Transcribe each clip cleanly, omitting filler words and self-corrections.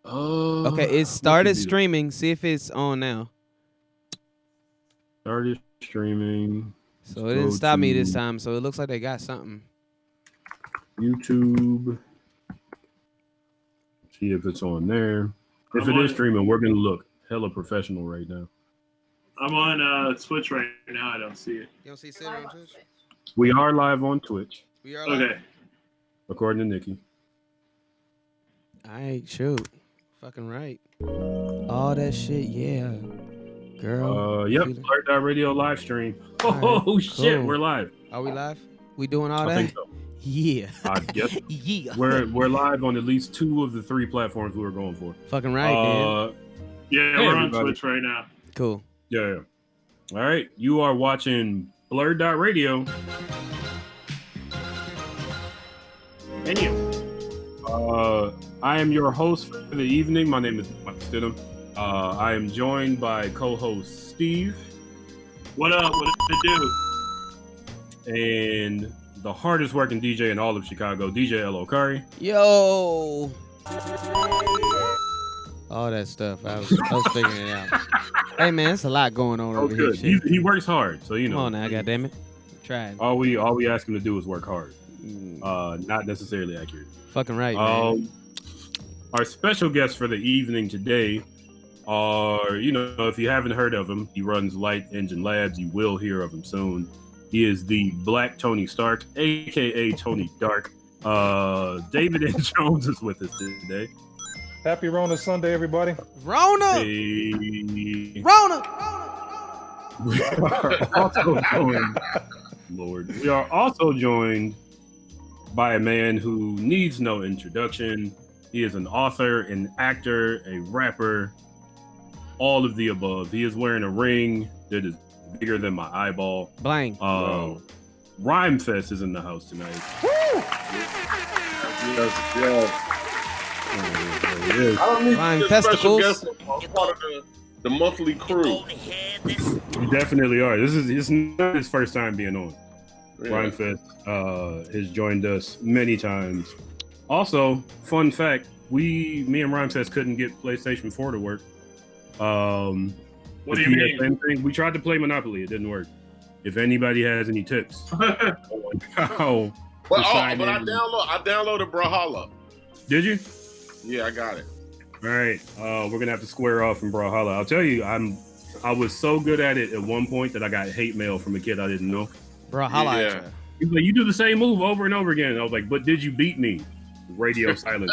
Okay, it started streaming. See if it's on now. Started streaming. So it didn't stop me this time. So it looks like they got something. YouTube. See if it's on there. If it is streaming, we're gonna look hella professional right now. I'm on Twitch right now. I don't see it. You don't see Sid on Twitch? We are live on Twitch. We are live. Okay. According to Nikki. All right, shoot. Fucking right. All that shit, yeah. Girl. Yep. BlurdDotRadio live stream. Oh, shit. We're live. Are we live? We doing all that? I think so. Yeah. Yes. Yeah. We're live on at least 2 of the 3 platforms we were going for. Fucking right, man. Yeah, we're on Twitch right now. Cool. Yeah. All right. You are watching BlurdDotRadio. And I am your host for the evening. My name is Mike Stidham. I am joined by co-host Steve. What up? What did it do? And the hardest working DJ in all of Chicago, DJ L. Okari. Yo. All that stuff. I was figuring it out. Hey man, it's a lot going on over here. He works hard, so you know. Come on now, goddammit. Try it. All we ask him to do is work hard. Not necessarily accurate. Fucking right, man. Our special guests for the evening today are, if you haven't heard of him, he runs Light Engine Labs. You will hear of him soon. He is the Black Tony Stark, aka Tony Dark. David N. Jones is with us today. Happy Rona Sunday, everybody. Rona! Hey. Rona! We are also joined, Lord. We are also joined by a man who needs no introduction. He is an author, an actor, a rapper, all of the above. He is wearing a ring that is bigger than my eyeball. Blank. Rhymefest is in the house tonight. Woo! Yes. I don't need Rhymefestivals. I'm part of the monthly crew. You definitely are. It's not his first time being on. Yeah. Rhymefest has joined us many times. Also, fun fact, me and Rhymefest couldn't get PlayStation 4 to work. What do you mean? We tried to play Monopoly. It didn't work. If anybody has any tips. I downloaded Brawlhalla. Did you? Yeah, I got it. All right. We're going to have to square off in Brawlhalla. I'll tell you, I was so good at it at one point that I got hate mail from a kid I didn't know. Brawlhalla. Yeah. He's like, you do the same move over and over again. And I was like, but did you beat me? Radio silence.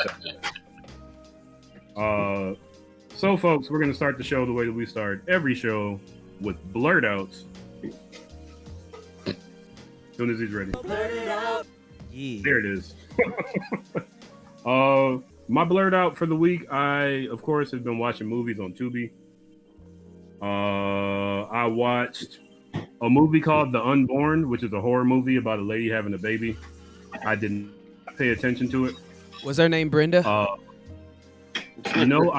So, folks, we're going to start the show the way that we start every show with blurt outs. As soon as he's ready. Blurt it out. Yeah. There it is. My blurt out for the week, I, of course, have been watching movies on Tubi. I watched a movie called The Unborn, which is a horror movie about a lady having a baby. I didn't pay attention to it. Was her name Brenda? I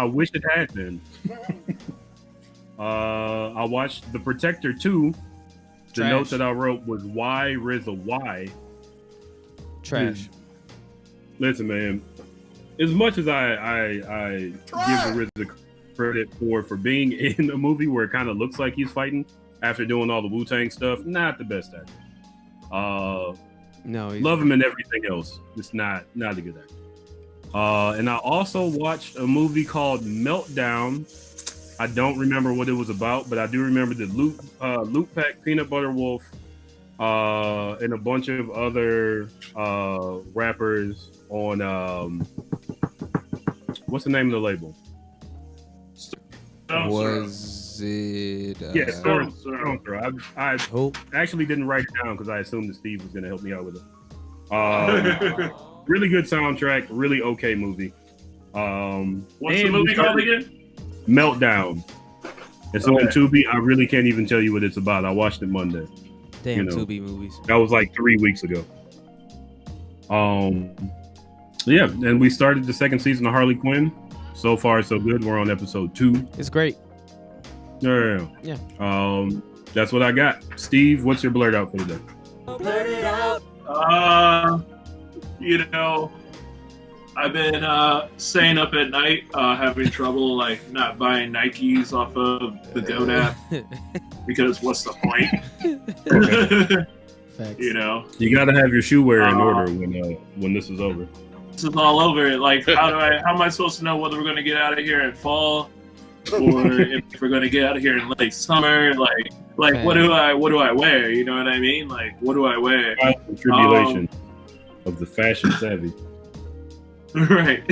wish it had been. I watched The Protector 2. The note that I wrote was why RZA why. Trash. Listen, man. As much as I give the RZA credit for being in a movie where it kind of looks like he's fighting after doing all the Wu-Tang stuff, not the best actor. No, love him in everything else. It's not a good actor. And I also watched a movie called Meltdown. I don't remember what it was about, but I do remember that Luke Pack, Peanut Butter Wolf, and a bunch of other rappers on what's the name of the label? Was it? Stone Throw. I actually didn't write it down because I assumed that Steve was going to help me out with it. Really good soundtrack, really okay movie. What's the movie called again? Meltdown. It's on Tubi. I really can't even tell you what it's about. I watched it Monday. Damn, Tubi movies. That was like 3 weeks ago. Yeah, and we started the second season of Harley Quinn. So far, so good. We're on episode 2. It's great. Yeah. That's what I got. Steve, what's your blurt out for today? Blurt it out. I've been staying up at night, having trouble like not buying Nikes off of the Goat app because what's the point? Facts. You know, You got to have your shoe wear in order when this is over. this is all over. Like, how am I supposed to know whether we're gonna get out of here in fall or if we're gonna get out of here in late summer? Like what do I wear? You know what I mean? Like, what do I wear? The tribulation of the fashion savvy. Right.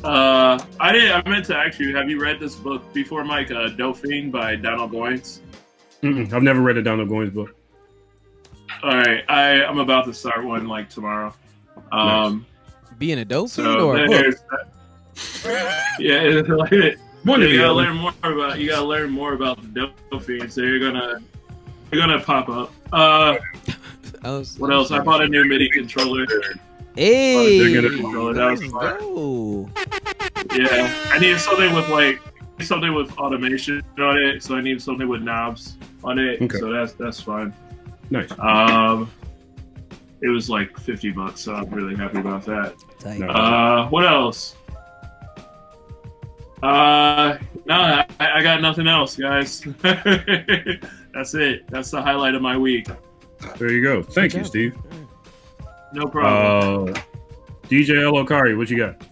I meant to ask you, have you read this book before, Mike? Dauphine by Donald Goines. I've never read a Donald Goines book. All right, I'm about to start one like tomorrow. Being a dope fiend So or a book? yeah, it's like, you the gotta other. learn more about the Dauphine. So you're gonna pop up. What else? I bought a new MIDI controller. Hey, They're gonna control it. That was let's fun. go. Yeah, I need something with automation on it. So I need something with knobs on it. Okay. So that's fun. Nice. It was like $50, so I'm really happy about that. Tight. No. What else? No, I got nothing else, guys. That's it. That's the highlight of my week. There you go. Thank you, job. Steve. No problem. DJ Elokari, what you got?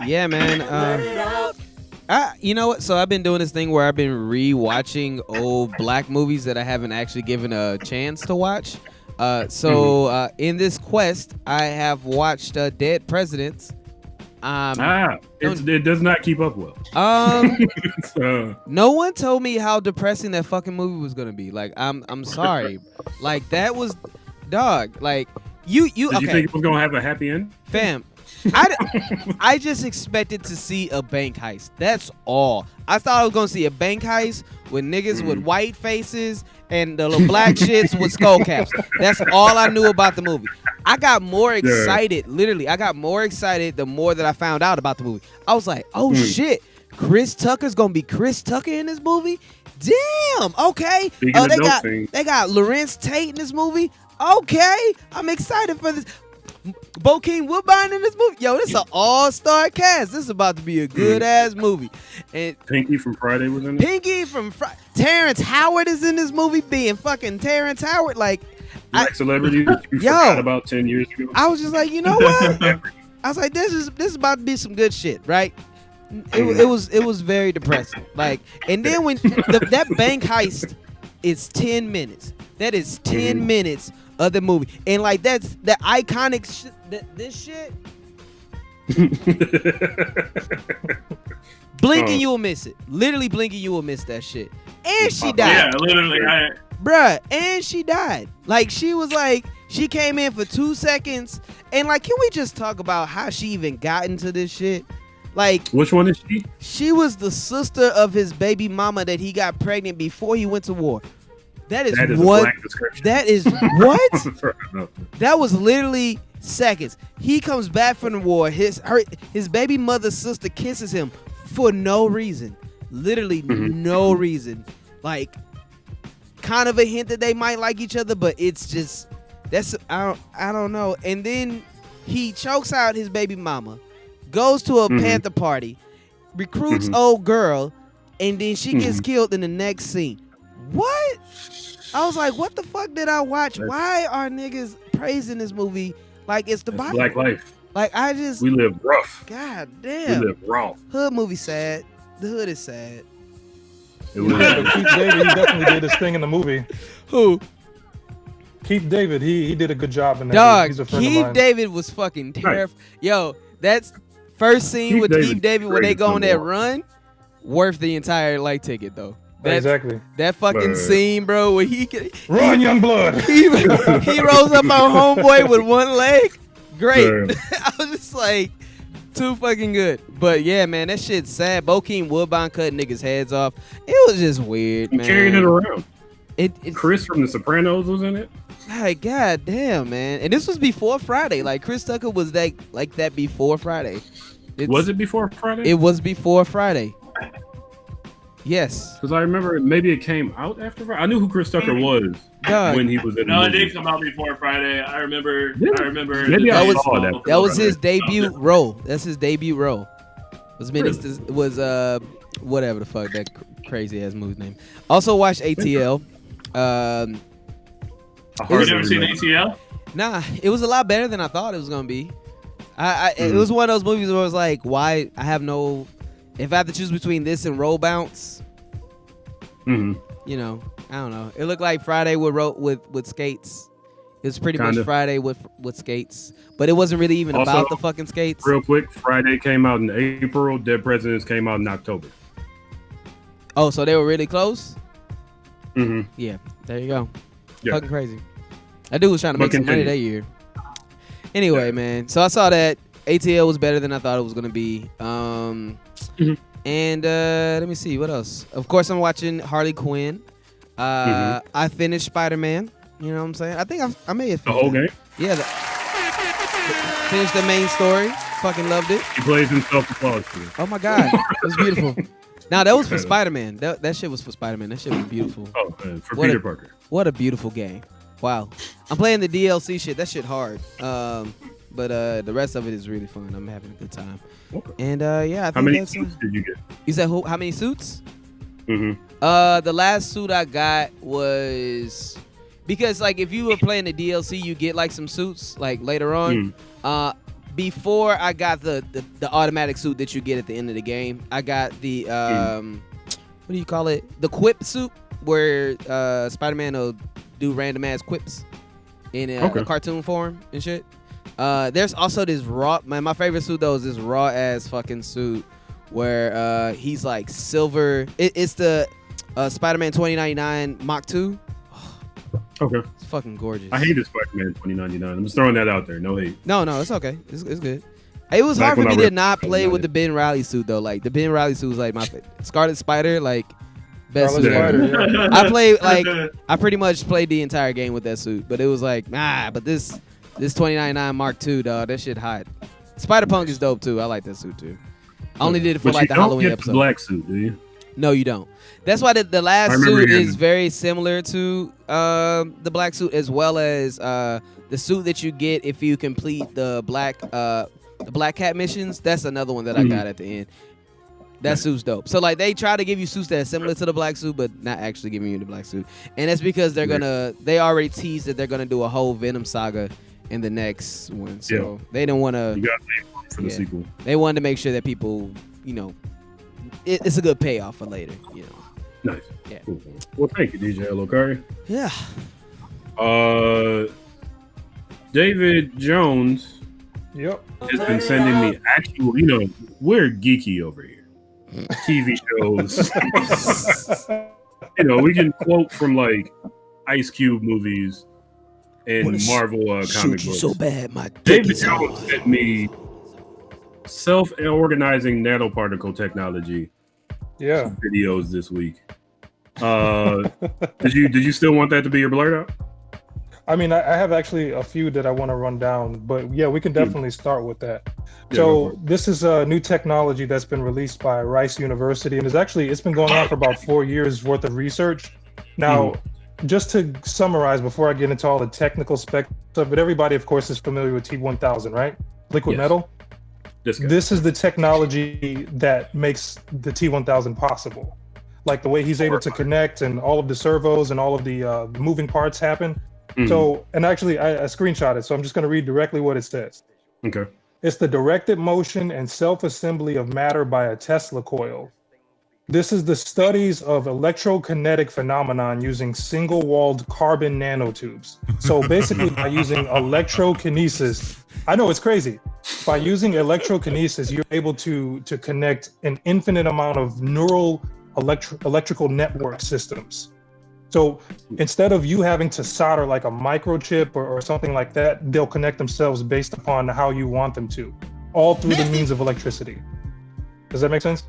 Yeah, man. You know what? So I've been doing this thing where I've been rewatching old black movies that I haven't actually given a chance to watch. In this quest, I have watched Dead Presidents. It does not keep up well. No one told me how depressing that fucking movie was gonna be. Like, I'm sorry. Like, that was, dog. Like, you. Did you think it was gonna have a happy end? Fam, I just expected to see a bank heist. That's all. I thought I was gonna see a bank heist with niggas with white faces and the little black shits with skull caps. That's all I knew about the movie. I got more excited. Literally, I got more excited the more that I found out about the movie. I was like, oh shit, Chris Tucker's gonna be Chris Tucker in this movie? Damn. Okay. They got Lawrence Tate in this movie. Okay, I'm excited for this. Bokeem Woodbine in this movie. Yo, this is an all-star cast. This is about to be a good-ass movie. And Pinky from Friday was in it? Terrence Howard is in this movie being fucking Terrence Howard. Like, Black celebrity that you forgot about 10 years ago. I was just like, you know what? I was like, this is about to be some good shit, right? It was very depressing. Like, and then when that bank heist is 10 minutes. That is 10 minutes of the movie, and like that's the iconic shit. This shit, blinking you will miss it. Literally blinking you will miss that shit. And she died. Yeah, literally. Bruh, and she died. Like, she was like, she came in for 2 seconds, and like, can we just talk about how she even got into this shit? Like, which one is she? She was the sister of his baby mama that he got pregnant before he went to war. That is what. A black description. That is what. That was literally seconds. He comes back from the war. His baby mother's sister kisses him for no reason. Literally no reason. Like, kind of a hint that they might like each other, but it's just I don't know. And then he chokes out his baby mama, goes to a Panther party, recruits old girl, and then she gets killed in the next scene. What? I was like, what the fuck did I watch? Why are niggas praising this movie like it's the Bible? Black life. Like, we live rough. God damn. We live raw. Hood movie sad. The hood is sad. Keith David, he definitely did his thing in the movie. Who? Keith David, he did a good job in that. Dog, He's a friend of Keith mine. David was fucking terrifying. Yo, that's first scene with Keith David when they go on that run, worth the entire light ticket though. Exactly. That fucking scene, bro, where he run, young blood. He rolls up on homeboy with one leg. Great. I was just like, too fucking good. But yeah, man, that shit's sad. Bokeem Woodbine cutting niggas' heads off. It was just weird, man. Carrying it around. It Chris from The Sopranos was in it. Like, god damn, man. And this was before Friday. Like, Chris Tucker was that before Friday. Was it before Friday? It was before Friday. Yes. Because I remember maybe it came out after Friday. I knew who Chris Tucker was Dog. when he was in the No, it movie. did come out before Friday. I remember. Really? I remember. Maybe the I days saw of- that. That was his Right. debut role. That's his debut role. Really? Was whatever the fuck that crazy ass movie's name. Also watched ATL. I You hardly never seen remember. ATL? Nah, it was a lot better than I thought it was gonna be. It Mm-hmm. was one of those movies where I was like, why? I have no. If I have to choose between this and Roll Bounce, Mhm. you know, I don't know. It looked like Friday with skates. It was pretty Kinda. much Friday with skates, but it wasn't really even Also, about the fucking skates. Real quick, Friday came out in April. Dead Presidents came out in October. Oh, so they were really close? Mm-hmm. Yeah, there you go. Yeah. Fucking crazy. That dude was trying to But make some money continue. that year. Anyway, man. So I saw that ATL was better than I thought it was gonna be. And let me see what else. Of course, I'm watching Harley Quinn. I finished Spider-Man. You know what I'm saying? I think I may have The finished whole it. game. Yeah. Finished the main story. Fucking loved it. He plays himself applause for it. Oh my god, it was beautiful. Now that was for Spider-Man. That shit was for Spider-Man. That shit was beautiful. Oh, for What Peter a- Parker. What a beautiful game. Wow. I'm playing the DLC shit. That shit hard. But the rest of it is really fun. I'm having a good time. Okay. And yeah, I think How many that's suits did you get? You said how many suits? Mm-hmm. The last suit I got was because like if you were playing the DLC, you get like some suits like later on. Before I got the automatic suit that you get at the end of the game, I got the what do you call it? The quip suit where Spider-Man will do random ass quips in a cartoon form and shit. There's also this raw. My favorite suit though is this raw ass fucking suit where he's like silver. It's the Spider-Man 2099 Mach 2. Okay. It's fucking gorgeous. I hated Spider-Man 2099. I'm just throwing that out there. No hate. No, it's okay. It's good. It was Back hard for when me I to read- not play with it. the Ben Riley suit though. Like the Ben Riley suit was like my Scarlet Spider, like best Scarlet suit ever. Spider, yeah. I played I pretty much played the entire game with that suit, but it was like but this 2099 Mark II, dog, that shit hot. Spider Punk is dope too. I like that suit too. I only did it for But like the you don't Halloween get episode. the black suit, do you? No, you don't. That's why the last I remember suit hearing is that. very similar to the black suit, as well as the suit that you get if you complete the Black Cat missions. That's another one that I got at the end. That suit's dope. So like they try to give you suits that are similar to the black suit, but not actually giving you the black suit. And that's because they already teased that they're gonna do a whole Venom saga in the next one. So they don't want to. You got to pay for the sequel. They wanted to make sure that people, it's a good payoff for later. Nice. Yeah. Cool. Well, thank you, DJ Lokari. Yeah. David Jones Yep. has been sending me actual, we're geeky over here. TV shows. We can quote from like Ice Cube movies and Marvel comic books. bad, my dick David is Jones sent me self-organizing nanoparticle technology Yeah. videos this week. Did you still want that to be your blurt out? I mean, I have actually a few that I want to run down, but yeah, we can definitely start with that. Yeah, go for So this is a new technology that's been released by Rice University, and it's been going on for about 4 years worth of research. Now, just to summarize before I get into all the technical specs of it, everybody, of course, is familiar with T1000, right? Liquid Yes. metal. This guy. This is the technology that makes the T1000 possible. Like the way he's able to connect and all of the servos and all of the moving parts happen. So, and actually I screenshot it, so I'm just going to read directly what it says. Okay. It's the directed motion and self-assembly of matter by a Tesla coil. This is the studies of electrokinetic phenomenon using single-walled carbon nanotubes. So basically by using electrokinesis, I know it's crazy. By using electrokinesis, you're able to connect an infinite amount of neural electrical network systems. So instead of you having to solder like a microchip or something like that, they'll connect themselves based upon how you want them to, all through the means of electricity. Does that make sense?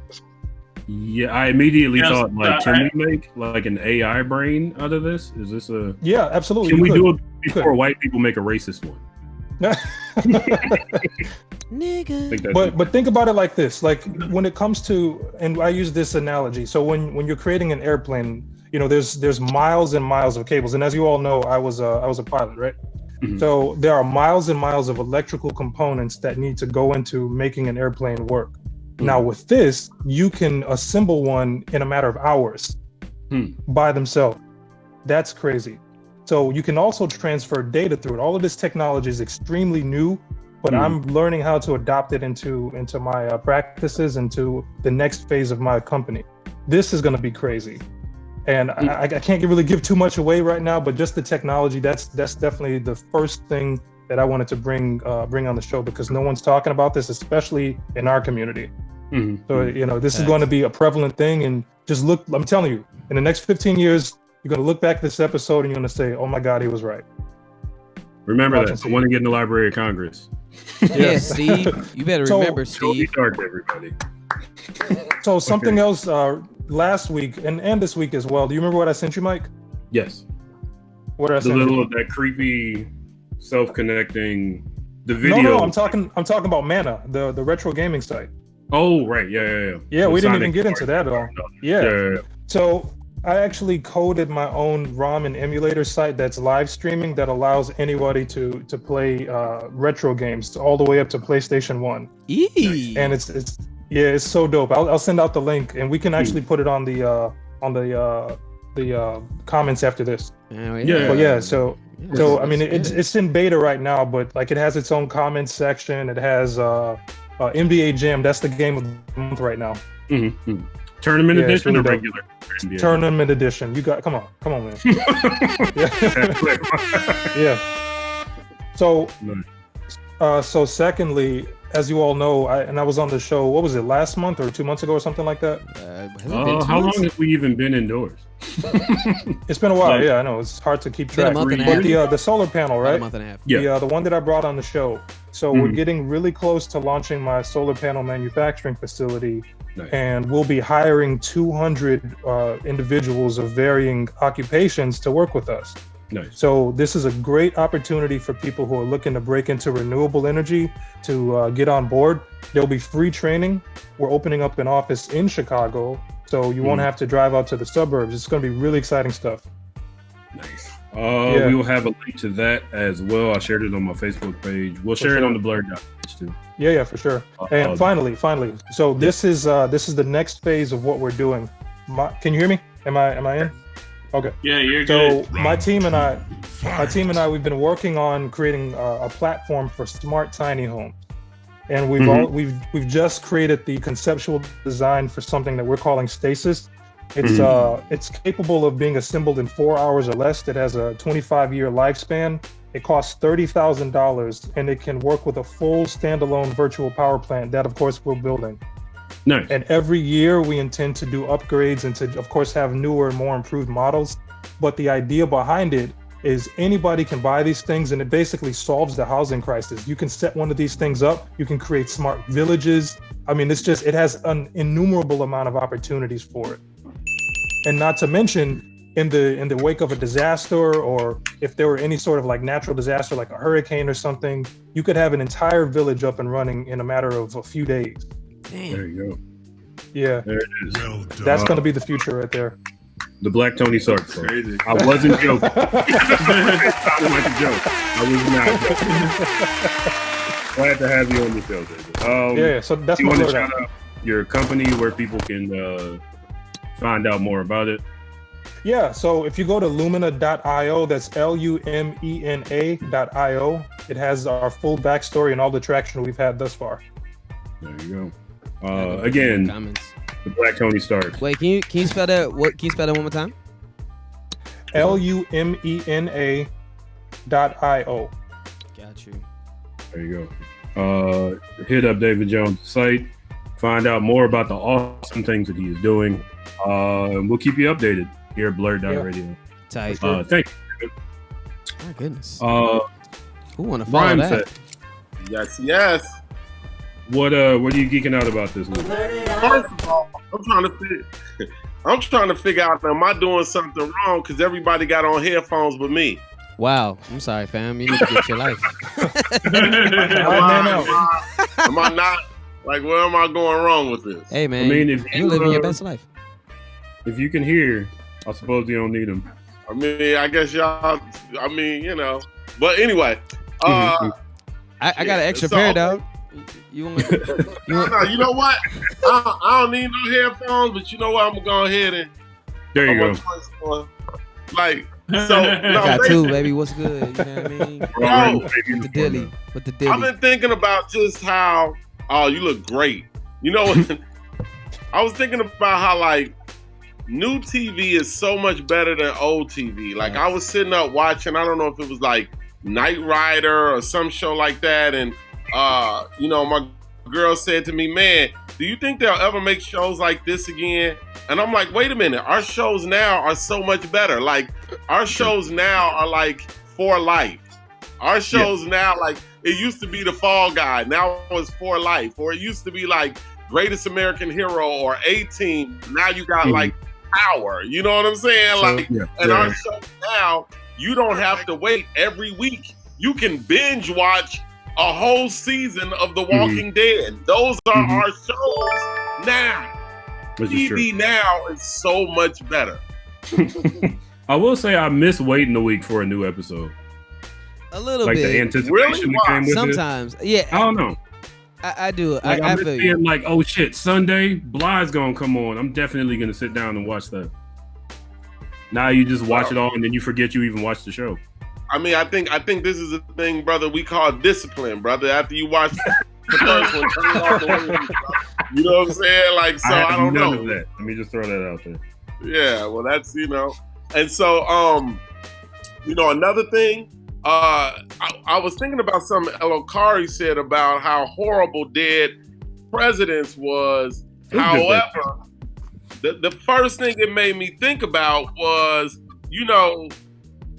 Yeah, I immediately Yes, thought, like, can we make like an AI brain out of this? Is this a? Yeah, absolutely. Can you we could. do it before white people make a racist one? Nigga. But think about it like this: like when it comes to, and I use this analogy. So when you're creating an airplane, you know, there's miles and miles of cables, and as you all know, I was a pilot, right? Mhm. So there are miles and miles of electrical components that need to go into making an airplane work. Now with this, you can assemble one in a matter of hours by themselves. That's crazy. So you can also transfer data through it. All of this technology is extremely new, but I'm learning how to adopt it into my practices, into the next phase of my company. This is going to be crazy. And I can't really give too much away right now, but just the technology, that's definitely the first thing that I wanted to bring on the show, because no one's talking about this, especially in our community. So, you know, this is going to be a prevalent thing. And just look, I'm telling you, in the next 15 years, you're going to look back at this episode and you're going to say, oh my God, he was right. Remember that. I want to get in the Library of Congress. Yeah, Steve. You better remember, Steve. Tony Stark, everybody. So something else last week and this week as well. Do you remember what I sent you, Mike? Yes. What did I send you? That creepy self-connecting the video. No, I'm talking about Mana, the retro gaming site. Oh, right. Yeah. Yeah, we didn't even get into that at all. Yeah. Yeah. So I actually coded my own ROM and emulator site that's live streaming that allows anybody to play retro games all the way up to PlayStation 1. Eee. And it's so dope. I'll send out the link, and we can actually put it on the comments after this. Yeah. But yeah, so I mean it's in beta right now, but like it has its own comments section. It has NBA Jam. That's the game of the month right now. Tournament edition really or dope. regular? NBA. Tournament edition. You got come on, man. Yeah. So, so secondly, as you all know, I was on the show. What was it, last month or 2 months ago or something like that? How long have we even been indoors? It's been a while. Yeah, I know it's hard to keep track. A month and a half. But the solar panel, right? A month and a half. Yeah. The one that I brought on the show. So we're getting really close to launching my solar panel manufacturing facility. Nice. And we'll be hiring 200 individuals of varying occupations to work with us. Nice. So this is a great opportunity for people who are looking to break into renewable energy to get on board. There'll be free training. We're opening up an office in Chicago, so you won't have to drive out to the suburbs. It's going to be really exciting stuff. Nice. We will have a link to that as well. I shared it on my Facebook page. We'll share it on the BlurdDot page too. Yeah, for sure. And finally, so this is the next phase of what we're doing. Can you hear me? Am I in? Okay. Yeah, you're good. So my team and I, we've been working on creating a platform for smart tiny homes, and we've just created the conceptual design for something that we're calling Stasis. It's capable of being assembled in 4 hours or less. It has a 25-year lifespan. It costs $30,000, and it can work with a full standalone virtual power plant that, of course, we're building. Nice. And every year we intend to do upgrades and to, of course, have newer and more improved models. But the idea behind it is anybody can buy these things, and it basically solves the housing crisis. You can set one of these things up. You can create smart villages. I mean, it has an innumerable amount of opportunities for it. And not to mention, in the wake of a disaster, or if there were any sort of like natural disaster, like a hurricane or something, you could have an entire village up and running in a matter of a few days. Damn. There you go. Yeah. There it is. That's going to be the future right there. The Black Tony Stark. Crazy. I wasn't joking. It sounded like a joke. I was not joking. Glad to have you on the show, David. Yeah, so that's you my want to word. shout out your company where people can find out more about it? Yeah, so if you go to lumina.io, that's lumena.io, it has our full backstory and all the traction we've had thus far. There you go. Again, Comments. the Black Tony Stark. Wait, can you spell that? What? Can you spell that one more time? lumena.io. Got you. There you go. Hit up David Jones' site. Find out more about the awesome things that he is doing. We'll keep you updated here at BlurdDotRadio. Tight. Thank you. My goodness. Who want to follow that? Yes. What are you geeking out about this week? First of all, I'm trying to figure out, am I doing something wrong? Because everybody got on headphones but me. Wow, I'm sorry, fam. You need to get your life. Am I not? Like, where am I going wrong with this? Hey, man, I mean, if you're living your best life. If you can hear, I suppose you don't need them. I mean, I guess y'all. I mean, you know. But anyway, I got an extra pair, dog. You want? No, you know what? I don't need no headphones, but you know what? I'm gonna go ahead and. There you go. Like, so no, got two, baby. What's good? You know what I mean? With the dilly. With the dilly. I've been thinking about just how. Oh, you look great. You know, I was thinking about how like new TV is so much better than old TV. Like I was sitting up watching. I don't know if it was like Knight Rider or some show like that, and you know, my girl said to me, "Man, do you think they'll ever make shows like this again?" And I'm like, "Wait a minute, our shows now are so much better. Like our shows now are like for life. Our shows now, like it used to be The Fall Guy, now it's For Life, or it used to be like Greatest American Hero or A-Team. Now you got like Power. You know what I'm saying? Like, and our show now, you don't have to wait every week. You can binge watch a whole season of The Walking Dead. Those are our shows now. TV now is so much better. I will say I miss waiting a week for a new episode. A little like bit. The anticipation that came with sometimes. it. Yeah. I don't know. I do. Like, I miss feel being you. like, oh shit, Sunday, Bly's gonna come on. I'm definitely gonna sit down and watch that. Now you just watch it all and then you forget you even watched the show. I mean, I think this is a thing, brother, we call discipline, brother. After you watch the first one, turn it off the way. You know what I'm saying? Like, so I don't know. Of that. Let me just throw that out there. Yeah, well, that's, you know. And so, you know, another thing, I was thinking about something Elokari said about how horrible Dead Presidents was. However, the first thing it made me think about was, you know,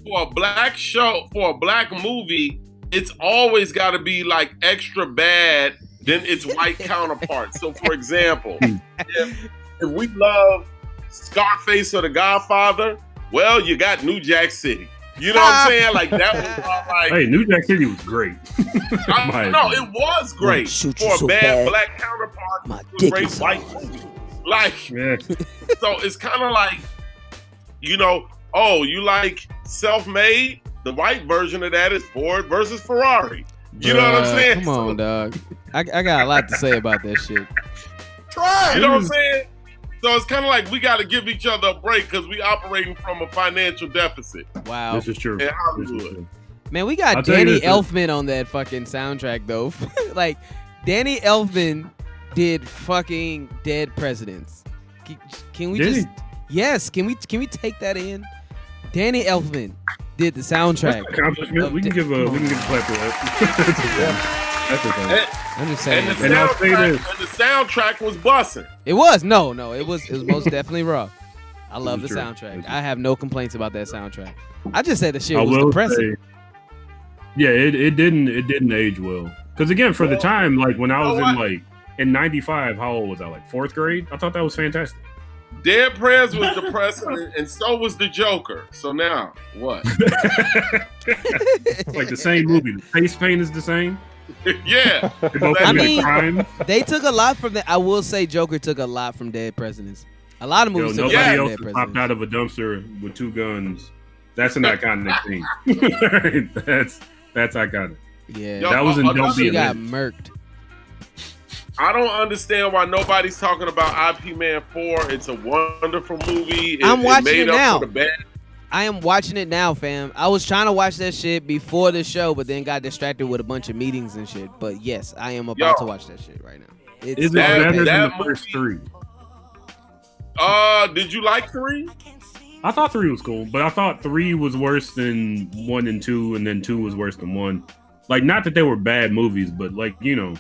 for a black show, for a black movie, it's always got to be like extra bad than its white counterpart. So, for example, if we love Scarface or The Godfather, well, you got New Jack City. You know what I'm saying? Like that was like. Hey, New Jack City was great. No, it was great for a so bad black counterpart to a great white movie. Like, so it's kind of like, you know, oh, you like Self-Made? The white version of that is Ford versus Ferrari. You know what I'm saying? Come on, dog. I got a lot to say about that shit. You know what I'm saying? So it's kind of like we got to give each other a break because we operating from a financial deficit. Wow. This is true. In Hollywood. Man, we got Danny Elfman on that fucking soundtrack, though. Like, Danny Elfman did fucking Dead Presidents. Can we just... Yes, can we take that in? Danny Elfman did the soundtrack. Accomplishment. We can give a clap for that. That's okay. I'm just saying. And the soundtrack was busting. It was. No, it was most definitely raw. I love the soundtrack. I have no complaints about that soundtrack. I just said the shit was depressing. Yeah, it didn't age well. Because again, for the time, like when I was in '95, how old was I? Like 4th grade? I thought that was fantastic. Dead Prez was depressing, and so was the Joker. So now, what? Like the same movie. The face paint is the same. Yeah. I mean, they took a lot from that. I will say Joker took a lot from Dead Presidents. A lot of movies took a lot from Dead Presidents. Popped out of a dumpster with 2 guns. That's an iconic thing. That's iconic. Yeah. Yo, that was in Don't Be a got Man. murked. I don't understand why nobody's talking about IP Man 4. It's a wonderful movie. I'm watching it now. For the bad. I am watching it now, fam. I was trying to watch that shit before the show, but then got distracted with a bunch of meetings and shit. But yes, I am about to watch that shit right now. Is it better than the first 3? Did you like 3? I thought 3 was cool, but I thought 3 was worse than 1 and 2, and then 2 was worse than 1. Like, not that they were bad movies, but like, you know,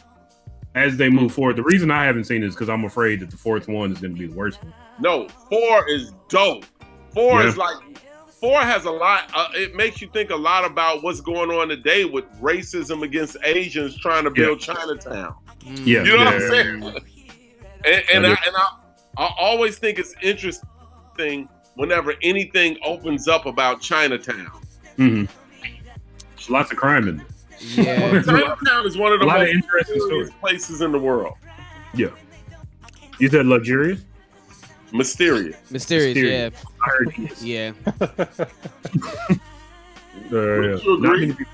as they move forward, the reason I haven't seen it is because I'm afraid that the 4th one is going to be the worst one. No, 4 is dope. 4 is like. 4 has a lot. It makes you think a lot about what's going on today with racism against Asians trying to build Chinatown. Yeah, you know what I'm saying. And I always think it's interesting whenever anything opens up about Chinatown. Mm-hmm. Lots of crime in there. Yeah. Chinatown is one of the A lot of most interesting mysterious stories. places in the world. Yeah. You said luxurious? Mysterious. Mysterious. I heard yes. Yeah. Would you Not agree? many people.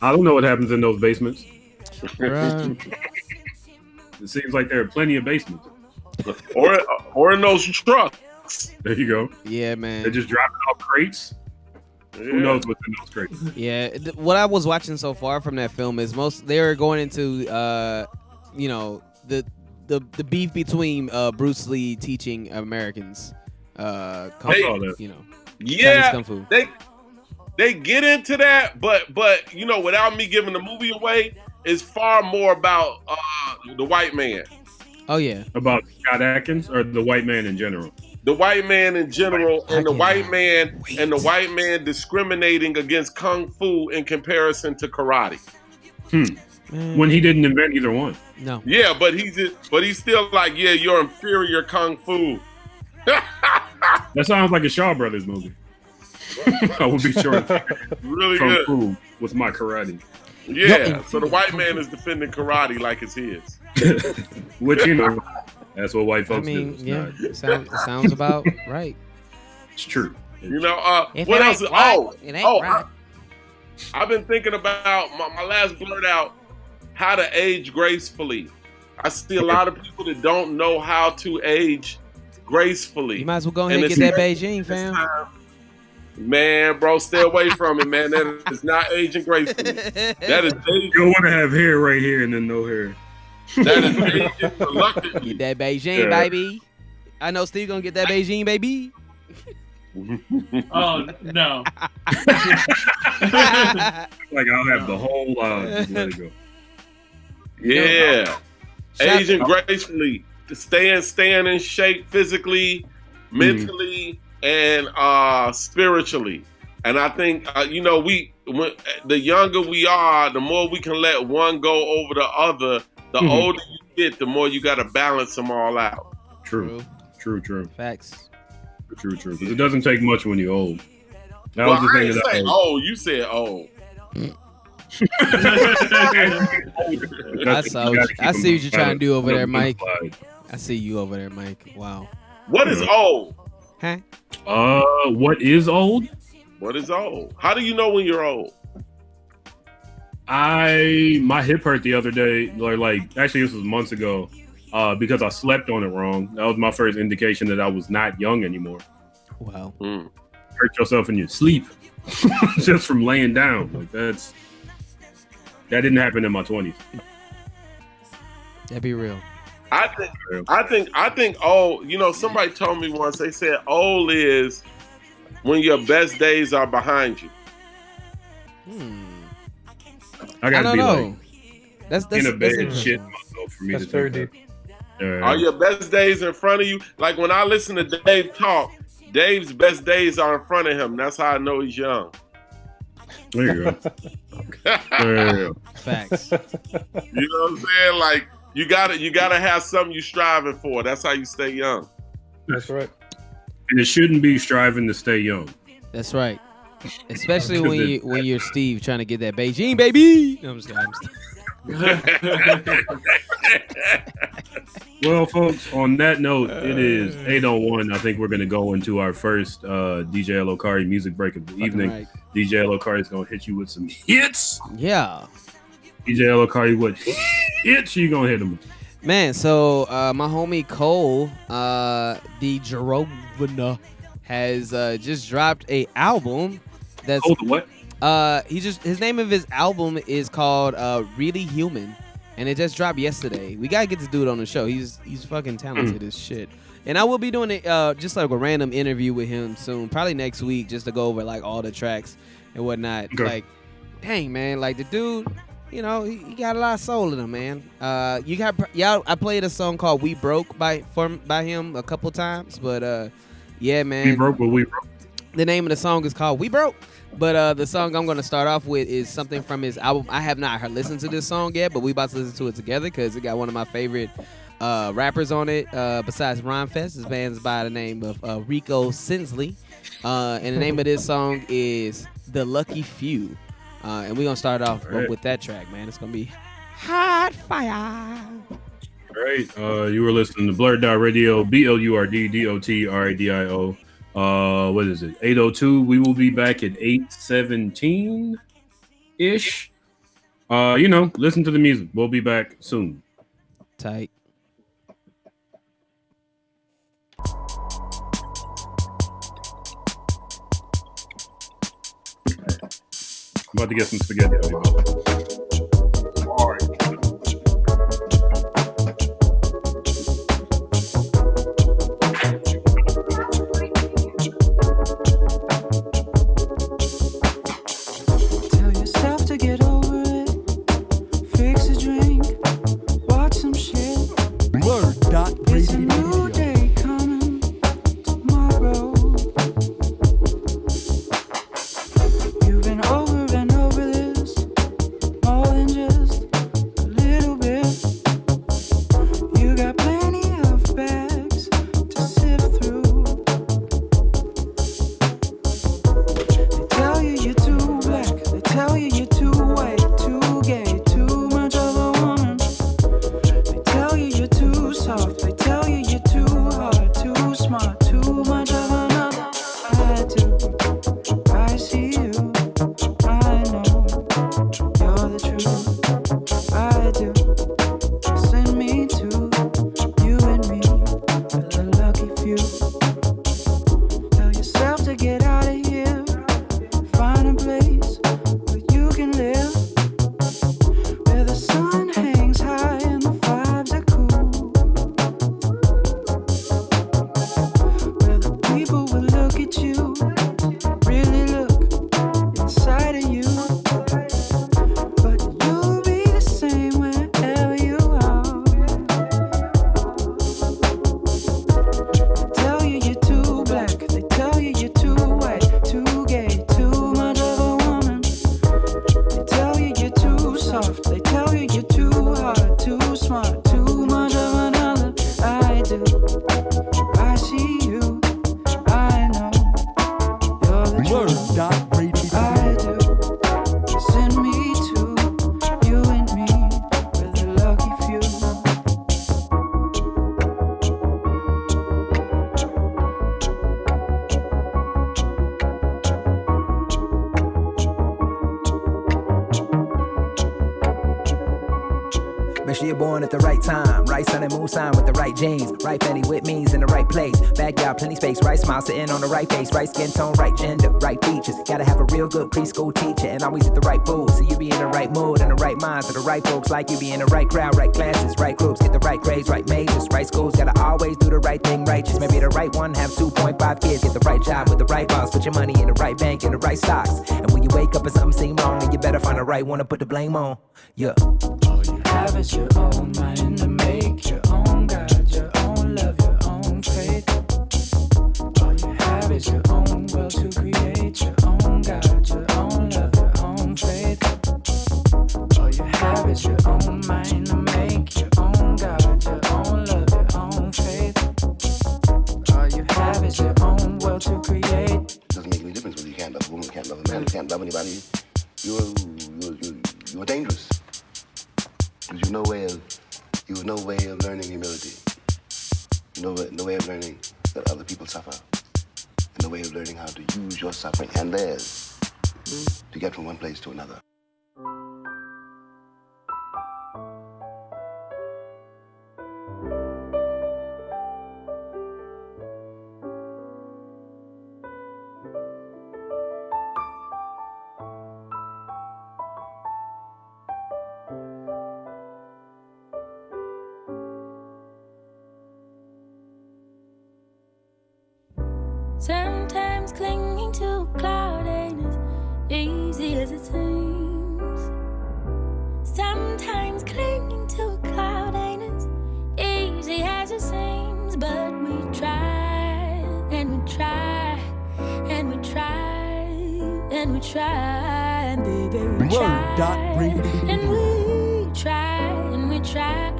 I don't know what happens in those basements. Right. It seems like there are plenty of basements. or in those trucks. There you go. Yeah, They're man. just dropping off crates. Who knows what's in those crates? Yeah. What I was watching so far from that film is they were going into you know, the beef between Bruce Lee teaching Americans kung Hey, fu, you know. Chinese Yeah, kung fu. they get into that, but you know, without me giving the movie away, it's far more about the white man. Oh yeah. About Scott Atkins or the white man in general? The white man in general, and the I white cannot man wait. and the white man discriminating against kung fu in comparison to karate. Man. When he didn't invent either one. No. Yeah, but he's still like, yeah, you're inferior kung fu. That sounds like a Shaw Brothers movie. I will be sure Really Kung good. Fu with my karate. Yeah, so the white man is defending karate like it's his. Which, you know, that's what white I folks mean, do. It's yeah. not- It sounds about right. It's true. You know, If what it else? ain't right, it ain't oh, right. I've been thinking about my last blurt out, how to age gracefully. I see a lot of people that don't know how to age gracefully. You might as well go ahead and And get that it's- Beijing, fam. Man, bro, stay away from it, man. That is not aging gracefully. That is You don't want to have hair right here and then no hair. That is aging reluctantly. Get that Beijing, Yeah. baby. I know Steve gonna get that Beijing, baby. Oh no. Like, I'll have the whole just let it go. Yeah. Shout- Aging gracefully. Staying in shape physically, mentally, and spiritually. And I think the younger we are, the more we can let one go over the other. The older you get, the more you got to balance them all out. True. Facts. True. Because it doesn't take much when you're old. That Well, was the I thing ain't that say I old. You said old. I see what you're trying to do over there, Mike. I see you over there, Mike. Wow. What is old? Huh? What is old? What is old? How do you know when you're old? My hip hurt the other day, like actually this was months ago, because I slept on it wrong. That was my first indication that I was not young anymore. Wow. Hurt yourself in your sleep just from laying down. Like that didn't happen in my 20s. That'd be real. I think old. You know, somebody told me once. They said old is when your best days are behind you. I I gotta don't be know. like That's in a bed and interesting. shit myself for me That's to very think deep. that. Are your best days in front of you? Like when I listen to Dave talk, Dave's best days are in front of him. That's how I know he's young. There you go. There you go. Facts. You know what I'm saying? Like you gotta have something you striving for. That's how you stay young. That's right. And it shouldn't be striving to stay young. That's right. Especially when you're Steve trying to get that Beijing, baby. No, I'm just Well, folks, on that note, it is 8:01. I think we're going to go into our first DJ Elokari music break of the evening. right. DJ Elokari is going to hit you with some hits. Yeah. DJ Elokari, what hits you going to hit him with? Man, so my homie Cole, the Jerovna, has just dropped a album that's Oh, the what? his name of his album is called Really Human, and it just dropped yesterday. We gotta get this dude on the show. He's fucking talented as shit. And I will be doing it just like a random interview with him soon, probably next week, just to go over like all the tracks and whatnot. Okay. Like, dang man, like the dude, you know, he got a lot of soul in him, man. I played a song called "We Broke" by him a couple times, but yeah, man. We broke what we broke. The name of the song is called "We Broke," but the song I'm going to start off with is something from his album. I have not listened to this song yet, but we about to listen to it together because it got one of my favorite rappers on it besides Rhymefest. His band's by the name of Rico Sinsley, and the name of this song is "The Lucky Few." And we're gonna start off with that track, man. It's gonna be Hot Fire. All right. You were listening to BlurdDotRadio, BlurdDotRadio. What is it? 8:02. We will be back at 8:17 ish. Listen to the music. We'll be back soon. Tight. I'm about to get some spaghetti. All right. Tell yourself to get over it. Fix a drink. Watch some shit. BlurdDotRadio. It's a new day coming tomorrow. You've been over and over this more than just a little bit. You got plenty of bags to sift through. They tell you you're too black. They tell you you're too white, too gay, too much of a woman. They tell you you're too soft. They tell you you're too hard, too smart, too much of another. I do. I see you. I know you're the truth. I do. Send me to you and me, the lucky few. Tell yourself to get out of here. Find a place where you can live, where the sun hangs high and the vibes are cool, where the people will look at you, really look inside of you. But you'll be the same wherever you are. They tell you you're too black. They tell you you're too white, too gay, too much of a woman. They tell you you're too soft. They tell you you're too hard, too smart, too much of another. I do. I see you. I know you're the truth. BlurdDotRadio. I do. Send me to you and me, we're the lucky few. Make sure you're born at the right time. Right sun and moon sign with the right genes. Right fanny with means in the right place. Backyard, plenty space. Right smile sitting on the right face. Right skin tone, right gender, right features. Gotta have a real good preschool teacher and always at the right food. So you be in the right mood and the right minds. So the right folks like you be in the right crowd, right classes, right groups. Get the right grades, right majors, right schools. Gotta always do the right thing righteous. Maybe the right one, have 2.5 kids. Get the right job with the right boss. Put your money in the right bank, in the right stocks. And when you wake up and something seem wrong, then you better find the right one to put the blame on. Yeah. All you have is your own mind to make your own God, your own love, your own faith. All you have is your own will to create your own God, your own love, your own faith. All you have is your own mind to make your own God, your own love, your own faith. All you have is your own will to create. Doesn't make any difference whether you can't love a woman, can't love a man, you can't love anybody. You're dangerous. Because you have no way of learning humility. No way of learning that other people suffer. And no way of learning how to use your suffering and theirs to get from one place to another. Sometimes clinging to a cloud ain't as easy as it seems. Sometimes clinging to a cloud ain't as easy as it seems. But we try, and we try, and we try, and we try, baby, we try, and we try, and we try.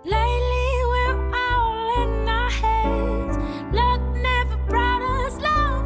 Lately we're all in our heads. Luck never brought us love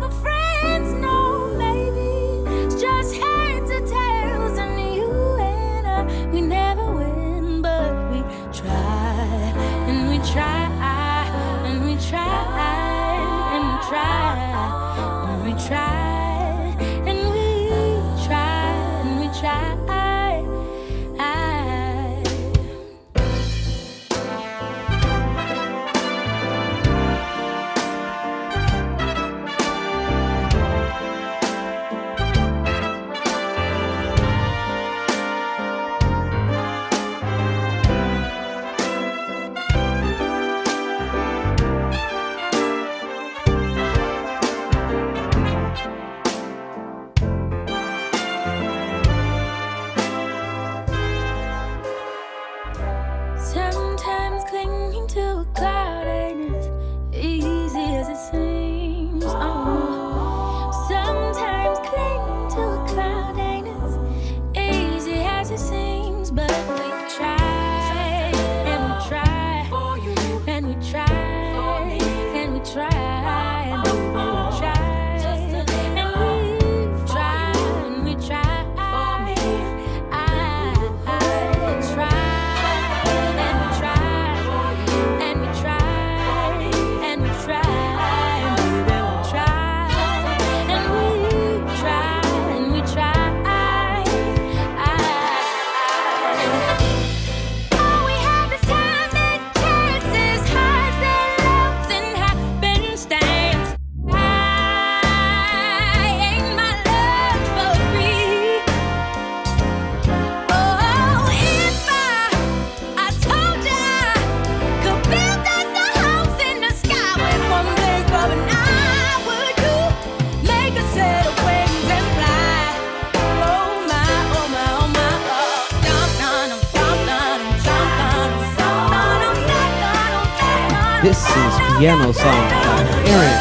This is Piano Song by Aaron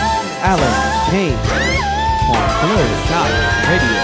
Allen Payne on BlurdDotRadio.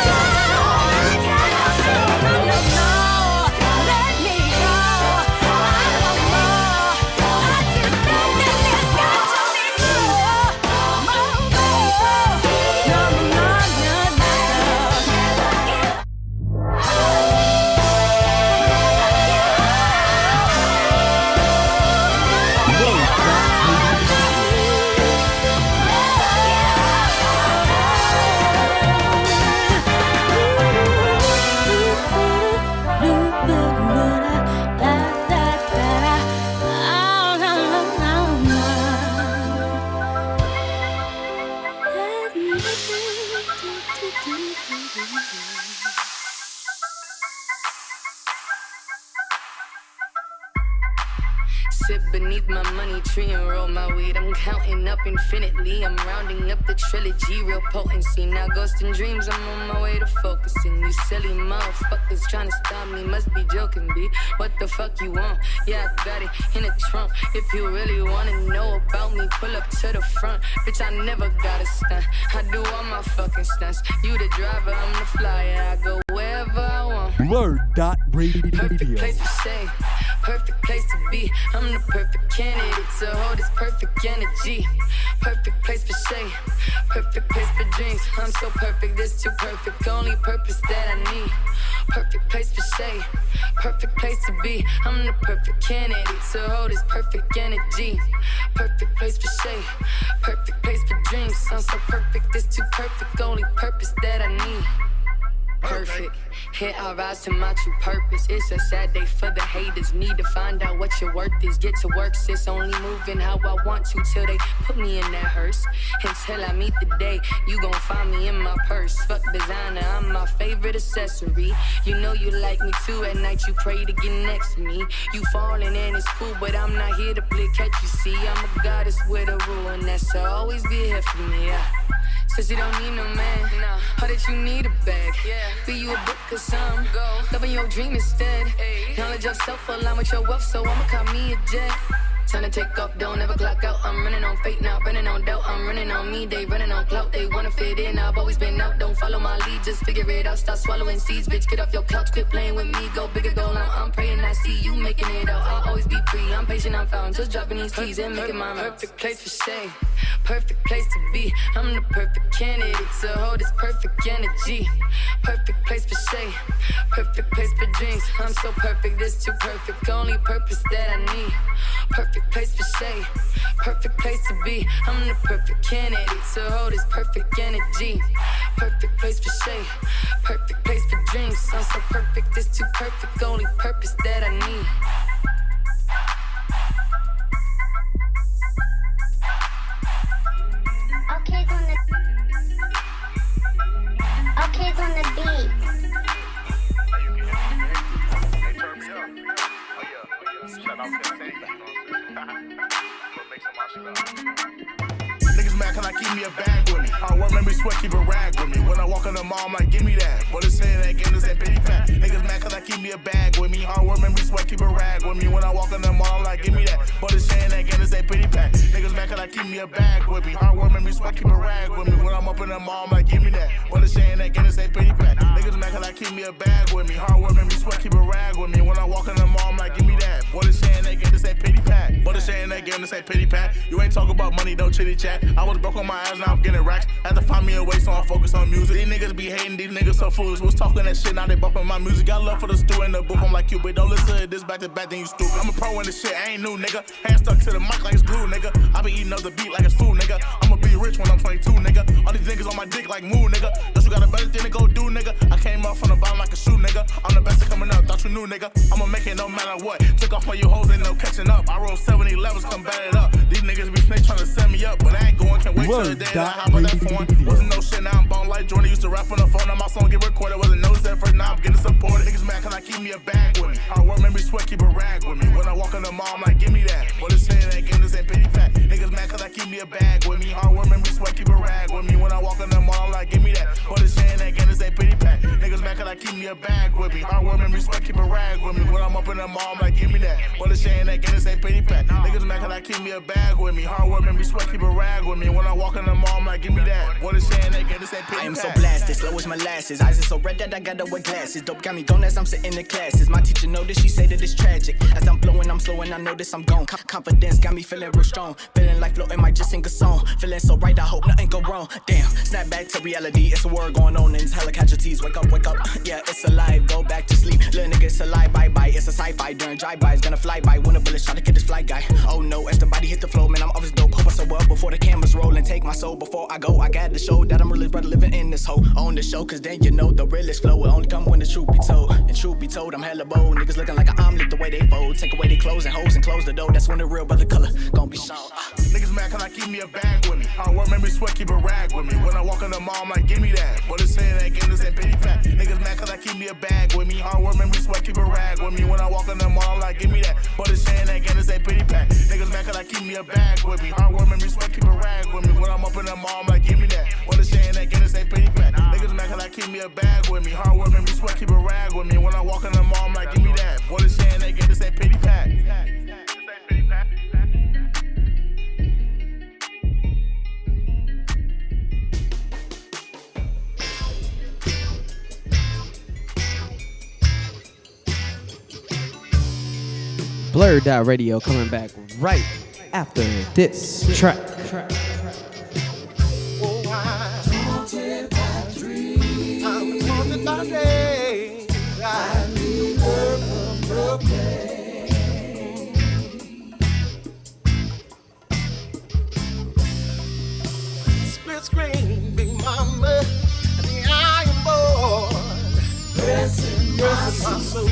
Sit beneath my money tree and roll my weed. I'm counting up infinitely. I'm rounding up the trilogy, real potency. Now ghosts and dreams, I'm on my way to focusing. You silly motherfuckers trying to stop me, must be joking, B. What the fuck you want? Yeah, I got it in the trunk. If you really wanna know about me, pull up to the front. Bitch, I never got a stunt. I do all my fucking stunts. You the driver, I'm the flyer. I go wherever I want. BlurdDotRadio. Perfect place to stay, perfect place to be. I'm the perfect candidate to hold this perfect energy. Perfect place for shade, perfect place for dreams. I'm so perfect, this too perfect. Only purpose that I need. Perfect place for shade, perfect place to be. I'm the perfect candidate to hold this perfect energy. Perfect place for shade, perfect place for dreams. I'm so perfect, this too perfect. Only purpose that I need. Perfect. Here I rise to my true purpose. It's a sad day for the haters. Need to find out what your worth is. Get to work, sis. Only moving how I want to till they put me in that hearse. Until I meet the day, you gon' find me in my purse. Fuck designer, I'm my favorite accessory. You know you like me too. At night you pray to get next to me. You falling and it's cool, but I'm not here to play catch. You see, I'm a goddess with a rule, and that's to always be here for me. Yeah. Says you don't need no man, nah. Or that you need a bag. Yeah. Be you a book or some. Go. Loving your dream instead. Ay. Knowledge of self align with your wealth, so I'ma call me a jet. Time to take off, don't ever clock out. I'm running on fate, not running on doubt. I'm running on me, they running on clout. They wanna fit in, I've always been out. Don't follow my lead, just figure it out. Start swallowing seeds, bitch, get off your couch. Quit playing with me, go bigger, go loud. I'm praying I see you making it out. I'll always be free, I'm patient, I'm found. Just dropping these keys and making my perfect place for shade, perfect place to be. I'm the perfect candidate to hold this perfect energy. Perfect place for shade, perfect place for dreams. I'm so perfect, this too perfect. Only purpose that I need. Perfect place for shade, perfect place to be. I'm the perfect candidate to hold this perfect energy. Perfect place for shade, perfect place for dreams. I'm so perfect, this too perfect. Only purpose that I need. Okay, on the beat. Niggas mad cause I keep me a bag with me. Hard work make me sweat, keep a rag with me. When I walk in the mall, I'm like, give me that. But it's saying that again, this ain't pity pat. Niggas mad cause I keep me a bag with me. Hard work make me sweat, keep a rag with me. When I walk in the mall, I'm like, give me that. But it's saying that again, this ain't pity pat. Niggas mad cause I keep me a bag with me. Hard work make me sweat, keep a rag with me. When I'm up in the mall, I'm like, give me that. But it's saying that again, this ain't pity pat. Niggas mad cause I keep me a bag with me. Hard work make me sweat, keep a rag with me. When I walk in the mall, I'm like, give me that. But it's saying that again, this ain't pity pat. But it's saying that again, this ain't pity pat. You ain't talk about money, don't chitty chat. I was broke on my ass, now I'm getting racks. Had to find me a way, so I'm focused on music. These niggas be hating, these niggas so foolish. Was talking that shit, now they bumping my music. Got love for the stew in the booth. I'm like you, but don't listen to this back to back, then you stupid. I'm a pro in this shit, I ain't new, nigga. Hands stuck to the mic like it's glue, nigga. I be eating up the beat like it's food, nigga. I'ma be rich when I'm 22, nigga. All these niggas on my dick like moo, nigga. Don't you got a better thing to go do, nigga? I came up from the bottom like a shoe, nigga. I'm the best at coming up, thought you knew, nigga. I'ma make it no matter what. Took off on you hoes, ain't no catching up. I roll 7-11s, come bat it up. These niggas be snake trying to set me up, but I ain't going, can't wait till the day that I hop on that phone. Wasn't no shit, now I'm bone like Jordan. Used to rap on the phone, now my song get recorded. Wasn't noticed at first, now I'm getting supported. Niggas mad cause I keep me a bag with me. Hard work make me sweat, keep a rag with me. When I walk in the mall, I'm like, give me that. But it's saying that again, this ain't pity pat. Niggas mad cause I keep me a bag with me. Hard work make me sweat, keep a rag with me. When I walk in the mall, I'm like, give me that. But it's saying that again, this ain't pity pat. Niggas mad cause I keep me me a bag with me. Hardware memory, sweat, keep a rag with me. When I'm up in the mall, I'm like, give me that. Well, it's saying that, get this ain't penny pack. Niggas mad cause I keep me a bag with me. Hardware memory, sweat, keep a rag with me. When I walk in the mall, I'm like, give me that. Well, it's saying that, get this ain't penny pack. I am so blasted, slow as molasses. Eyes are so red that I gotta wear glasses. Dope got me gone as I'm sitting in classes. My teacher noticed, she say that it's tragic. As I'm blowing, I'm slowing, I notice I'm gone. Confidence got me feeling real strong. Feeling like floating, might just sing a song. Feeling so right, I hope nothing go wrong. Damn, snap back to reality. It's a war going on and it's hella casualties. Wake up, yeah, it's alive. Go back to sleep. Little nigga, it's alive, bye-bye. It's a sci-fi during drive-bys. Gonna fly by when a bullet shot to get this fly guy. Oh no, as the body hit the floor, man, I'm always dope. Hope I so well before the cameras roll and take my soul. Before I go, I got to show that I'm really brother living in this hole. On the show, cause then you know the realest flow will only come when the truth be told. And truth be told, I'm hella bold. Niggas looking like an omelet the way they fold. Take away their clothes and hoes and close the door. That's when the real brother color gon' be shown. Niggas mad cause I keep me a bag with me. Hardware memory, sweat, keep a rag with me. When I walk in the mall, I'm like, give me that. Well, it's saying that, get this ain't penny pack. Niggas mad cause I keep me a bag with me. Hardware memory, sweat, keep a rag with me. When I walk in the mall, I'm like, give me that. Well, it's saying that, get this ain't penny pack. Niggas mad cause I keep me a bag with me. Hardware memory, sweat, keep a rag with me. When I'm up in the mall, I'm like, give me that. Well, it's saying that, get this ain't penny pack. Niggas mad cause I keep me a bag with me. Hardware memory, sweat, keep a rag with me. When I walk in the mall, I'm like, give me that. Well, it's saying that, get this ain't penny pack. BlurdDotRadio coming back right after this track. Oh, I'm haunted by dreams. I'm haunted by days. I need her from the pain. Split screen, big mama, and the iron board. Pressing my soul.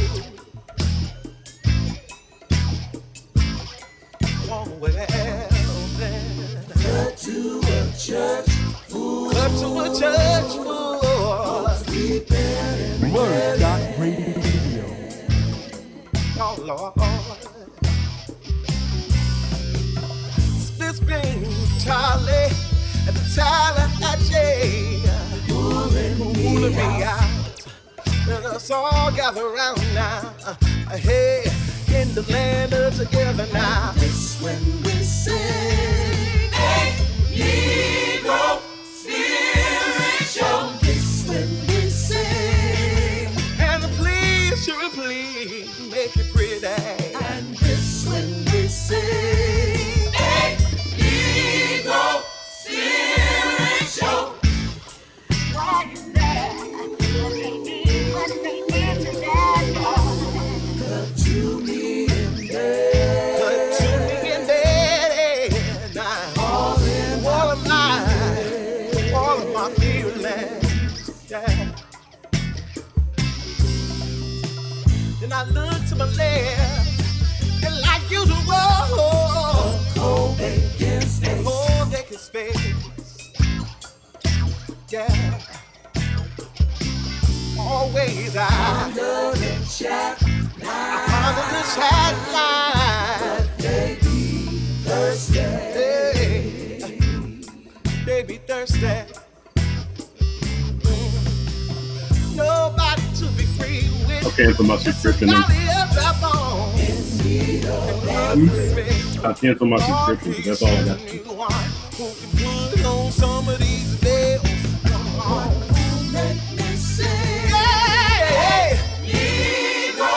Cut to a church fool. Cut to a church fool. BlurdDotRadio. Oh Lord. Split screen, Charlie, and the Tallahatchie. Pulling me out. Let us all gather round now. Hey, in the land of together now. This when we sing. Hey, Negro spiritual. This when we sing. And please, sure please, make it pretty. And this when we sing. Hey, Negro spiritual. What is that? What they did to that boy. Cut to me in bed. Cut to me in bed. All of my feelings. Yeah. Then I look to my left, and like usual, a cold vacant space. Cold vacant space. Yeah. Always under the chat line. Under the chat line. Baby Thursday. Baby Thursday. Nobody to be free with. Okay, cancel my subscription. I cancel my subscription. That's all I got. Who can put on some of these bells? Come on, let me sing. Yeah, Negro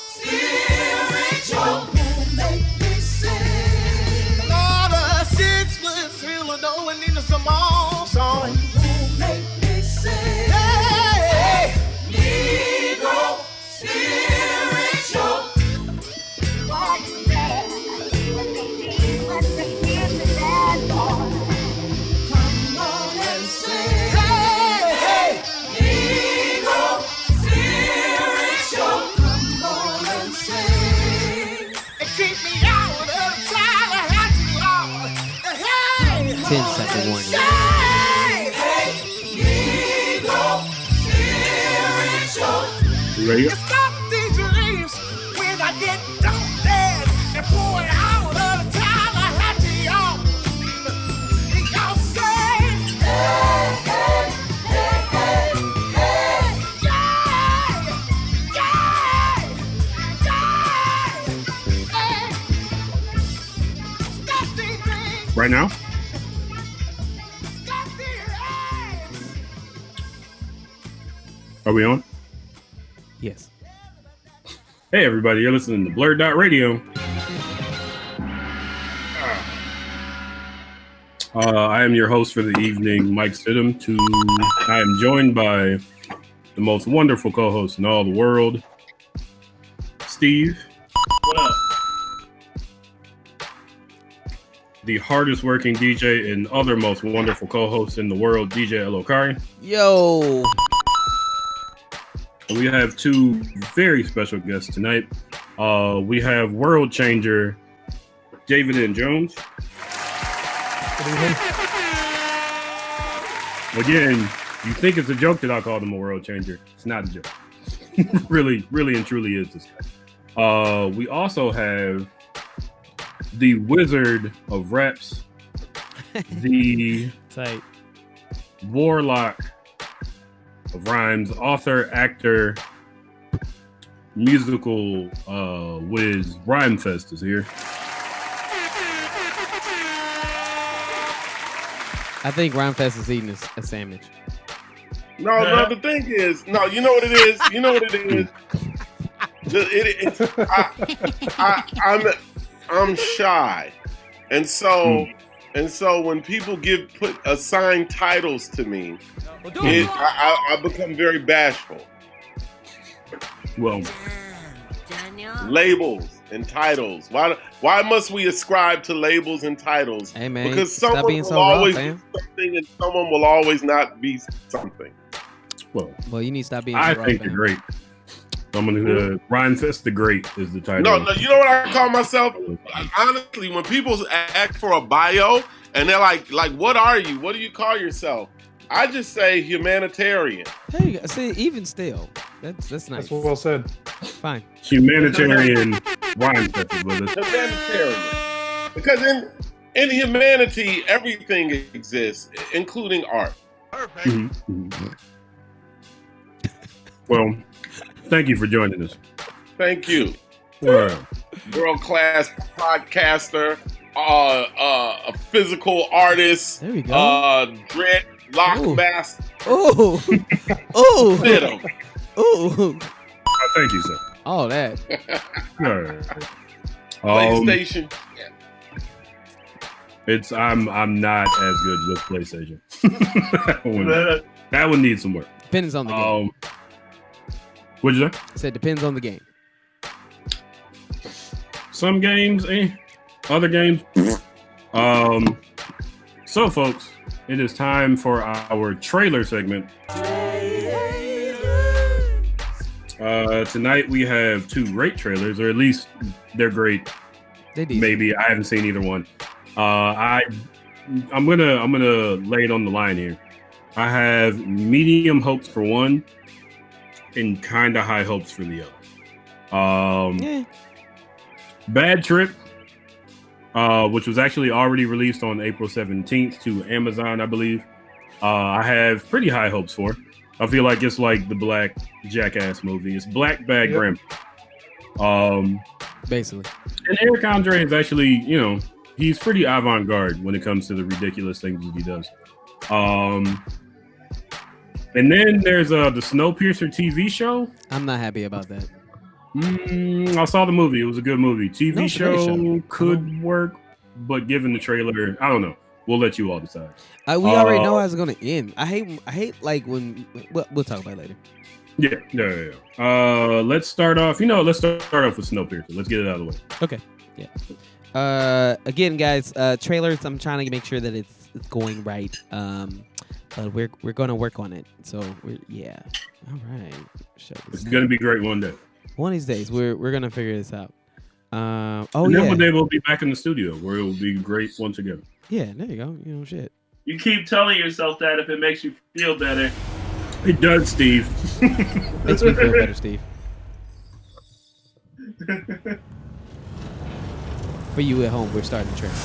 spiritual. Make me sing. Lord, a 6 foot thriller, though, and need some more song. Make me sing. Hey, Negro spiritual. What is that? What they did to that boy. Come on and sing. Hey, Negro spiritual. Come on and sing. And keep me out of the Tallahatchie, Lord. Hey, 10-second warning. hey, Negro spiritual. You ready? You stop these dreams when I get down dead and pour it out of the Tallahatchie, y'all. Y'all say, hey, hey, hey, hey, hey, yeah. Right now? Are we on? Yes. Hey, everybody. You're listening to BlurdDotRadio. I am your host for the evening, Mike Stidham. I am joined by the most wonderful co-host in all the world, Steve. What up? The hardest working DJ and other most wonderful co-host in the world, DJ Elokari. Yo. And we have two very special guests tonight. We have world changer David N. Jones. Good evening. Again, you think it's a joke that I called him a world changer. It's not a joke. really and truly is this guy. We also have the wizard of raps, the Tight. warlock of rhymes, author, actor, musical whiz. Rhymefest is here. I think Rhymefest is eating a sandwich. No, the thing is, no, you know what it is? You know what it is? I'm shy. And so when people assign titles to me, I become very bashful. Well, labels and titles. Why must we ascribe to labels and titles? Hey man, because stop someone being will so always rough, be something and someone will always not be something. Well, you need to stop being so I rough, think man. they're great. I'm gonna Rhymefest the Great is the title. No, you know what I call myself? Honestly, when people ask for a bio and they're like, what are you? What do you call yourself? I just say humanitarian. Hey, see, even still, that's nice. That's well said. Fine. Humanitarian Rhymefest is what it is. Humanitarian. Because in humanity, everything exists, including art. Mm-hmm. Well, thank you for joining us. Thank you. Right. World-class podcaster, a physical artist, there we go. dread lockmaster. Oh, oh, oh. Thank you, sir. All that. PlayStation. I'm not as good with PlayStation. that one needs some work. Depends on the game. What'd you say? I said depends on the game. Some games, other games. So folks, it is time for our trailer segment. Tonight we have two great trailers, or at least they're great. Maybe I haven't seen either one. I'm gonna lay it on the line here. I have medium hopes for one and kind of high hopes for the other. Bad Trip, which was actually already released on April 17th to Amazon, I believe. I have pretty high hopes for. I feel like it's like the Black Jackass movie. It's Black Bad Grandpa. Basically. And Eric Andre is actually, he's pretty avant-garde when it comes to the ridiculous things that he does. And then there's the Snowpiercer TV show. I'm not happy about that. I saw the movie. It was a good movie. TV show could work, but given the trailer, I don't know. We'll let you all decide. We already know how it's gonna end. I hate like when we'll talk about it later. Yeah. Let's start off. Let's start off with Snowpiercer. Let's get it out of the way. Okay. Yeah. Again, guys, trailers. I'm trying to make sure that it's going right. But we're gonna work on it. So All right. It's gonna be great one day. One of these days, we're gonna figure this out. And then one day we'll be back in the studio where it will be great once again. Yeah, there you go. Shit. You keep telling yourself that if it makes you feel better. It does, Steve. Makes me feel better, Steve. For you at home, we're starting the trailer.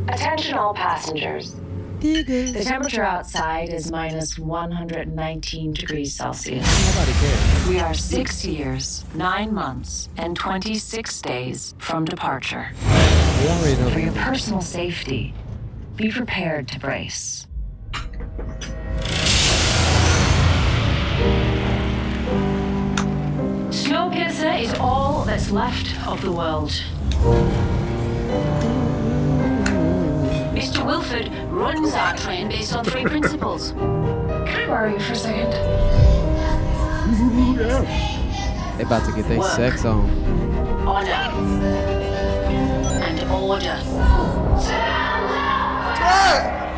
Attention all passengers. The temperature outside is minus 119 degrees Celsius. Nobody cares. We are 6 years, 9 months, and 26 days from departure. We already know For your that. personal safety, be prepared to brace. Snow pizza is all that's left of the world. Mr. Wilford runs our train based on 3 principles. Can I borrow you for a second? They about to get their sex on. Honor and order.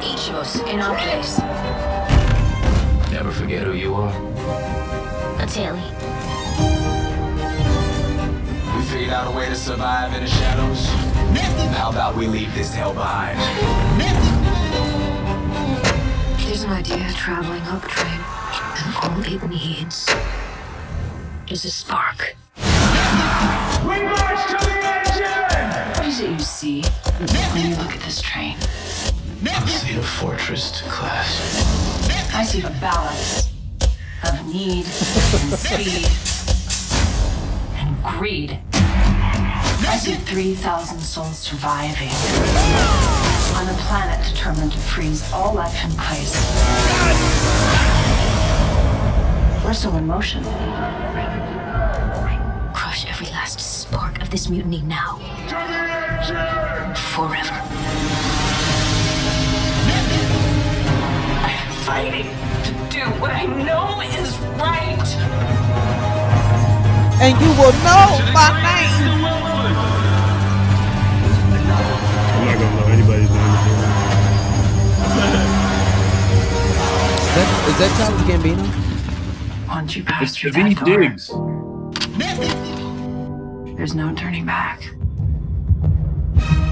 Each of us in our place. Never forget who you are. A Tilly. We figured out a way to survive in the shadows. How about we leave this hell behind? Here's an idea traveling up train, and all it needs is a spark. We march to the engine! What is it you see when you look at this train? I see a fortress to class. I see the balance of need and speed and greed. I see 3,000 souls surviving on a planet determined to freeze all life in place. We're still in motion. Crush every last spark of this mutiny now. Forever. I'm fighting to do what I know is right. And you will know my name. I'm not gonna know anybody's name. Is that Childish Gambino? Once you pass It's through Davey that door, Diggs. there's no turning back.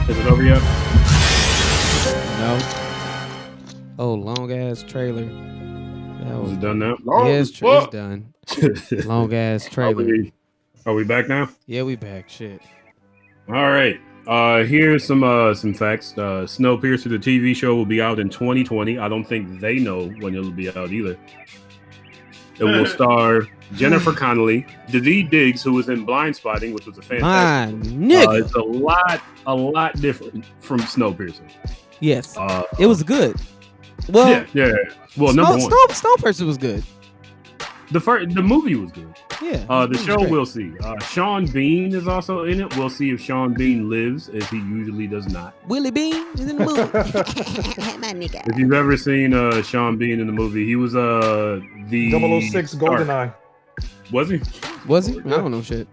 Is it over yet? No. Oh, long ass trailer. That Is it done now? Yes, it's done. Long ass trailer. Are we back now? Yeah, we back. Shit. All right. Here's some facts. Snowpiercer, the TV show, will be out in 2020. I don't think they know when it'll be out either. It will star Jennifer Connelly, Davey Diggs, who was in Blind Spotting, which was a fantastic. It's a lot different from Snowpiercer. Yes, it was good. Well, yeah. Well, number one, Snowpiercer was good. the movie was good. Yeah. The show we'll see. Sean Bean is also in it. We'll see if Sean Bean lives, as he usually does not. Willie Bean is in the movie. My nigga. If you've ever seen Sean Bean in the movie, he was the 006 GoldenEye. Was he? Was he? I don't know shit.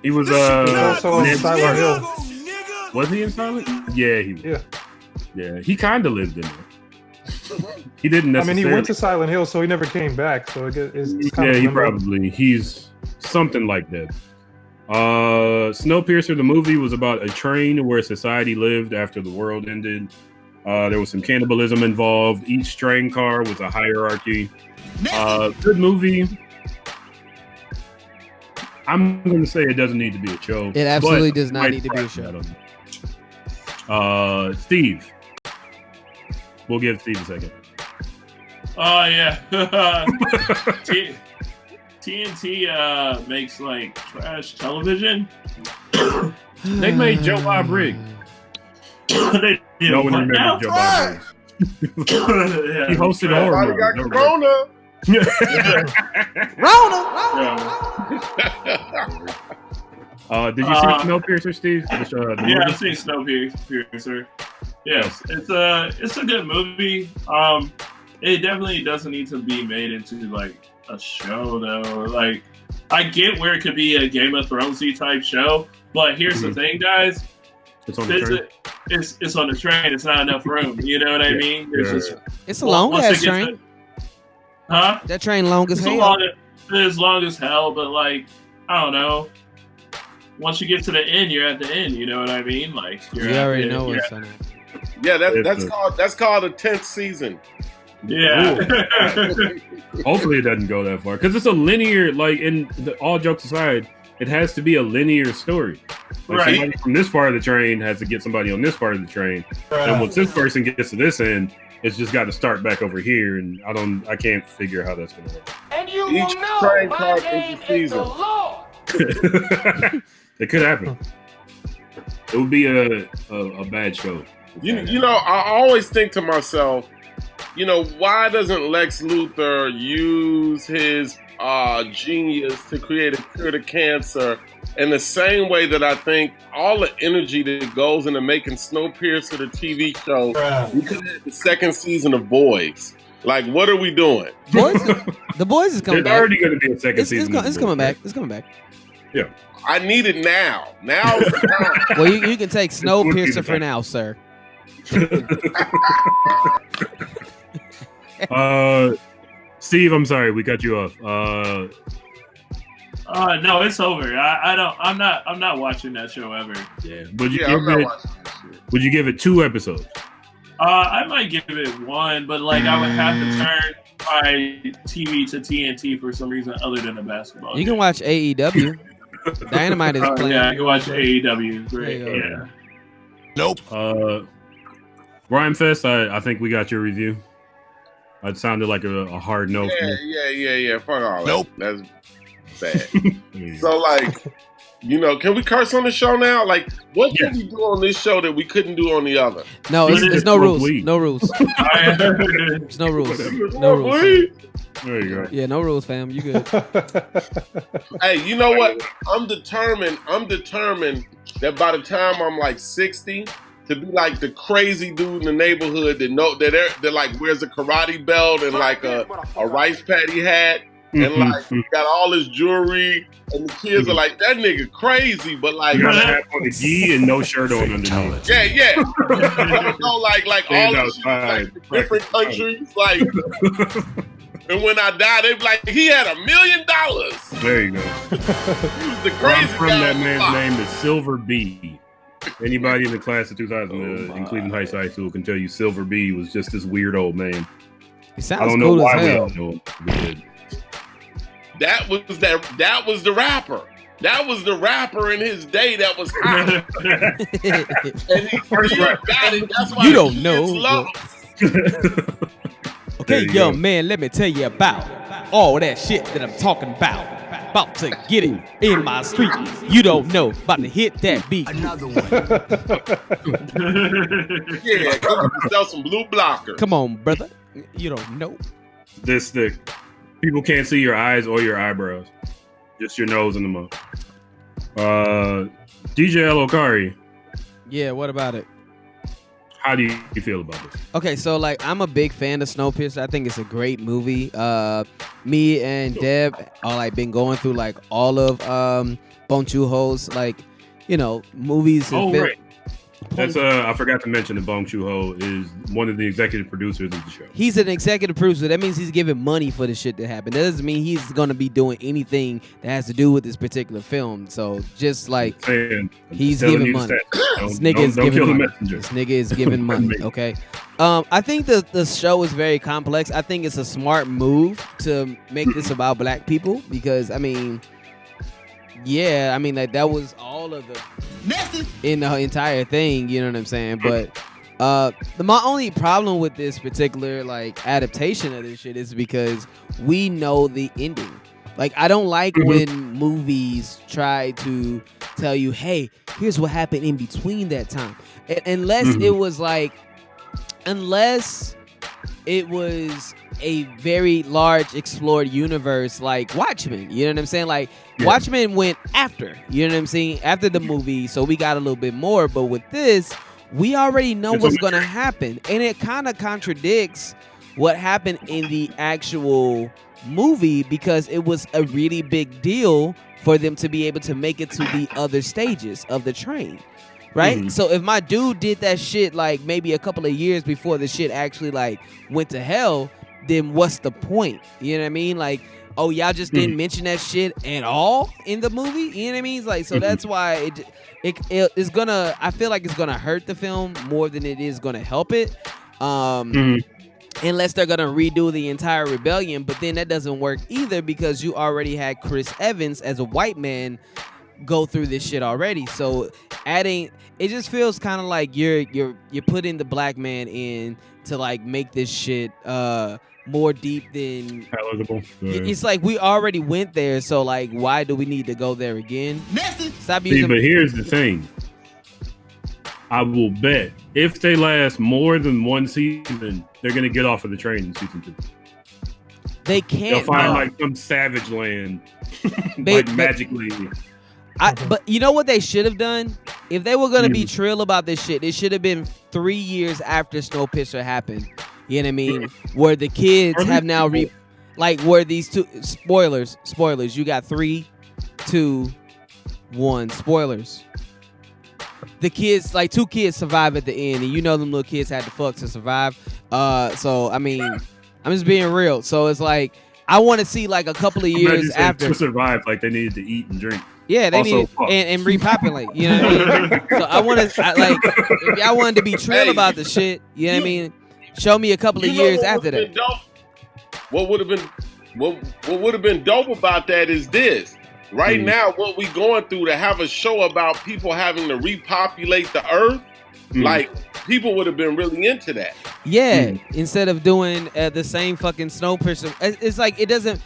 He was also in Silent Hill. Was he in Silent? Yeah, he was. Yeah, he kind of lived in there. He didn't necessarily. I mean, he went to Silent Hill, so he never came back. So it's kind of he's something like that. Snowpiercer, the movie, was about a train where society lived after the world ended. There was some cannibalism involved. Each train car was a hierarchy. Good movie. I'm going to say it doesn't need to be a show. It absolutely does not need to be a show. Steve. We'll give Steve a second. Oh, yeah. TNT makes like trash television. They made Joe Bob Briggs. They no one remembers Joe Bob Briggs. He hosted horror. Got Corona. Did you see Snowpiercer, Steve? Yeah, I've seen Snowpiercer. Yes, it's a good movie. It definitely doesn't need to be made into like a show though. Like, I get where it could be a Game of Thronesy type show, but here's the thing, guys. It's on the train. It's on the train. It's not enough room. You know what I mean? It's a long ass train. Huh? That train long as hell. It's long as hell, but like, I don't know. Once you get to the end, you're at the end. You know what I mean? Like, you already know what's on it. Yeah, that's called a 10th season. Yeah. Hopefully it doesn't go that far, because it's a linear. Like, all jokes aside, it has to be a linear story. Like, right. Somebody from this part of the train has to get somebody on this part of the train, and once this person gets to this end, It's just got to start back over here, and I can't figure how that's gonna work. And you Each train car is a season. It could happen. It would be a bad show. You know, I always think to myself, you know, why doesn't Lex Luthor use his genius to create a cure to cancer in the same way that I think all the energy that goes into making Snowpiercer the TV show, we could have the second season of Boys. Like, what are we doing? The Boys is coming There's back. already going to be a second season. It's coming back. It's coming back. Yeah. I need it now. Now is the time. Well, you can take Snowpiercer for now, sir. Steve, I'm sorry, we cut you off. No, it's over. I'm not watching that show ever. Yeah. Would you give it 2 episodes? I might give it 1, but like I would have to turn my TV to TNT for some reason other than the basketball. You can watch AEW. Dynamite is playing. Yeah, I can watch AEW. Great. Yeah. Nope. Rhymefest, I think we got your review. It sounded like a hard no. Yeah. Fuck all that. That's bad. So, like, you know, can we curse on the show now? Like, what can we do on this show that we couldn't do on the other? No, it's no rules. No rules. There's no rules. No rules. There you go. Yeah, no rules, fam. You good. Hey, you know what? I'm determined that by the time I'm like 60, to be like the crazy dude in the neighborhood that like wears a karate belt and like a rice patty hat and like got all his jewelry, and the kids are like, that nigga crazy, but like you got a hat on the gi and no shirt on underneath. Yeah. You know, like all of like different countries, like. And when I die, they be like, he had $1 million. There you go. He was the crazy from guy. That man's name is Silver B. Anybody in the class of 2000 in Cleveland Heights High School can tell you Silver B was just this weird old man. It sounds I don't know cool why as we hell. all know him. We did. That was the rapper. That was the rapper in his day that was hot. And he still got it. That's why You don't know. love. Okay, young man, let me tell you about all that shit that I'm talking about. About to get it in my street. You don't know. About to hit that beat. Another one. Yeah, come sell some blue blocker. Come on, brother. You don't know. This thick. People can't see your eyes or your eyebrows. Just your nose and the mouth. DJ L. Okari, Yeah, what about it? how do you feel about this? Okay, so like I'm a big fan of Snowpiercer. I think it's a great movie. Me and Deb are like been going through like all of Bong Joon-ho's like, you know, movies and Oh, film. right. That's I forgot to mention that Bong Joon-ho is one of the executive producers of the show. He's an executive producer. That means he's giving money for the shit to happen. That doesn't mean he's gonna be doing anything that has to do with this particular film. So just like he's giving money. This nigga is giving money. This nigga is giving money. Okay. I think the show is very complex. I think it's a smart move to make this about black people because I mean, yeah, I mean like that was all of the in the entire thing, you know what I'm saying? But my only problem with this particular like adaptation of this shit is because we know the ending. Like I don't like when movies try to tell you, hey, here's what happened in between that time. Unless it was a very large explored universe like Watchmen, you know what I'm saying? Like Watchmen went after, you know what I'm saying? After the movie, so we got a little bit more, but with this, we already know what's going to happen. And it kind of contradicts what happened in the actual movie because it was a really big deal for them to be able to make it to the other stages of the train. Right? So if my dude did that shit like maybe a couple of years before the shit actually like went to hell, then what's the point? You know what I mean? Like, oh, y'all just didn't mention that shit at all in the movie? You know what I mean? It's like, so that's why it's gonna, I feel like it's gonna hurt the film more than it is gonna help it. Unless they're gonna redo the entire rebellion, but then that doesn't work either because you already had Chris Evans as a white man go through this shit already. So adding, it just feels kind of like you're putting the black man in to like make this shit more deep than palatable. It's like we already went there, so like why do we need to go there again? Stop See, using. but here's the thing. I will bet if they last more than one season, they're gonna get off of the train in season 2. They can't. They'll find like some savage land, magically. But you know what they should have done? If they were gonna be trill about this shit, it should have been 3 years after Snowpiercer happened. You know what I mean? Where the kids have now like where these two spoilers. You got 3, 2, 1 spoilers. The kids, like 2 kids survive at the end, and you know them little kids had to fuck to survive. So I mean, I'm just being real. So it's like I want to see like a couple of years after to survive, like they needed to eat and drink. Yeah, they need and repopulate. You know what I mean? So I want to like if y'all wanted to be trill about the shit. You know what I mean? Show me a couple of years after that. What would have been dope about that is this. Right now, what we going through to have a show about people having to repopulate the earth, like people would have been really into that. Yeah, instead of doing the same fucking Snowpiercer, it's like it doesn't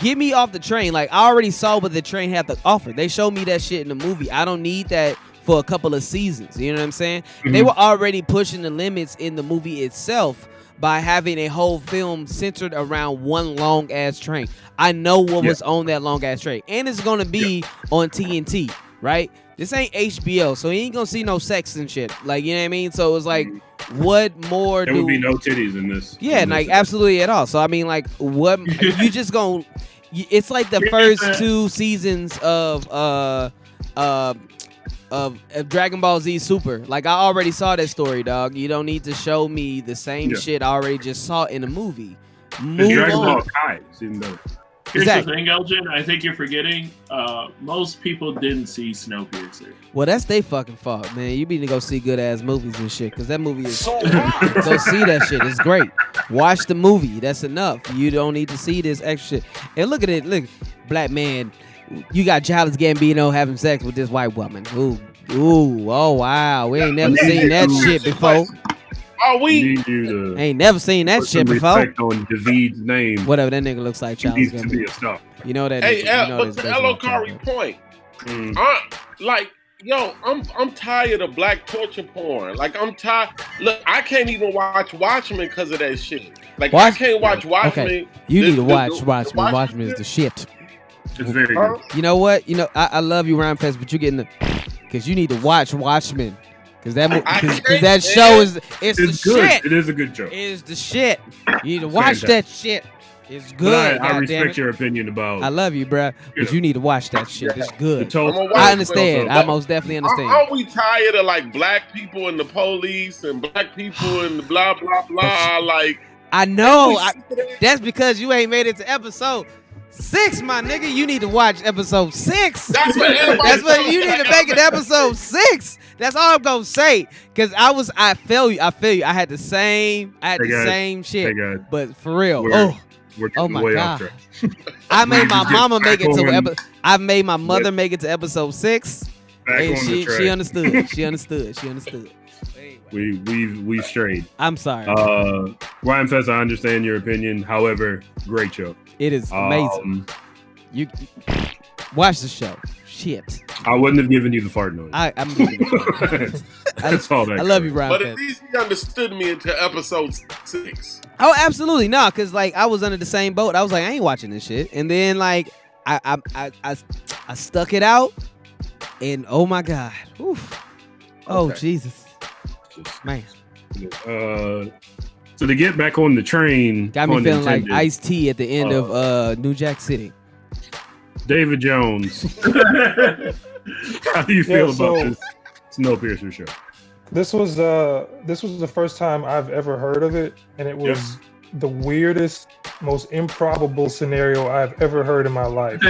get me off the train. Like I already saw what the train had to offer. They showed me that shit in the movie. I don't need that for a couple of seasons. You know what I'm saying? They were already pushing the limits in the movie itself by having a whole film centered around one long ass train. I know what was on that long ass train, and it's gonna be on TNT, right? This ain't HBO, so you ain't gonna see no sex and shit. Like, you know what I mean? So it's like, what more? There would be no titties in this. Yeah, like absolutely at all. So I mean, like, what you just gonna? It's like the first 2 seasons of Dragon Ball Z Super. Like I already saw that story, dog. You don't need to show me the same shit I already just saw in a movie. Dragon Ball Kai is even better. Here's the thing, Elgin. I think you're forgetting. Most people didn't see Snowpiercer. Well, that's they fucking fault, man. You need to go see good ass movies and shit, because that movie is. Go see that shit. It's great. Watch the movie. That's enough. You don't need to see this extra shit. And look at it. Look, black man. You got Childish Gambino having sex with this white woman. Ooh, oh wow. We ain't never seen that shit before. Ain't never seen that shit before. On David's name. Whatever, that nigga looks like Childish Gambino. You know that. Hey, but to Elokari point, I'm tired of black torture porn. Like I'm tired. Look, I can't even watch Watchmen because of that shit. Like I can't watch Watchmen. Okay. You need to watch Watchmen. Watchmen is the shit. It's very good. You know what? You know I love you, Rhymefest, but you're getting because you need to watch Watchmen. Because that show is the good. shit. It is a good show. It is the shit. You need to watch that shit. It's good. I respect your opinion about. I love you, bruh, but you need to watch that shit. It's good. I I understand. I most definitely understand. Aren't we tired of like black people and the police and black people and the blah blah blah? Like I know. That's because you ain't made it to episode 6, my nigga. You need to watch episode 6. That's what you need to make it episode 6. That's all I'm gonna say. Cause I feel you. I had the same shit. But for real, oh my god. I made my mama make it to I made my mother make it to episode 6. And she understood. She understood. We've strayed. I'm sorry. Rhymefest, I understand your opinion. However, great show. It is amazing. You watch the show. Shit. I wouldn't have given you the fart noise. I'm giving you the fart noise. That's all that. I love you, Rhymefest. But at least he understood me into episode 6. Oh, absolutely. No, because like I was under the same boat. I was like, I ain't watching this shit. And then like I stuck it out, and oh my god. Oof. Oh Jesus. Man. So to get back on the train, got me feeling like Ice-T at the end of New Jack City. David Jones. How do you feel about this Snowpiercer show? This was the first time I've ever heard of it, and it was the weirdest, most improbable scenario I've ever heard in my life.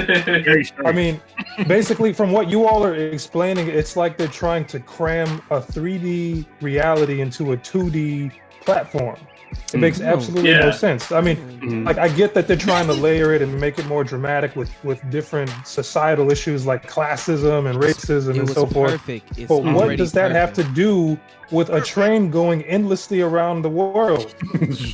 I mean, basically, from what you all are explaining, it's like they're trying to cram a 3D reality into a 2D platform. It makes absolutely no sense. I mean, like I get that they're trying to layer it and make it more dramatic with different societal issues like classism and racism and so forth. But what does that have to do with a train going endlessly around the world?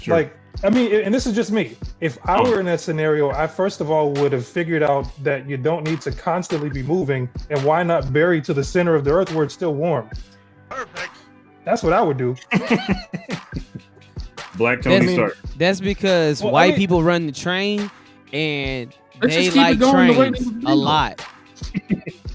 Like, I mean, and this is just me. If I were in that scenario, I first of all would have figured out that you don't need to constantly be moving, and why not bury to the center of the earth where it's still warm? Perfect. That's what I would do. Black Tony Stark. That's because white people run the train and they Let's like trains the a lot.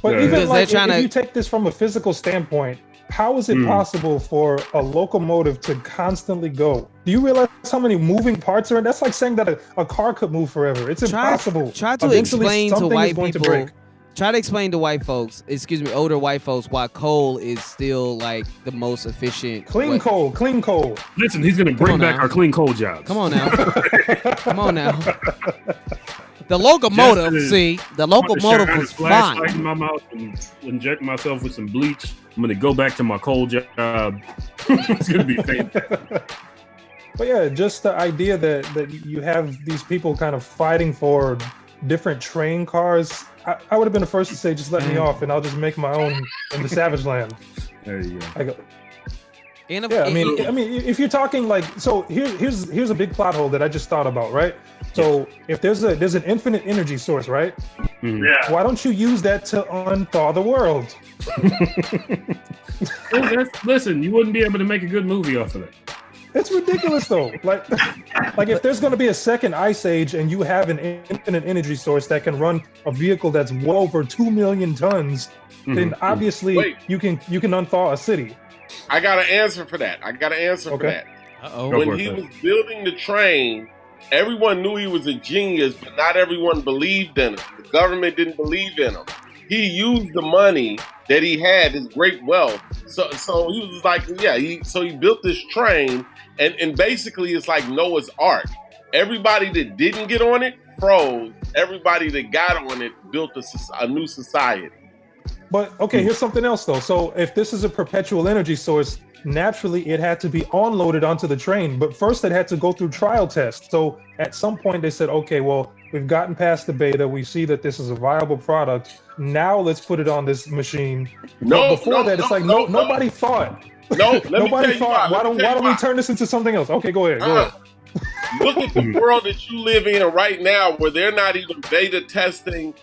But even Because like, they're trying if to- you take this from a physical standpoint, how is it possible for a locomotive to constantly go? Do you realize how many moving parts are in? That's like saying that a car could move forever. It's impossible. Try to Eventually, explain to something is white going to people. break. Try to explain to white folks, older white folks, why coal is still like the most efficient. Clean coal. Listen, he's gonna bring back now. our clean coal jobs. Come on now. Come on now. The locomotive, the locomotive was fine. Flashlight in my mouth and inject myself with some bleach. I'm gonna go back to my coal job. It's gonna be fantastic. But yeah, just the idea that you have these people kind of fighting for different train cars. I would have been the first to say, just let me off, and I'll just make my own in the Savage Land. There you go. I go. Yeah, I mean, if you're talking like, so here's a big plot hole that I just thought about, right? So if there's an infinite energy source, right? Yeah. Why don't you use that to unthaw the world? Listen, you wouldn't be able to make a good movie off of that. It's ridiculous though. Like if there's going to be a second ice age and you have an infinite energy source that can run a vehicle that's well over 2 million tons, then obviously you can unthaw a city. I got an answer for that. For that. When he was building the train, everyone knew he was a genius, but not everyone believed in him. The government didn't believe in him. He used the money that he had, his great wealth. So he was like, he built this train, and basically it's like Noah's Ark. Everybody that didn't get on it froze. Everybody that got on it built a new society. But okay, here's something else though. So if this is a perpetual energy source, naturally it had to be onloaded onto the train. But first it had to go through trial tests. So at some point they said, okay, well, we've gotten past the beta. We see that this is a viable product. Now let's put it on this machine. Nobody thought. Nobody thought. Why don't we turn this into something else? Okay, go ahead. Look at the world that you live in right now, where they're not even beta testing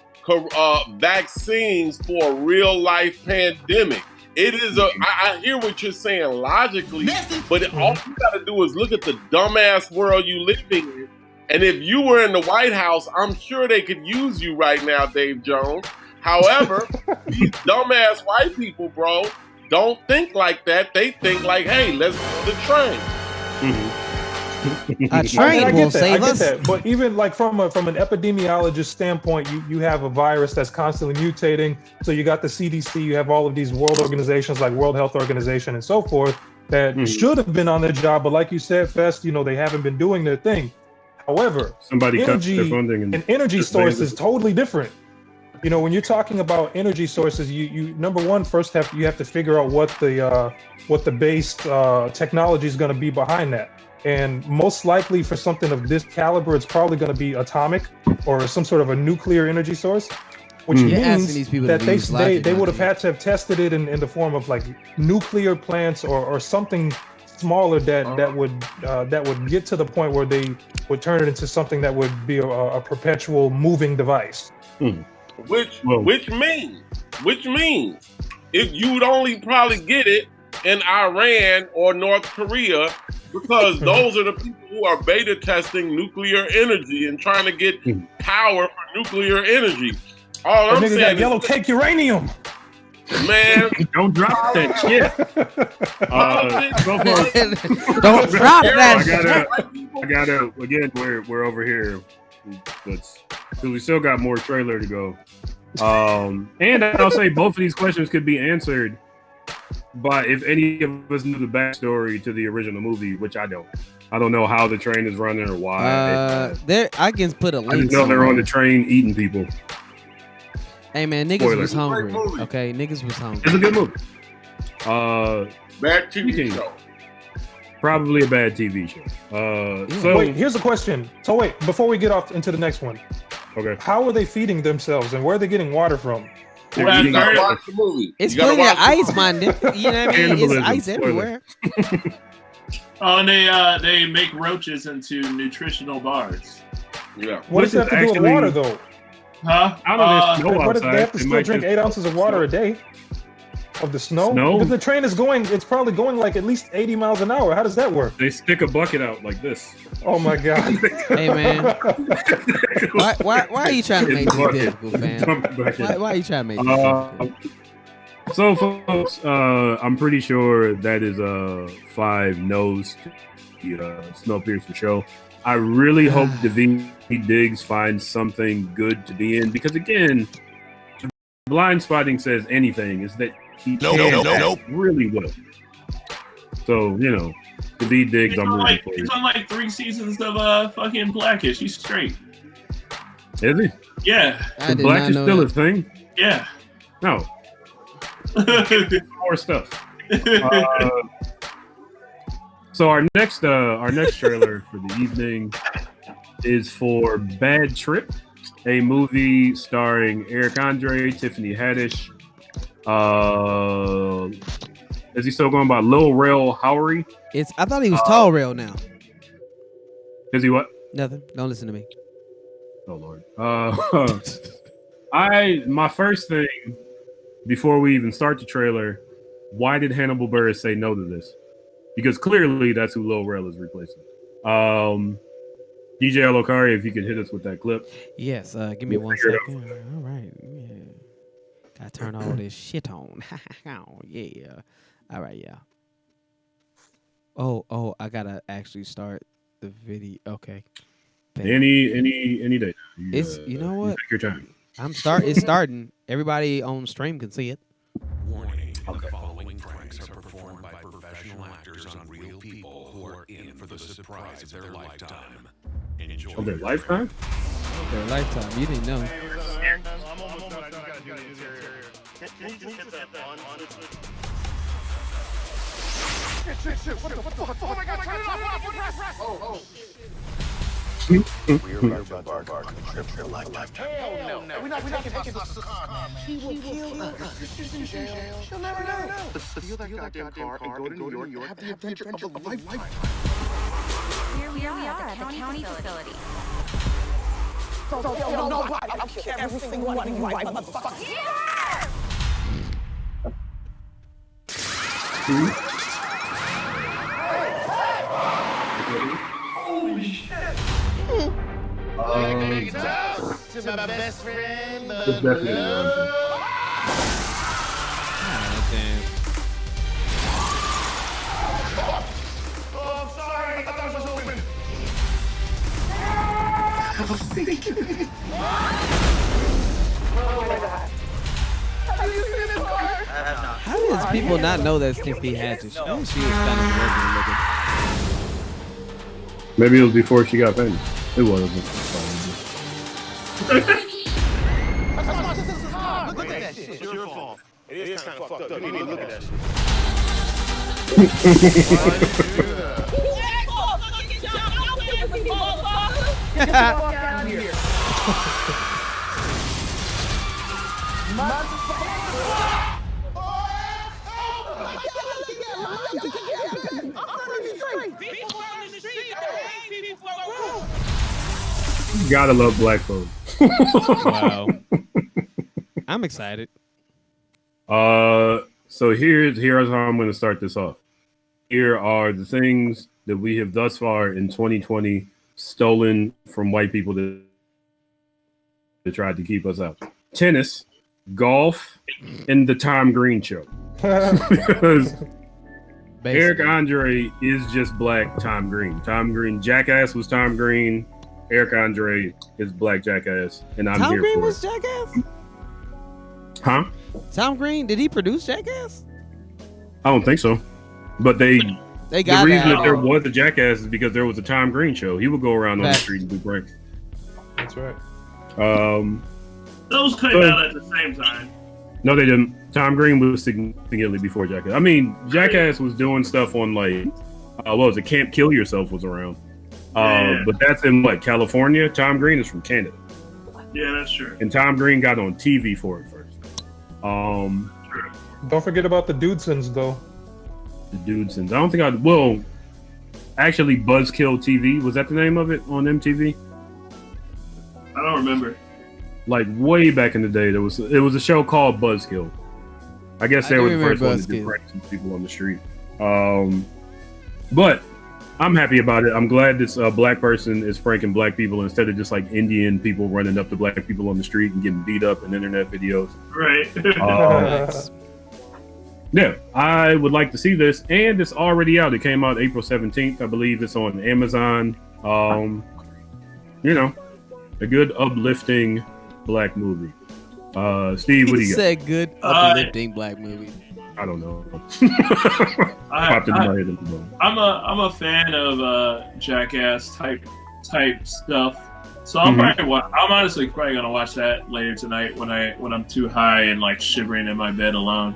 vaccines for a real life pandemic. It is I hear what you're saying logically, but all you got to do is look at the dumbass world you live in. And if you were in the White House, I'm sure they could use you right now, Dave Jones. However, these dumbass white people, bro, don't think like that. They think like, hey, let's do the train. A train will save us. But even like from an epidemiologist standpoint, you have a virus that's constantly mutating. So you got the CDC, you have all of these world organizations like World Health Organization and so forth that should have been on their job. But like you said, Fest, they haven't been doing their thing. However, an energy source is totally different. When you're talking about energy sources, you number one, first you have to figure out what the base technology is going to be behind that. And most likely for something of this caliber, it's probably going to be atomic or some sort of a nuclear energy source, which means that they would have had to have tested it in the form of like nuclear plants or something smaller that would get to the point where they would turn it into something that would be a perpetual moving device. Which means if you'd only probably get it in Iran or North Korea, because those are the people who are beta testing nuclear energy and trying to get power for nuclear energy. All I'm saying is yellow cake uranium. Man, don't drop that shit. Don't drop that. I gotta again. We're over here, because we still got more trailer to go. And I'll say both of these questions could be answered by if any of us knew the backstory to the original movie, which I don't. I don't know how the train is running or why. I can put a link. I just know they're on the train eating people. Hey man, niggas was hungry. Okay, niggas was hungry. It's a good movie. Back to the show. Probably a bad TV show. So wait, here's a question. So wait, before we get off into the next one, okay, how are they feeding themselves and where are they getting water from? You gotta watch the movie. It's You gotta plenty of watch the ice, man. You know what I mean? It's Cannibalism, ice spoiler. everywhere. Oh, and they make roaches into nutritional bars. Yeah. What does that have to do with water, though? Huh? I don't know. Snow What if outside. they have to It still might drink just- 8 ounces of water a day? Of the snow? Snow? Because the train is going, it's probably going like at least 80 miles an hour. How does that work? They stick a bucket out like this. Oh my God. Hey, man. Why are you trying to make this difficult, fam? Why are you trying to make this difficult? So, folks, I'm pretty sure that is 5 no's to the Snowpiercer show. I really hope David Diggs finds something good to be in because, again, blind spotting says anything is that he can act really well. So, David Diggs, I'm rooting for you. He's on like 3 seasons of fucking Blackish. He's straight. Is he? Yeah. The Black is still a thing? Yeah. No. More stuff. So our next trailer for the evening is for Bad Trip, a movie starring Eric Andre, Tiffany Haddish. Is he still going by Lil Rel Howery? I thought he was Tall Rail now. Is he what? Nothing. Don't listen to me. Oh Lord. My first thing before we even start the trailer, why did Hannibal Buress say no to this? Because clearly that's who Lil Rel is replacing. DJ Alokari, if you could hit us with that clip. Yes, give me 1 second. All right. Yeah. Gotta turn all this shit on. Oh, yeah. All right, yeah. Oh, I gotta actually start the video. Okay. Any day. You know what? Take your time. It's starting. Everybody on stream can see it. Warning, the following pranks are performed by professional actors on real people who are in for the surprise of their lifetime. Enjoy. Of their lifetime? Their lifetime. You didn't know. Shit. What the fuck? Oh my God, turn it off. Oh. We're about to embark on a trip for a lifetime. Hell no. We're not taking this to the car, man. She will kill us. She's in jail. She'll never know. Let's steal that goddamn car and go to New York and have the adventure of a lifetime. Here we are at the county facility. No, I'll kill every single one of you white motherfuckers. Holy shit! To my best friend, It's definitely Oh, I'm sorry. I thought that was open. Oh my God. Have you seen this car? How does people not know that's Tiffany Haddish? I know she was kind of regular looking. Maybe it was before she got famous. It wasn't. Look at that shit. It's your fault. It is kind of fucked up. You need to look at that shit. Get the fuck out of here. Gotta love black folks. Wow. I'm excited. So here's how I'm going to start this off. Here are the things that we have thus far in 2020 stolen from white people that tried to keep us out. Tennis, golf, and the Tom Green show. Because Eric Andre is just black Tom Green. Tom Green, Jackass was Tom Green. Eric Andre is black Jackass, and I'm Tom here Green for was it. Jackass? Huh? Tom Green, did he produce Jackass? I don't think so. But they got the reason that. that there was a Jackass is because there was a Tom Green show. He would go around on the street and do pranks. That's right. Those came out at the same time. No, they didn't. Tom Green was significantly before Jackass. I mean, Jackass was doing stuff on like what was it? Can't Kill Yourself was around. Yeah. But that's in what, California? Tom Green is from Canada. Yeah, that's true. And Tom Green got on TV for it first. Don't forget about the Dudesons, though. The Dudesons. I don't think actually Buzzkill TV, was that the name of it on MTV? I don't remember. Like way back in the day, it was a show called Buzzkill. I guess they were the first one to do prank some people on the street. But I'm happy about it. I'm glad this black person is pranking black people instead of just like Indian people running up to black people on the street and getting beat up in internet videos. Right. Yeah, I would like to see this, and it's already out. It came out April 17th, I believe. It's on Amazon. You know, a good uplifting black movie. Steve, what do you got? Said good uplifting black movie. I don't know. I'm a fan of Jackass type stuff. So I'm honestly probably gonna watch that later tonight when I'm too high and like shivering in my bed alone.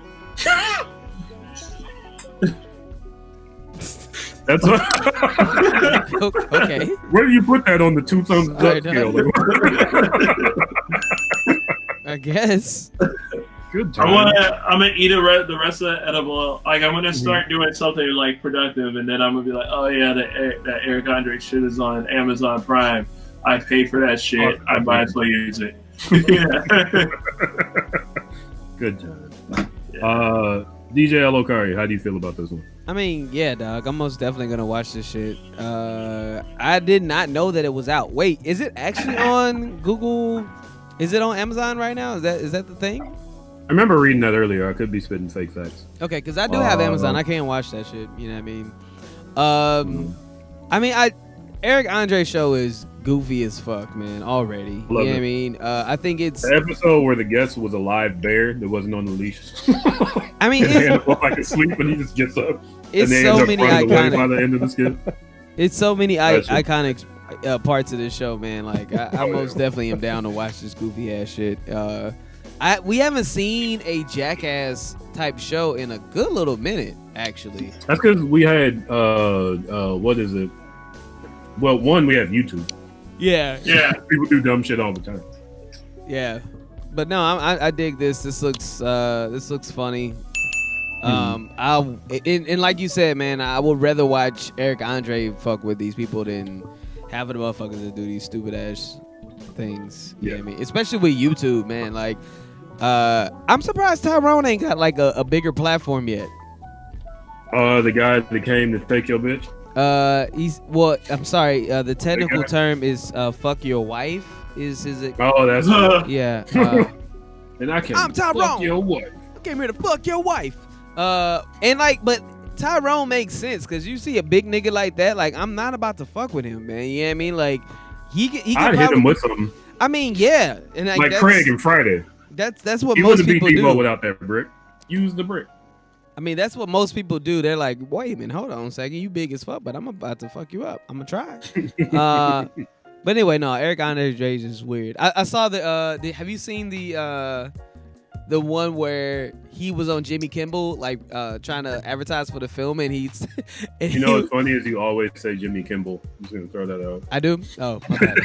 That's what. Okay. Where do you put that on the 2 thumbs up scale? I guess. Good time. I'm gonna eat the rest of the edible. Like I'm gonna start doing something like productive, and then I'm gonna be like, oh yeah, that Eric Andre shit is on Amazon Prime. I pay for that shit. I might as well use it. Good job. DJ Alokari, how do you feel about this one? I mean, yeah, dog. I'm most definitely gonna watch this shit. I did not know that it was out. Wait, is it actually on Google? Is it on Amazon right now? Is that the thing? I remember reading that earlier. I could be spitting fake facts. Okay, because I do have Amazon. I can't watch that shit. You know what I mean? Eric Andre show is goofy as fuck, man. Already. You know what I mean? I think it's the episode where the guest was a live bear that wasn't on the leash. I mean, he ended up like asleep, and he just gets up. It's and they so end up many running away iconic. by the end of the skit. It's so many iconic parts of this show, man. Like I most definitely am down to watch this goofy ass shit. We haven't seen a Jackass type show in a good little minute, actually. That's because we had what is it? Well, one, we have YouTube. Yeah. People do dumb shit all the time. Yeah, but no, I dig this. This looks funny. And like you said, man, I would rather watch Eric Andre fuck with these people than having the motherfuckers that do these stupid ass things. You know what I mean? Especially with YouTube, man. Like, I'm surprised Tyrone ain't got like a bigger platform yet. The guy that came to take your bitch. I'm sorry. The technical term is fuck your wife. Is it? Oh, that's yeah. And I'm Tyrone. Fuck your wife. I came here to fuck your wife. And like, but Tyrone makes sense because you see a big nigga like that. Like, I'm not about to fuck with him, man. You know what I mean? Like, he can I'd hit him with something. I mean, yeah, and like Craig and Friday. That's what you most people beat Debo do. without that brick. Use the brick. I mean, that's what most people do. They're like, wait a minute, hold on a second. You big as fuck, but I'm about to fuck you up. I'm going to try. But anyway, no, Eric Andre is weird. I saw have you seen the one where he was on Jimmy Kimmel, like trying to advertise for the film, and he's... and you know what's funny is you always say Jimmy Kimmel. I'm just going to throw that out. I do? Oh, my bad.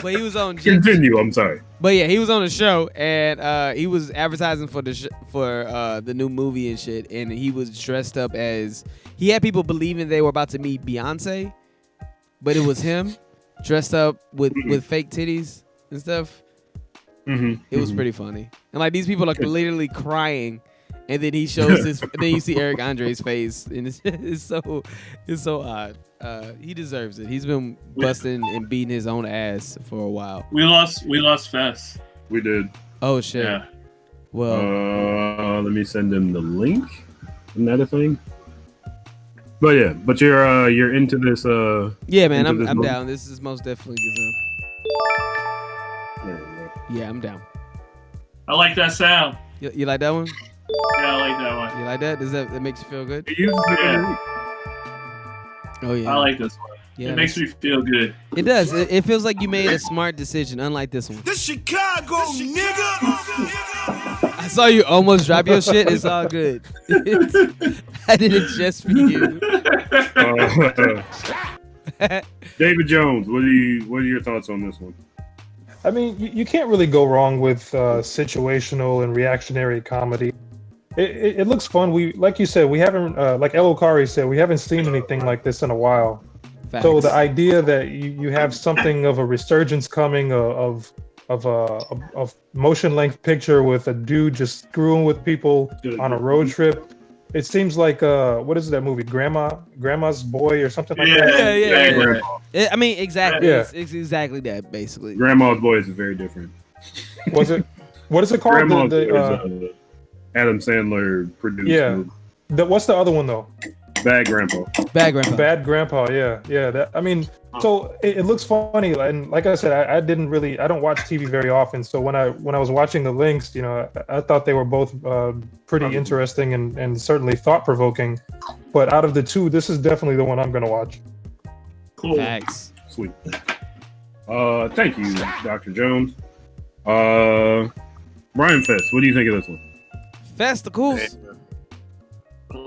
But he was on... Continue, I'm sorry. But yeah, he was on the show, and he was advertising for the new movie and shit, and he was dressed up as... He had people believing they were about to meet Beyonce, but it was him dressed up with fake titties and stuff. It was pretty funny. And like, these people are literally crying, and then he shows this, and then you see Eric Andre's face, and it's so odd. He deserves it. He's been busting and beating his own ass for a while. We lost Fest. We did. Oh shit. Yeah. Well, let me send him the link. Isn't that a thing? But yeah, but you're into this. Yeah, man, I'm down. This is most definitely Yeah, I'm down. I like that sound. You like that one? Yeah, I like that one. You like that? That makes you feel good? Yeah. Oh yeah. I like this one. Yeah, it makes me feel good. It does. It feels like you made a smart decision, unlike this one. The Chicago nigga. I saw you almost drop your shit. It's all good. I did it just for you. David Jones, what are your thoughts on this one? I mean, you can't really go wrong with situational and reactionary comedy. It looks fun. Like you said, we haven't, like El Okari said, we haven't seen anything like this in a while. Facts. So the idea that you have something of a resurgence coming of motion length picture with a dude just screwing with people on a road trip. It seems like what is that movie? Grandma's Boy or something like that. Yeah. I mean, exactly. Yeah. It's exactly that, basically. Grandma's Boy is very different. Was it? What is it called? Grandma's Boy is Adam Sandler produced. Yeah. movie. What's the other one though? Bad Grandpa. Bad Grandpa. Bad Grandpa. Yeah. I mean, so it looks funny, and like I said, I don't watch TV very often. So when I was watching the links, I thought they were both pretty interesting and certainly thought provoking. But out of the two, this is definitely the one I'm gonna watch. Cool. Thanks. Sweet. Thank you, Dr. Jones. Rhymefest, what do you think of this one? Festivals.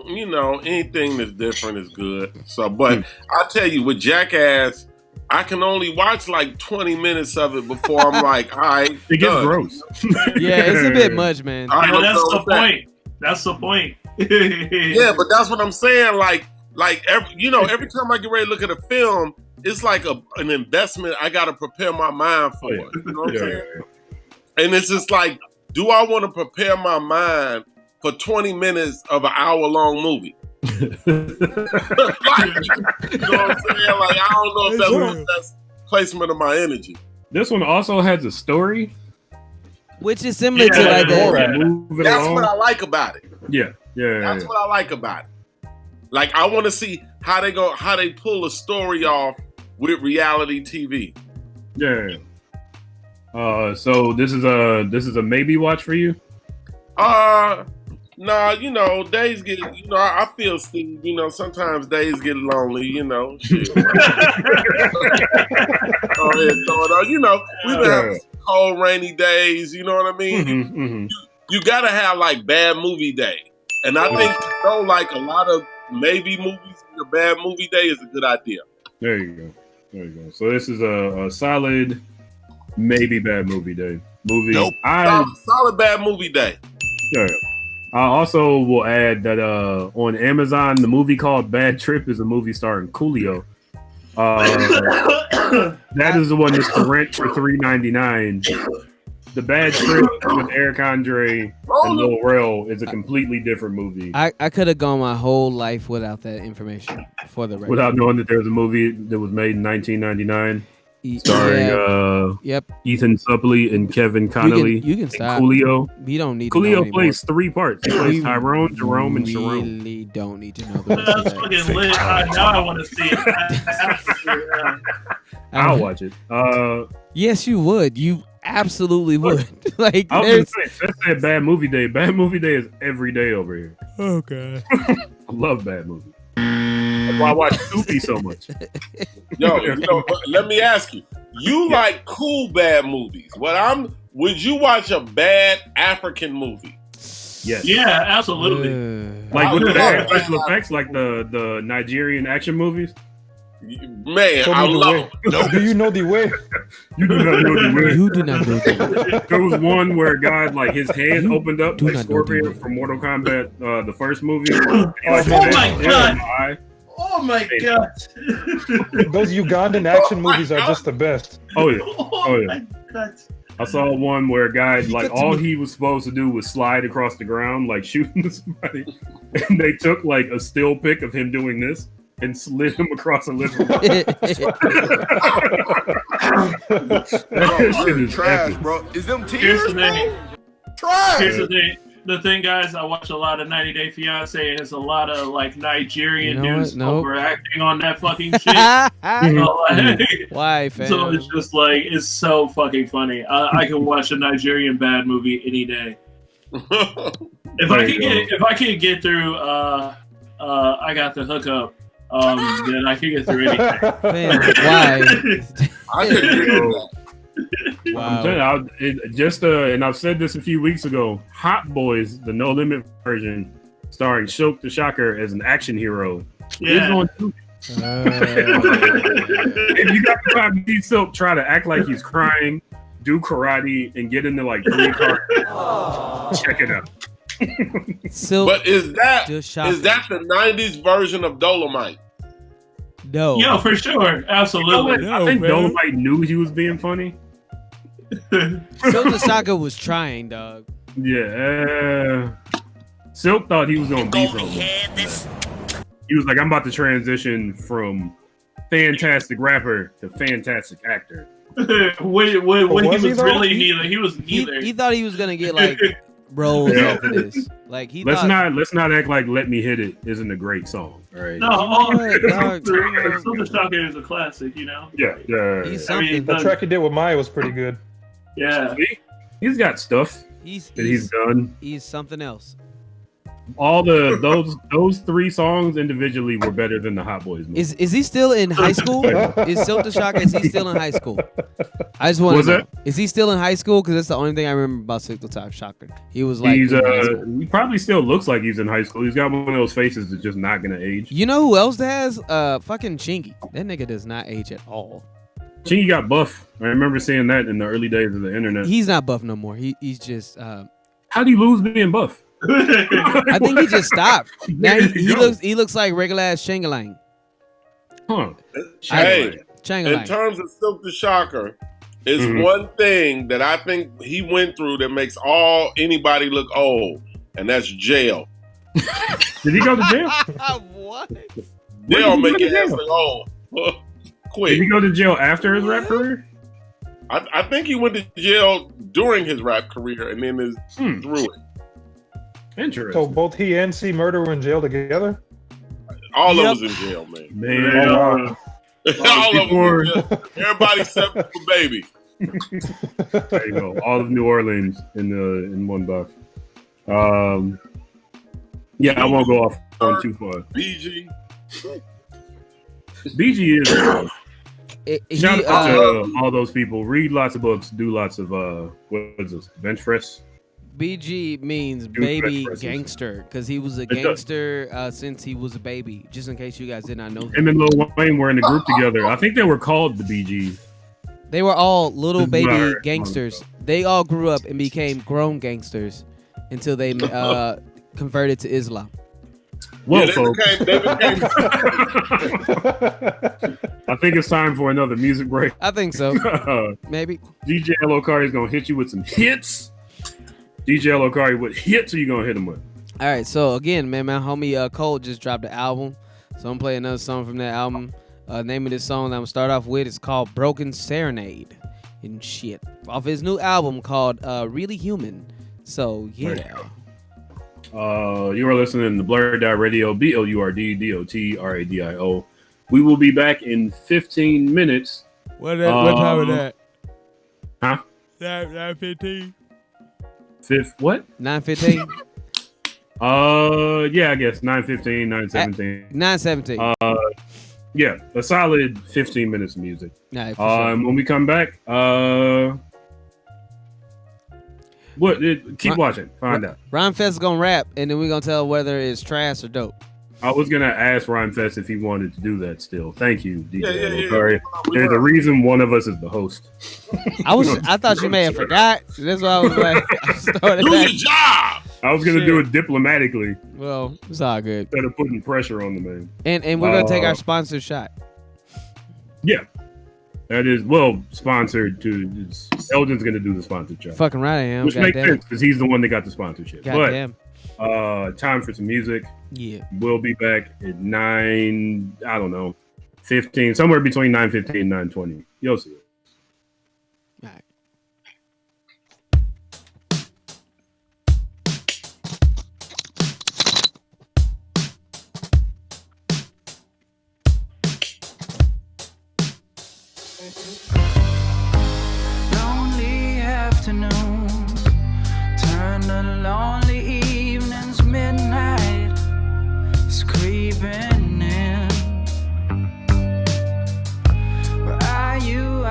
Anything that's different is good. So, but I'll tell you, with Jackass, I can only watch like 20 minutes of it before I'm like, all right. It gets gross. Yeah, it's a bit much, man. Well, that's the point. That's the point. Yeah, but that's what I'm saying. Like every time I get ready to look at a film, it's like an investment I got to prepare my mind for. You know what I'm saying? And it's just like, do I want to prepare my mind for 20 minutes of an hour-long movie? You know what I'm saying? Like, I don't know if that's the best placement of my energy. This one also has a story, which is similar to like that. That's what I like about it. Yeah. That's what I like about it. Like, I want to see how they pull a story off with reality TV. Yeah. So this is a maybe watch for you? No, days get, I feel, Steve, sometimes days get lonely, shit. Go ahead, throw it on. We've been having some cold, rainy days, you know what I mean? Mm-hmm. You gotta have, like, bad movie day. And I think, like, a lot of maybe movies in your bad movie day is a good idea. There you go. So this is a solid maybe bad movie day. Nope. Solid bad movie day. Yeah. I also will add that on Amazon, the movie called Bad Trip is a movie starring Coolio. That is the one that's to rent for $3.99. The Bad Trip with Eric Andre and Lil Rel is a completely different movie. I could have gone my whole life without that information for the record. Without knowing that there's a movie that was made in 1999. Starring Ethan Suplee and Kevin Connolly. You can stop. Coolio. We don't need Coolio to know plays 3 parts. He plays Tyrone, Jerome, and Sharon. We really don't need to know the rest of That's that. fucking lit. Now I want to see it. I have to see it. I'll watch it. Yes, you would. You absolutely would. Like, I was gonna say, that's that bad movie day. Bad movie day is every day over here. Okay. I love bad movies. That's why I watch Soupy so much. Yo, let me ask you. You like cool bad movies. Would you watch a bad African movie? Yes. Yeah, absolutely. Like with the special effects, like the Nigerian action movies. Man, I love them. Do you know the way? You do not know the way. You do not know the way. There was one where a guy, like, his hand opened up like Scorpion from Mortal Kombat, the first movie. Oh my god! Oh my god! Those Ugandan action movies are just the best. Oh yeah. I saw one where a guy, like, all he was supposed to do was slide across the ground, like shooting somebody, and they took like a still pic of him doing this and slid him across a living room. That shit is trash, epic. bro. Is them Here's tears, the thing. bro? Trash. Here's the thing. The thing, guys, I watch a lot of 90 Day Fiance, and it's a lot of like Nigerian dudes overacting on that fucking shit. Why, fam? So it's just like, it's so fucking funny. I can watch a Nigerian bad movie any day. If I can get through I Got the Hookup, then I can get through anything. Man, why? I could do that. I'm telling you, and I've said this a few weeks ago. Hot Boys, the No Limit version, starring Silk the Shocker as an action hero. Yeah. Is on Tubi. If you got to see Silk try to act like he's crying, do karate, and get into like 3 cars, check it out. Silk, but is that the 90s version of Dolomite? No. Yeah, for sure. Absolutely. I think Dolomite knew he was being funny. Silk the Shocker was trying, dog. Yeah. Silk thought he was going to be something. He was like, I'm about to transition from fantastic rapper to fantastic actor. when he was really neither. He was neither. He thought he was going to get like roles after this. Like let's not act like "Let Me Hit It" isn't a great song. All right. No, Silver Shocker is a classic. You know. Yeah. The track he did with Maya was pretty good. Yeah. He's got stuff he's done. He's something else. All those 3 songs individually were better than the Hot Boys movie. Is he still in high school? Is Silk the Shocker? Is he still in high school? I just want to know. Is he still in high school? Because that's the only thing I remember about Silk the Shocker. He was like, he probably still looks like he's in high school. He's got one of those faces that's just not gonna age. You know who else has? Fucking Chingy. That nigga does not age at all. Chingy got buff. I remember seeing that in the early days of the internet. He's not buff no more. He's just. How do you lose being buff? I think he just stopped. Now he looks like regular ass Changalang. Huh. Hey, Changalang. in terms of Silk the Shocker, is one thing that I think he went through that makes anybody look old, and that's jail. Did he go to jail? What? Jail make your ass look old. Quick. Did he go to jail after his rap career? I think he went to jail during his rap career and then through it. Interesting. So both he and C Murder were in jail together? All of us in jail, man. Man. All of them in jail. Everybody except for Baby. There you go. All of New Orleans in one box. Yeah, I won't go off on too far. BG. BG is shout out to all those people. Read lots of books. Do lots of what is this? Bench press. BG means baby gangster because he was a gangster since he was a baby. Just in case you guys did not know. Him and Lil Wayne were in a group together. I think they were called the BGs. They were all little baby gangsters. They all grew up and became grown gangsters until they converted to Islam. Whoa, Yeah, folks. they became I think it's time for another music break. I think so. Maybe. DJ Lokari is going to hit you with some hits. DJ Lokari, what hits are you going to hit him with? All right, so again, man, my homie Cole just dropped an album. So I'm playing another song from that album. Name of this song that I'm going to start off with is called Broken Serenade and shit. Off his new album called Really Human. So, yeah. You are listening to BlurdDotRadio, BLURDDOTRADIO. We will be back in 15 minutes. What time is that? Huh? 9:15. What? 9:15. Yeah, I guess 9:15, 9:17. 9:17. Yeah, a solid 15 minutes of music. Right, sure. When we come back, keep watching. Find out. Rhymefest is gonna rap, and then we're gonna tell whether it's trash or dope. I was gonna ask Rhymefest if he wanted to do that still. Thank you, DJ. Sorry. There's a reason one of us is the host. I thought you may have forgot. That's why I was like, do your job. I was gonna do it diplomatically. Well, it's all good. Instead of putting pressure on the man. And we're gonna take our sponsor shot. Yeah. That is sponsored to. Elgin's gonna do the sponsorship. Fucking right I am. Which makes sense because he's the one that got the sponsorship. Goddamn. But time for some music. Yeah. We'll be back at 9. I don't know, 15, somewhere between 9:15 and 9:20. You'll see it. All right. Lonely afternoons turn to lonely evenings, midnight is creeping in. Where are you?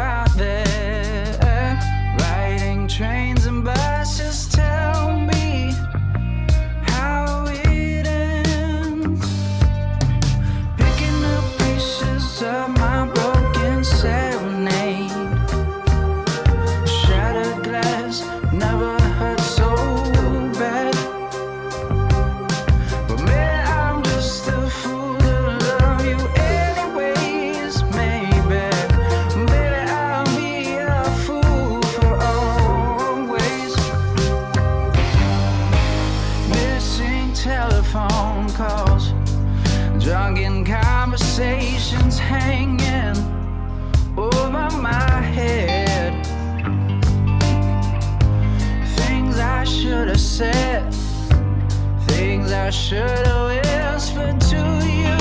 things I should have whispered to you,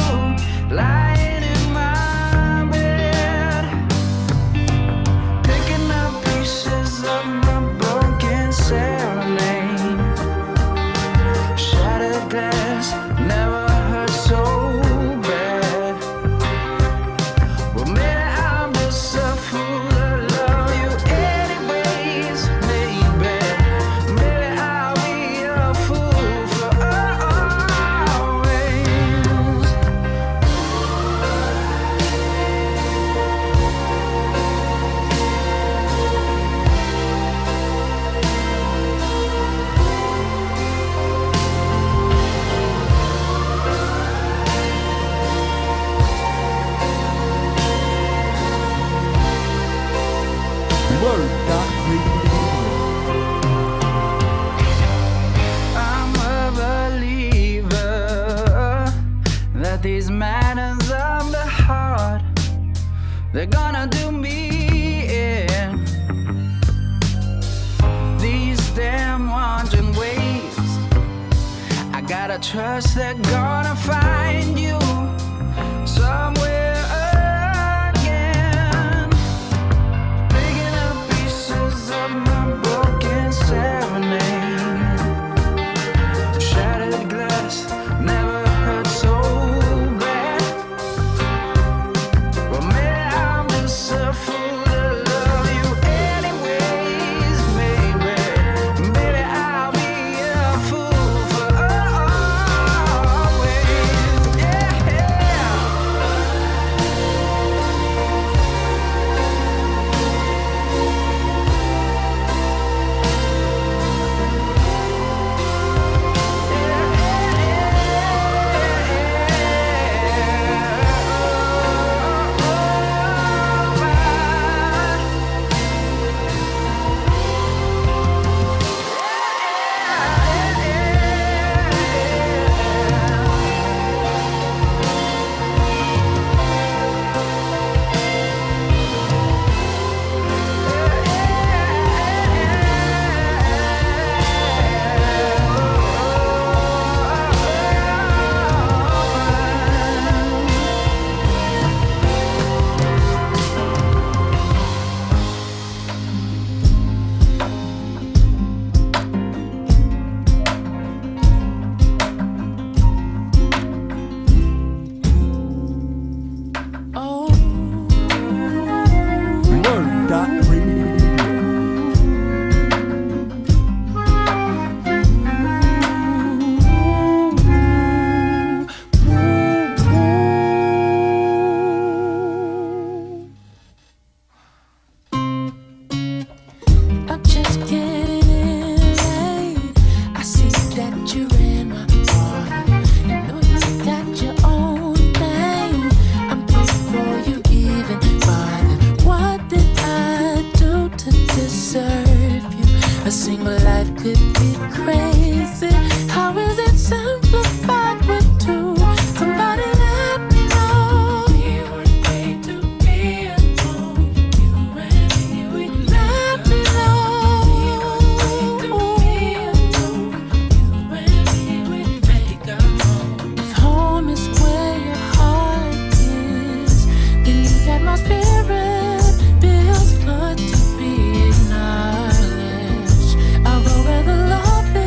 lying in my bed, picking up pieces of my broken serenade. Shattered glass never hurt so bad. Well, maybe I'm just a fool to love you anyways. Maybe I'll be a fool for always. I'm a believer that these matters of the heart, they're gonna do me in. These damn wandering waves, I gotta trust they're gonna find you somewhere again. Picking up pieces of my broken serenade. Shattered glass never hurt so bad. Well, maybe I'm just a fool to love you anyways. Maybe I'll be a fool for always. I'm just getting in late. I see that you're in my heart. You know you got your own thing. I'm before you even bother. What did I do to deserve you? A single life could be crazy. How is it simplified with two? Somebody let me know. We were made to be alone. You and me, we let me know. We were made to be alone. You and me, we make our home. If home is where your heart is, then you got my spirit. Feels good to be acknowledged. I'll go where the love is.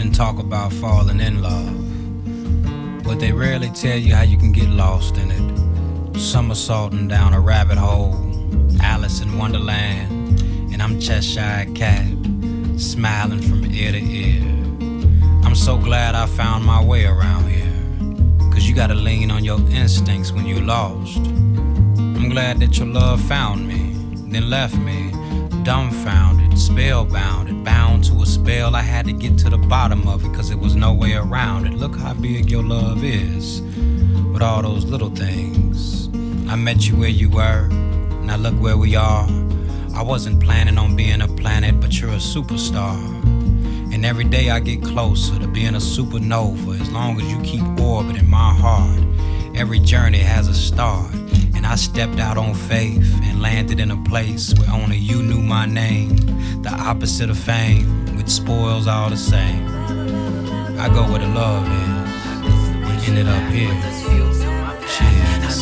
often talk about falling in love, but they rarely tell you how you can get lost in it. Somersaulting down a rabbit hole, Alice in Wonderland, and I'm Cheshire Cat, smiling from ear to ear. I'm so glad I found my way around here, 'cause you gotta lean on your instincts when you're lost. I'm glad that your love found me, then left me, dumbfounded, spellbounded, bound to a spell. I had to get to the bottom of it, 'cause there was no way around it. Look how big your love is, with all those little things. I met you where you were, now look where we are. I wasn't planning on being a planet, but you're a superstar. And every day I get closer to being a supernova, as long as you keep orbiting my heart. Every journey has a start, and I stepped out on faith and landed in a place where only you knew my name. The opposite of fame, with spoils all the same. I go where the love is, we ended up here. Cheers.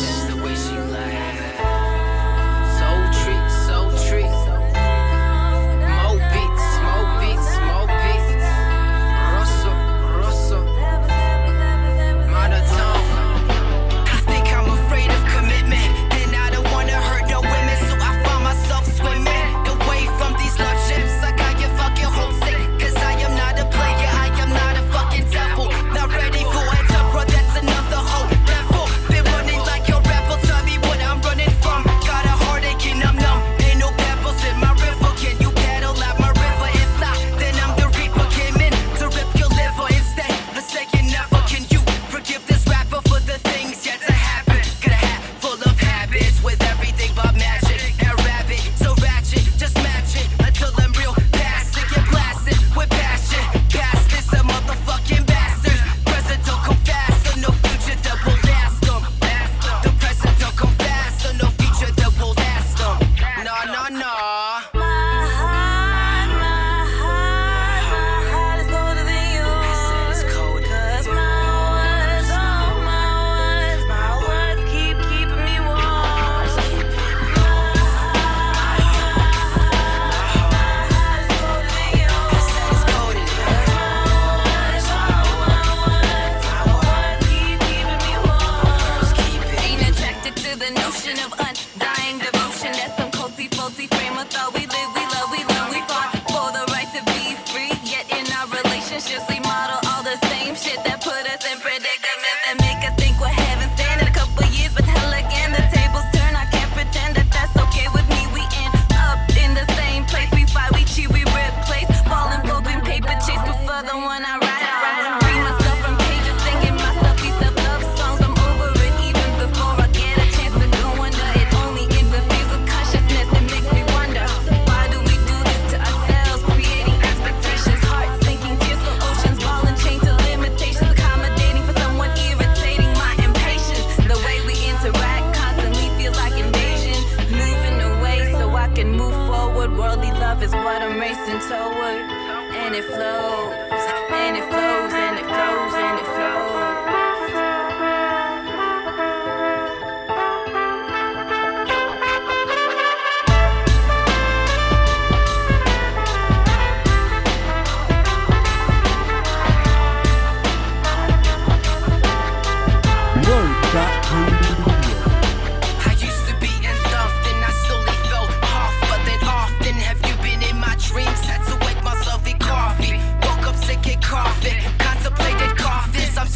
Had to wake myself in coffee. Woke up sick and coughing. Contemplated coffins. I'm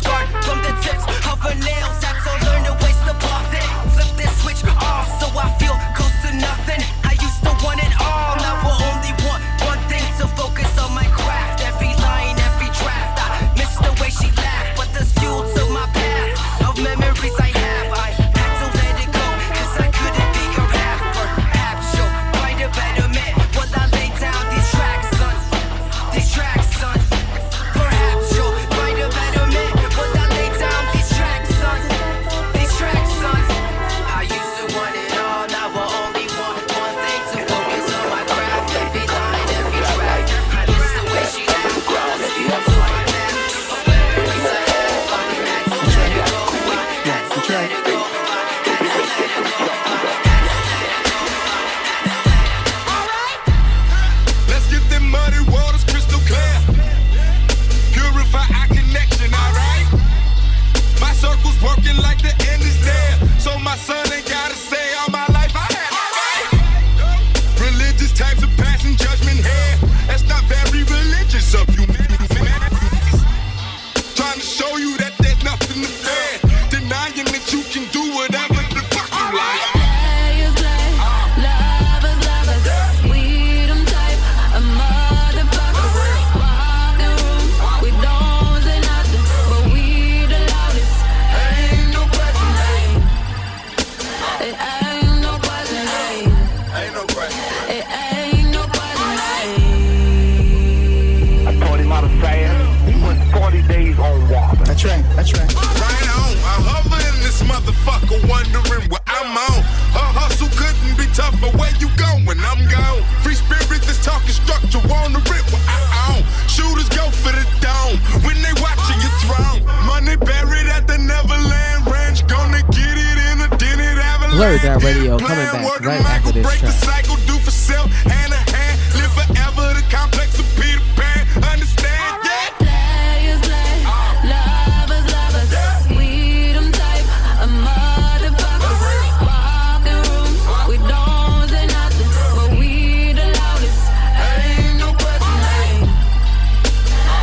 That's right. Right on. I hover in this motherfucker, wondering what I'm on. Her hustle couldn't be tougher. Where you going? I'm gone. Free spirit that's talking structure on the rip. What I own. Shooters go for the dome when they watching your throne. Money buried at the Neverland Ranch. Gonna get it in a dented avalanche. BlurdDotRadio coming back right after this Break the track. cycle, do for self, hand to hand. Live forever, the complex of Peter Pan. Understand? Yeah. Players play, lovers, lovers. We them type of motherfuckers. Walking rooms, we don't say nothing, but we the loudest. Ain't no question,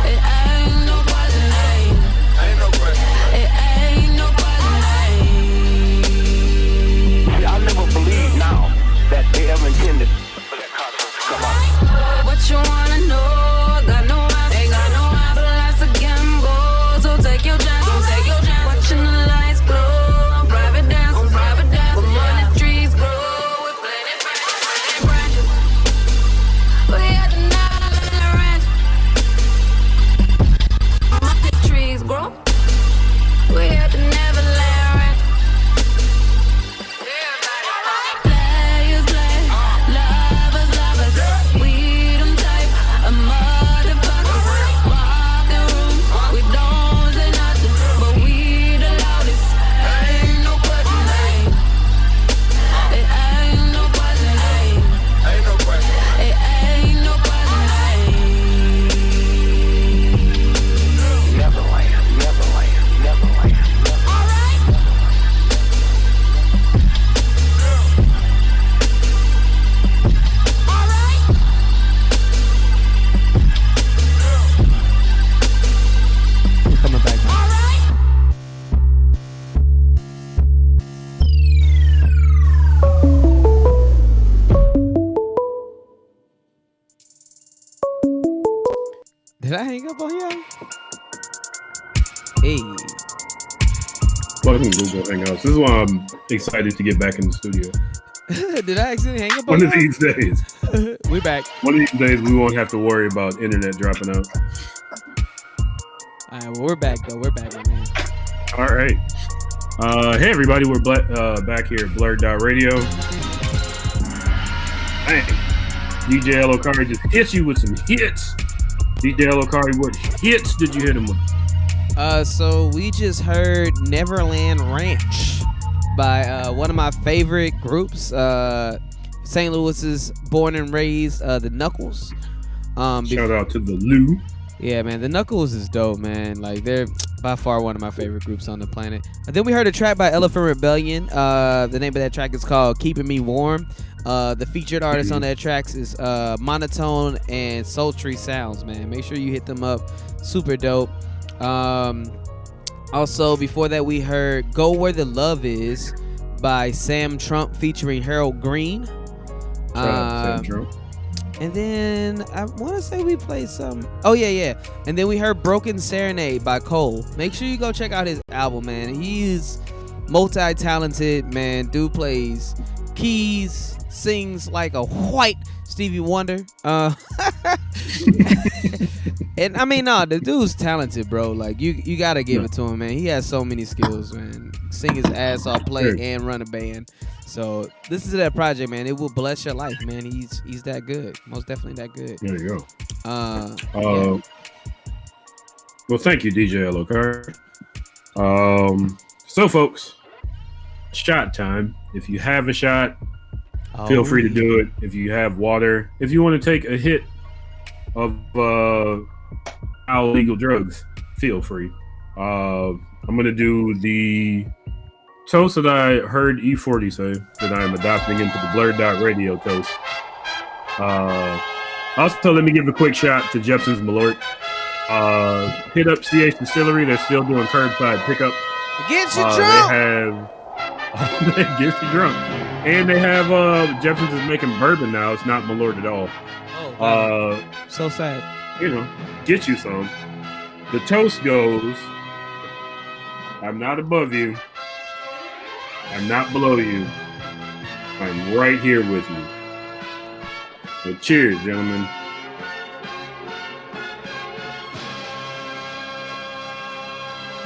it ain't no question, Ain't no question. it ain't no question. I'll never believe now that they ever intended for that car to come out. What you wanna know? Got no answer. Ain't got no answer. Life's a gamble, so take your chance. Watching the lights glow on private dance. Where money trees grow, we plenty branches. We at the Nile Ranch. Money trees grow. We at the Neverland Ranch. Players play, lovers, lovers. We them type of motherfuckers. Walking rooms, we don't say nothing, but we the loudest. Ain't no question, it ain't no question, Ain't no question. it ain't no question. Neverland. We're coming back, man. Did I hang up on you? Hey. Welcome to Google Hangouts. This is why I'm excited to get back in the studio. Did I accidentally hang up on One you? of these days. We back. One of these days, we won't have to worry about internet dropping out. All right, well, we're back, though. We're back, my man. All right. Hey, everybody. We're back here at BlurdDotRadio. Hey, DJ Elokari just hit you with some hits. DJ Elokari, what hits did you hit him with? So we just heard Neverland Ranch by one of my favorite groups, St. Louis's born and raised, the Knuckles. Shout out to the Lou. Yeah, man, the Knuckles is dope, man. Like, they're by far one of my favorite groups on the planet. And then we heard a track by Elephant Rebellion. The name of that track is called Keeping Me Warm. The featured artist on that track is Monotone and Sultry Sounds, man. Make sure you hit them up. Super dope. Also, before that, we heard Go Where the Love Is by Sam Trump featuring Harold Green. Sam Trump. And then I want to say we played some. Oh, yeah. And then we heard Broken Serenade by Cole. Make sure you go check out his album, man. He's multi-talented, man. Dude plays keys, sings like a white Stevie Wonder. And I mean, the dude's talented, bro. Like, you got to give it to him, man. He has so many skills, man. Sing his ass off, play and run a band. So listen to that project, man. It will bless your life, man. He's that good. Most definitely that good. There you go. Yeah. Well, thank you, DJ Elokar. So, folks, shot time. If you have a shot, feel free to do it. If you have water, if you want to take a hit of illegal drugs, feel free. I'm gonna do the toast that I heard E40 say that I am adopting into the BlurdDotRadio toast. Also, let me give a quick shout to Jepson's Malort. Hit up CH Distillery. They're still doing curbside pickup. It gets you drunk. They gets you drunk. And they have Jepson's is making bourbon now. It's not Malort at all. Oh, so sad. Get you some. The toast goes, I'm not above you. I'm not below you. I'm right here with you. So cheers, gentlemen.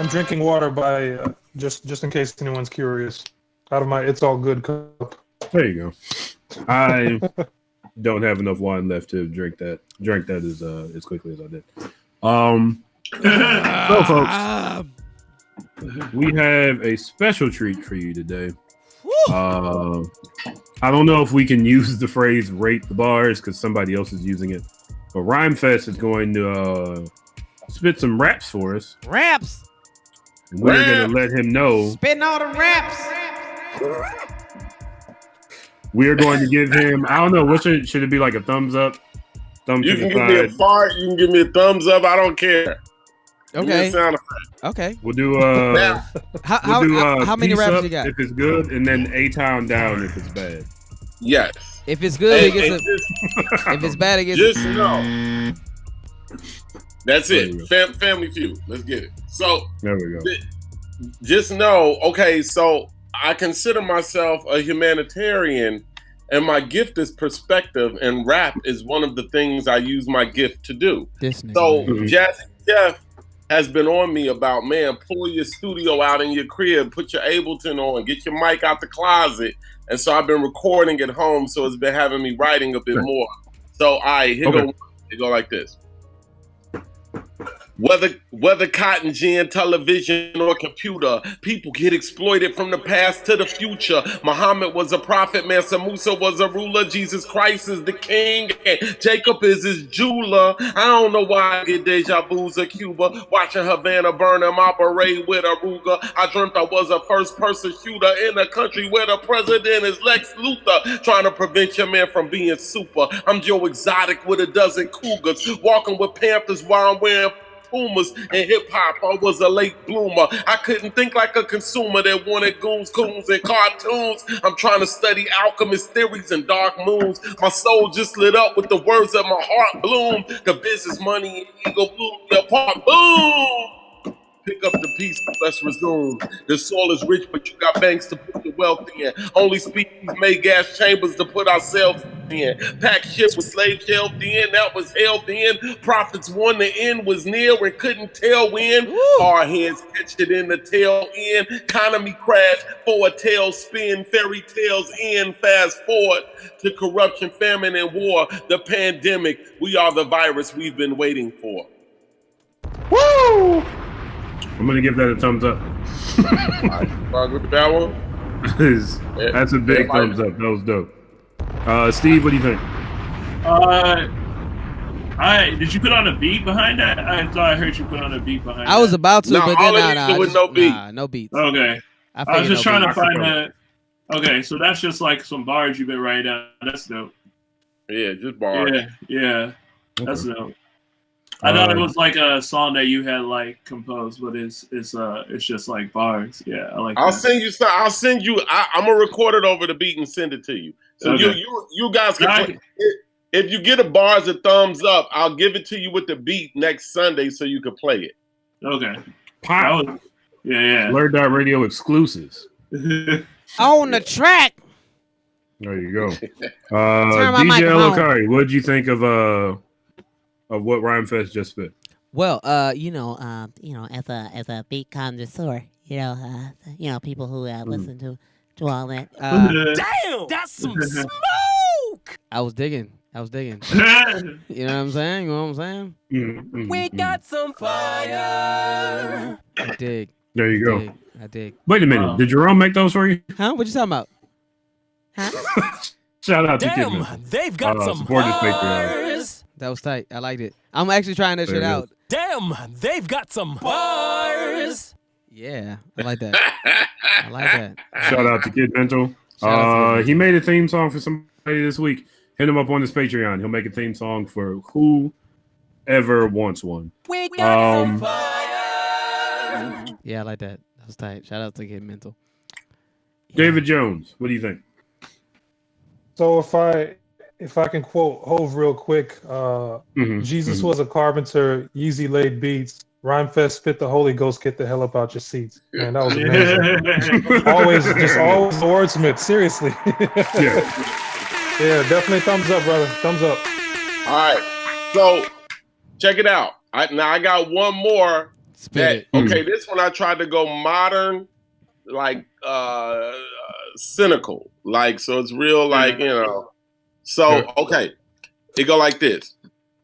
I'm drinking water by just in case anyone's curious. Out of my It's All Good cup. There you go. I don't have enough wine left to drink that as quickly as I did. So folks, we have a special treat for you today. I don't know if we can use the phrase rate the bars because somebody else is using it, but Rhymefest is going to spit some raps for us. Raps. And we're going to let him know. Spitting all the raps. We are going to give him, I don't know, what should it be, like a thumbs up? Thumbs you to can the give me a side? fart, you can give me a thumbs up, I don't care. Okay. Sound effect. Okay. We'll do how many peace raps up you got? if it's good, and then A-Town down if it's bad. Yes. If it's good, it gets if it's bad, it gets just know. That's it. Family Feud. Let's get it. So there we go. Just know, okay, so I consider myself a humanitarian, and my gift is perspective, and rap is one of the things I use my gift to do. So Jazzy Jeff has been on me about, man, pull your studio out in your crib, put your Ableton on, get your mic out the closet. And so I've been recording at home, so it's been having me writing a bit more. So here go like this. Whether cotton gin, television, or computer, people get exploited from the past to the future. Muhammad was a prophet, Mansa Musa was a ruler, Jesus Christ is the king, and Jacob is his jeweler. I don't know why I get deja vu's of Cuba, watching Havana burn in my beret with a Ruger. I dreamt I was a first-person shooter in a country where the president is Lex Luthor, trying to prevent your man from being super. I'm Joe Exotic with a dozen cougars, walking with Panthers while I'm wearing Pumas. In hip-hop, I was a late bloomer. I couldn't think like a consumer that wanted goons, coons, and cartoons. I'm trying to study alchemist theories and dark moons. My soul just lit up with the words of my heart bloom. The business, money, and ego blew me apart. Boom! Pick up the piece, let's resume. The soil is rich, but you got banks to put the wealth in. Only species made gas chambers to put ourselves in. Pack shit with slave shelved in, that was held in. Prophets won, the end was near and couldn't tell when. Our heads catched it in the tail end. Economy crash for a tailspin. Fairy tales end. Fast forward to corruption, famine, and war. The pandemic, we are the virus we've been waiting for. Woo! I'm going to give that a thumbs up. Start with that one. That's a big thumbs up. That was dope. Steve, what do you think? Did you put on a beat behind that? I thought I heard you put on a beat behind that. I was about to, but then no beat. No beats. Okay. I was just trying to find that. Okay, so that's just like some bars you've been writing down. That's dope. Yeah, just bars. Yeah. That's dope. I thought it was like a song that you had like composed, but it's just like bars. Yeah, I like. I'll send you. I'm gonna record it over the beat and send it to you. So okay. you guys can. If you get a bars a thumbs up, I'll give it to you with the beat next Sunday so you can play it. Okay. Yeah. BlurdDotRadio exclusives. On the track. There you go. DJ Elokari, what did you think of what Rhymefest just spit? Well, as a beat connoisseur, people who listen to all that. Damn, that's some smoke. I was digging. You know what I'm saying? We got some fire. I dig. There you go. I dig. Wait a minute. Did Jerome make those for you? Huh? What you talking about? Shout out to Damn, they've got some bars. That was tight. I liked it. I'm actually trying that shit out. Damn, they've got some bars. Yeah, I like that. Shout out to Kid Mental. He made a theme song for somebody this week. Hit him up on his Patreon. He'll make a theme song for whoever wants one. We got some fire. Yeah, I like that. That was tight. Shout out to Kid Mental. David Jones, what do you think? So if I can quote Hove real quick, Jesus was a carpenter, Yeezy laid beats, Rhymefest spit the Holy Ghost, get the hell up out your seats. Man, that was amazing. always the wordsmith, seriously. Yeah, definitely thumbs up, brother. Thumbs up. All right, so check it out. I got one more Okay, this one I tried to go modern, like cynical, like so it's real, like So okay, it go like this.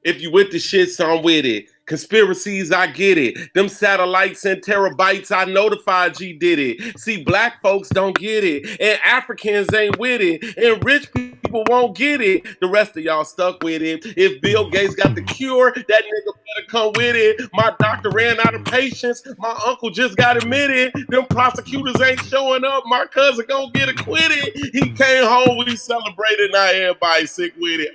If you with the shit, so I'm with it. Conspiracies, I get it. Them satellites and terabytes, I know the 5G did it. See, black folks don't get it, and Africans ain't with it, and rich people won't get it. The rest of y'all stuck with it. If Bill Gates got the cure, that nigga better come with it. My doctor ran out of patience. My uncle just got admitted. Them prosecutors ain't showing up. My cousin gonna get acquitted. He came home, we celebrated, now everybody sick with it.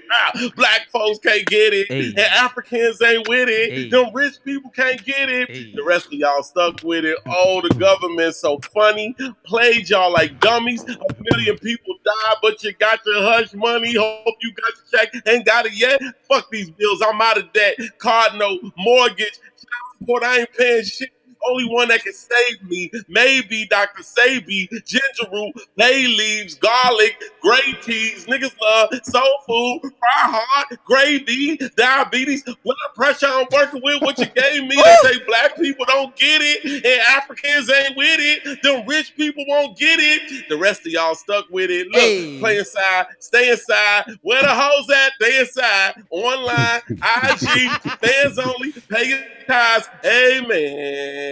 Black folks can't get it, and Africans ain't with it. Them rich people can't get it. The rest of y'all stuck with it. Oh, the government's so funny. Played y'all like dummies. 1 million people died, but you got your hush money. Hope you got your check. Ain't got it yet. Fuck these bills. I'm out of debt. Card note, mortgage, child support. I ain't paying shit. Only one that can save me, maybe Dr. Sabi, ginger root, bay leaves, garlic, gray teas, niggas love soul food, fry hard, gravy, diabetes, blood pressure I'm working with, what you gave me. They say black people don't get it, and Africans ain't with it. Them rich people won't get it. The rest of y'all stuck with it. Look, play inside, stay inside. Where the hoes at? They inside. Online, IG, fans only, pay your ties. Amen.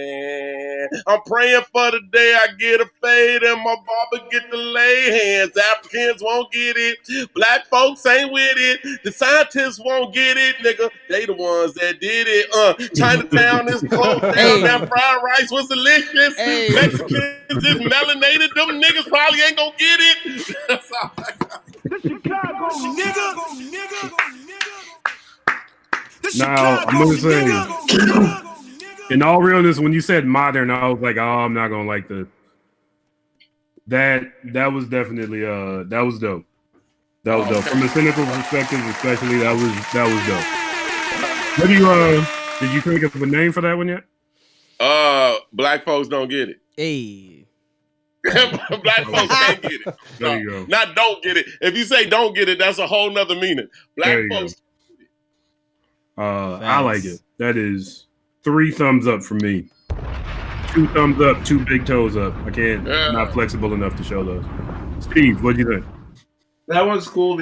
I'm praying for the day I get a fade and my barber get to lay hands. Africans won't get it. Black folks ain't with it. The scientists won't get it, nigga. They the ones that did it. Chinatown is closed down. That fried rice was delicious. Mexicans is melanated. Them niggas probably ain't gonna get it. That's all I got. The Chicago nigga. Now, I'm going to say, in all realness, when you said modern, I was like, oh, I'm not going to like this. That was definitely, that was dope. That was dope. From a cynical perspective, especially, that was dope. What do you, did you think of a name for that one yet? Black folks don't get it. Hey. Black folks can't get it. There you go. Not don't get it. If you say don't get it, that's a whole nother meaning. Black folks. I like it. That is 3 thumbs up from me. 2 thumbs up, 2 big toes up. I can't, not flexible enough to show those. Steve, what do you think? That one's cool.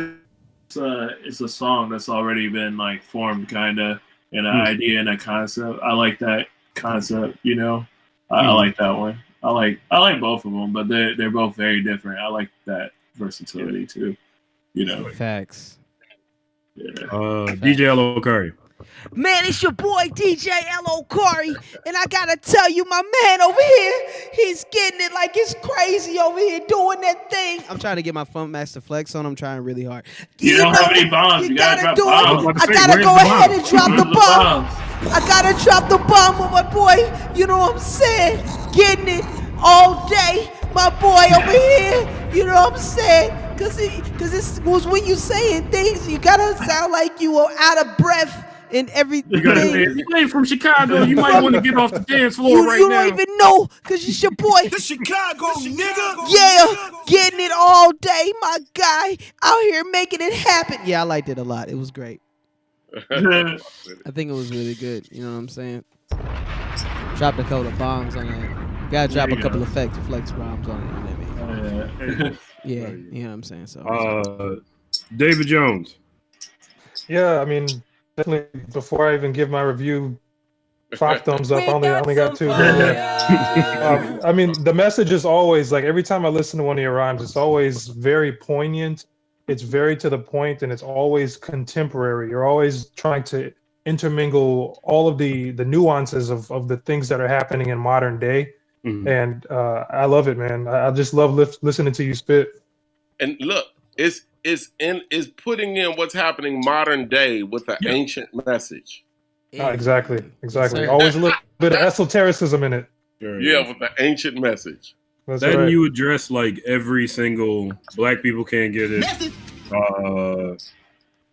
It's a song that's already been like formed, kind of, and an idea and a concept. I like that concept. You know, I like that one. I like both of them, but they're both very different. I like that versatility too. You know, facts. Yeah. DJ L.O. Curry. Man, it's your boy DJ L.O. Corey, and I gotta tell you, my man over here, he's getting it like it's crazy over here doing that thing. I'm trying to get my Funk Master Flex on. I'm trying really hard. You don't have any bombs. You gotta drop bombs. I gotta go ahead and drop the bomb. I gotta drop the bomb with my boy. You know what I'm saying? Getting it all day, my boy over here. You know what I'm saying? Cause it was when you saying things, you gotta sound like you are out of breath. And everything. You ain't from Chicago. You might want to get off the dance floor right now. You don't even know, because it's your boy. The Chicago nigga. Yeah, getting it all day, my guy. Out here making it happen. Yeah, I liked it a lot. It was great. I think it was really good. You know what I'm saying? Dropped a couple of bombs on it. Gotta drop a couple of flex bombs on it. You know what I mean? Yeah, you know what I'm saying? So, David Jones. Yeah, I mean, definitely before I even give my review, 5 thumbs up. I only got 2. I mean, the message is always, like, every time I listen to one of your rhymes, it's always very poignant. It's very to the point, and it's always contemporary. You're always trying to intermingle all of the nuances of the things that are happening in modern day. Mm-hmm. And I love it, man. I just love listening to you spit. And look, it's putting in what's happening modern day with an ancient message. Exactly. Always a little bit of esotericism in it. Yeah, with the ancient message. That's then right. you address like every single black people can't get it.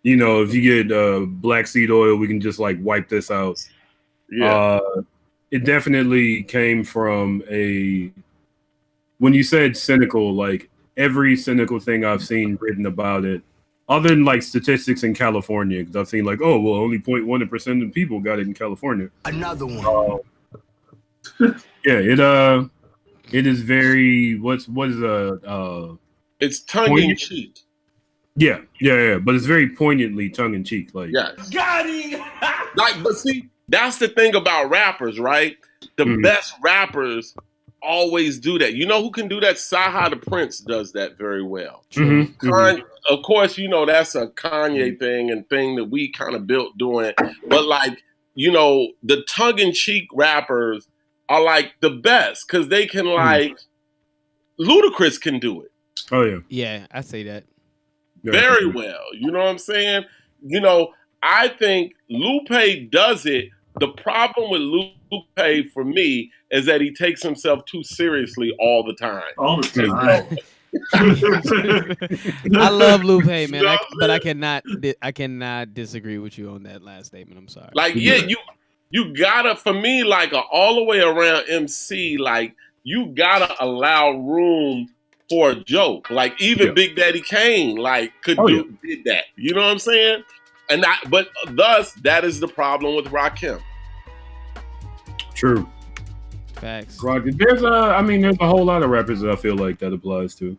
You know, if you get black seed oil, we can just like wipe this out. Yeah. It definitely came from when you said cynical, like every cynical thing I've seen written about it, other than like statistics in California, because I've seen like, oh, well, only 0.1% of people got it in California. Another one. Yeah, it is very it's tongue in cheek. Yeah, but it's very poignantly tongue in cheek. Like, yes, got him. But see, that's the thing about rappers, right? The best rappers always do that. You know who can do that? Saha the Prince does that very well. Of course, you know that's a Kanye thing and thing that we kind of built doing. But like, you know, the tongue in cheek rappers are like the best because they can like. Ludacris can do it. Oh yeah, yeah, I say that very well. You know what I'm saying? You know, I think Lupe does it. The problem with Lupe for me is that he takes himself too seriously all the time. All the time. I love Lupe, man, but I cannot disagree with you on that last statement. I'm sorry. Like, yeah, you gotta, for me, like all the way around MC, like you gotta allow room for a joke. Like even Big Daddy Kane, like did that. You know what I'm saying? But thus that is the problem with Rakim. True. Facts. There's a whole lot of rappers that I feel like that applies to.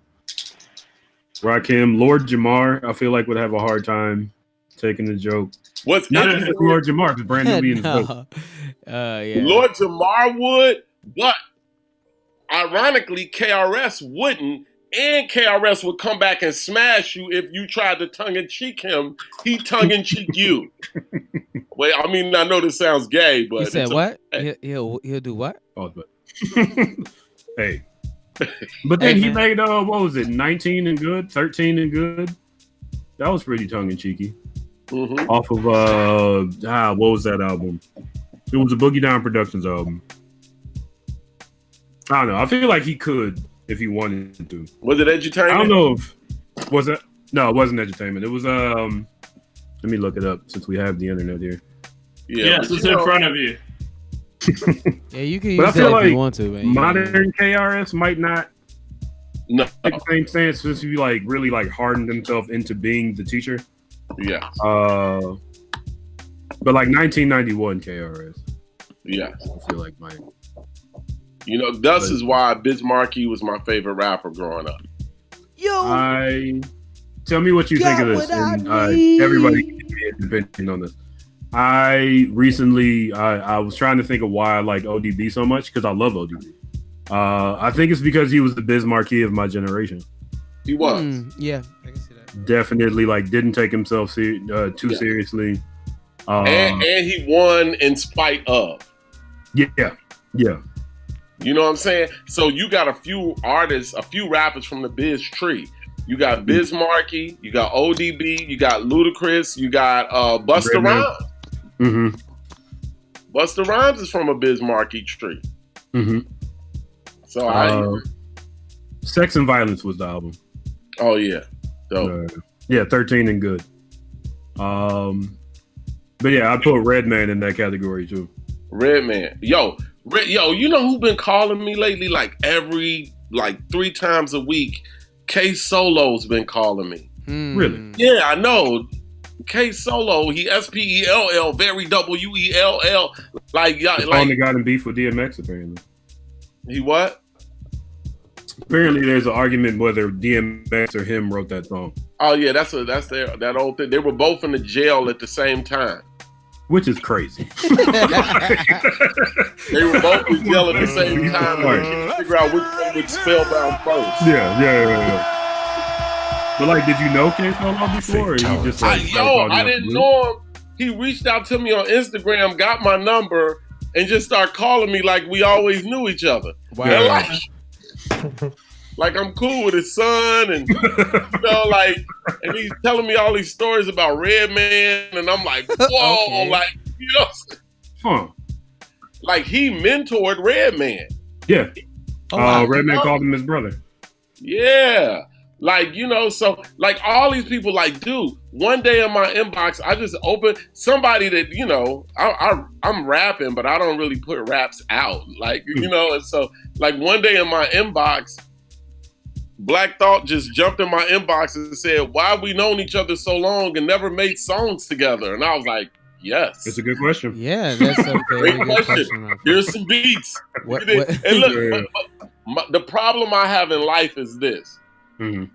Rakim, Lord Jamar, I feel like would have a hard time taking the joke. What's not just Lord Jamar, because Brandon Lee in the joke. Yeah. Lord Jamar would, but ironically, KRS wouldn't, and KRS would come back and smash you if you tried to tongue-in-cheek him. He tongue-in-cheek you. Wait, I mean, I know this sounds gay, but you said what? He'll do what? Oh, but hey, but then he made what was it? 19 and Good, 13 and Good. That was pretty tongue-in-cheeky. Off of what was that album? It was a Boogie Down Productions album. I don't know. I feel like he could if he wanted to. Was it Edutainment? I don't know if was it. No, it wasn't Edutainment. It was Let me look it up since we have the internet here. Yes, it's in front of you. Yeah, you can use that if you want to, man. Modern KRS might not take the same stance since he like really like hardened himself into being the teacher. Yeah. But like 1991 KRS. Yeah. I feel like mine. You know, thus is why Bismarcky was my favorite rapper growing up. Tell me what you think of this, and everybody can give me an opinion on this. I recently, I was trying to think of why I like ODB so much because I love ODB. I think it's because he was the Biz Markie of my generation. He was. Yeah, I can see that. Definitely, like, didn't take himself too seriously. And he won in spite of. Yeah. You know what I'm saying? So you got a few artists, a few rappers from the Biz tree. You got Biz Markie, you got ODB, you got Ludacris, you got Busta Rhymes. Mm-hmm. Busta Rhymes is from a Biz Markie tree. Mm-hmm. So Sex and Violence was the album. Oh yeah. So 13 and Good. But yeah, I put Redman in that category too. Redman. Yo, you know who been calling me lately? Like every 3 times a week. K Solo's been calling me. Really? Yeah, I know. K Solo, he SPELL, very WELL. Like, only got in beef with DMX apparently. He what? Apparently, there's an argument whether DMX or him wrote that song. Oh yeah, that's that old thing. They were both in the jail at the same time. Which is crazy. They were both in jail at the same time. And they couldn't figure out which one would Spellbound first. Yeah. But like, did you know K Solo before? Or you just I didn't know him. He reached out to me on Instagram, got my number, and just started calling me like we always knew each other. Wow. Like I'm cool with his son, and and he's telling me all these stories about Redman, and I'm like, whoa, Okay. like, you know, like he mentored Redman. Yeah. Oh, wow. Redman called him his brother. Yeah. Like, you know, so like all these people, like, dude, one day in my inbox, I just opened somebody that, you know, I'm rapping, but I don't really put raps out. Like, you know, and so like one day in my inbox, Black Thought just jumped in my inbox and said, why have we known each other so long and never made songs together? And I was like, Yes. It's a good question. Yeah, that's a very Great good question. question. Here's some beats. What- And look, the problem I have in life is this. Mm-hmm.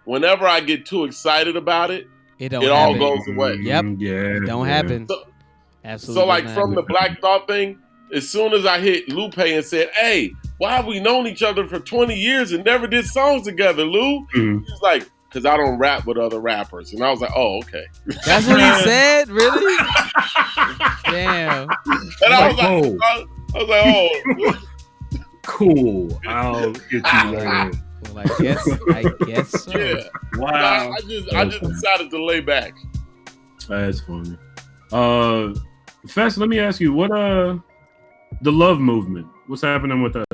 Whenever I get too excited about it, It all happen. goes away. Yep. Yeah. It don't happen. Absolutely. So like doesn't from the happen. Black Thought thing, as soon as I hit Lupe and said, "Hey, why have we known each other for 20 years and never did songs together, Lou?" Mm-hmm. He's like, "Because I don't rap with other rappers." And I was like, "Oh, okay." That's what he said? Really? Damn. And I was like, "Oh." Cool. I'll get you later. Well, I guess so. Yeah. Wow. I just decided to lay back. That's funny. Fest, let me ask you, what the love movement? What's happening with that?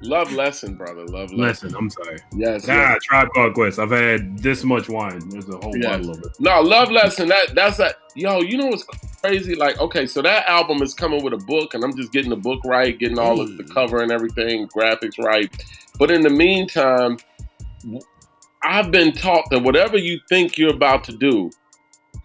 Love lesson, brother. Love lesson. I'm sorry. Yes. Tribe Called Quest. I've had this much wine. There's a whole bottle of it. No, love lesson. That's a yo. You know what's crazy? Like, okay, so that album is coming with a book, and I'm just getting the book right, getting all of the cover and everything, graphics right. But in the meantime, I've been taught that whatever you think you're about to do,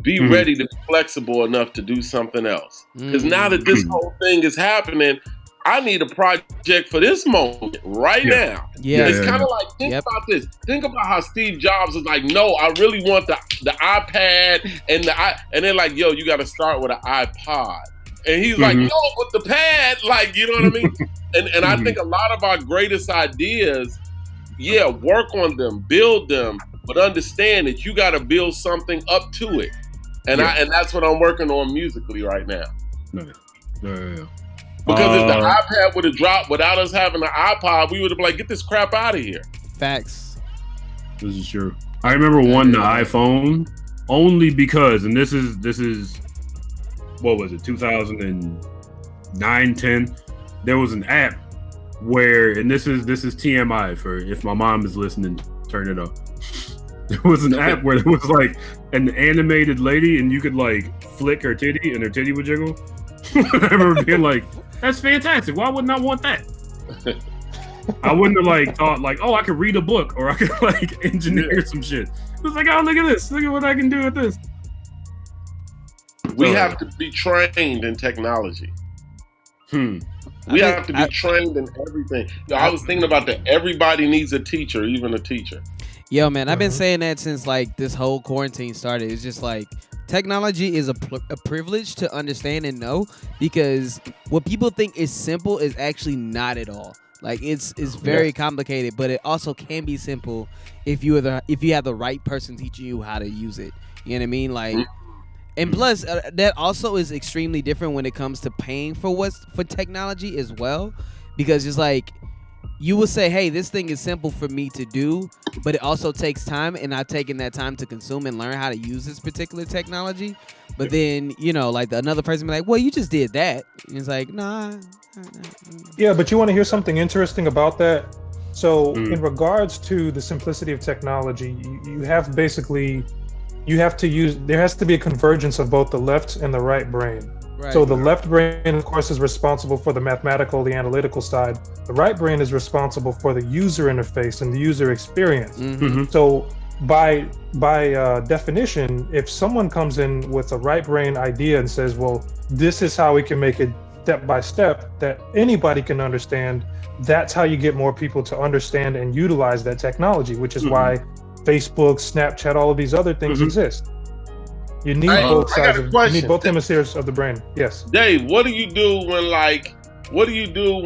be ready to be flexible enough to do something else. Because now that this whole thing is happening, I need a project for this moment right now. Yeah. It's kind of like, think about this. Think about how Steve Jobs was like, no, I really want the iPad and they're like, yo, you got to start with an iPod. And he's like, no, with the pad, like, you know what I mean? And I think a lot of our greatest ideas, work on them, build them, but understand that you got to build something up to it. And that's what I'm working on musically right now. Yeah. Because if the iPad would have dropped without us having an iPod, we would have been like, get this crap out of here. Facts. This is true. I remember wanting the iPhone only because, and this is what was it, 2009, 10? There was an app where, and this is TMI for if my mom is listening, turn it up. There was an app where there was like an animated lady and you could like flick her titty and her titty would jiggle. I remember being like, that's fantastic. Why wouldn't I want that? I wouldn't have like thought like, oh, I could read a book or I could like engineer some shit. It was like, oh, look at this. Look at what I can do with this. We have to be trained in technology. We have to be trained in everything. I was thinking about that. Everybody needs a teacher, even a teacher. Yo, man, I've been saying that since like this whole quarantine started. It's just like technology is a privilege to understand and know, because what people think is simple is actually not at all. Like it's very complicated, but it also can be simple if you have the right person teaching you how to use it. You know what I mean? Like, and plus that also is extremely different when it comes to paying for technology as well, because it's like you will say, hey, this thing is simple for me to do, but it also takes time, and I've taken that time to consume and learn how to use this particular technology. But then, like another person be like, well, you just did that. And it's like, nah. Yeah, but you want to hear something interesting about that? So in regards to the simplicity of technology, you have there has to be a convergence of both the left and the right brain. Right. So the left brain, of course, is responsible for the mathematical, the analytical side. The right brain is responsible for the user interface and the user experience. So by definition, if someone comes in with a right brain idea and says, well, this is how we can make it step by step that anybody can understand, that's how you get more people to understand and utilize that technology, which is why Facebook, Snapchat, all of these other things exist. You need both sides. You need both hemispheres of the brain. Yes. Dave, what do you do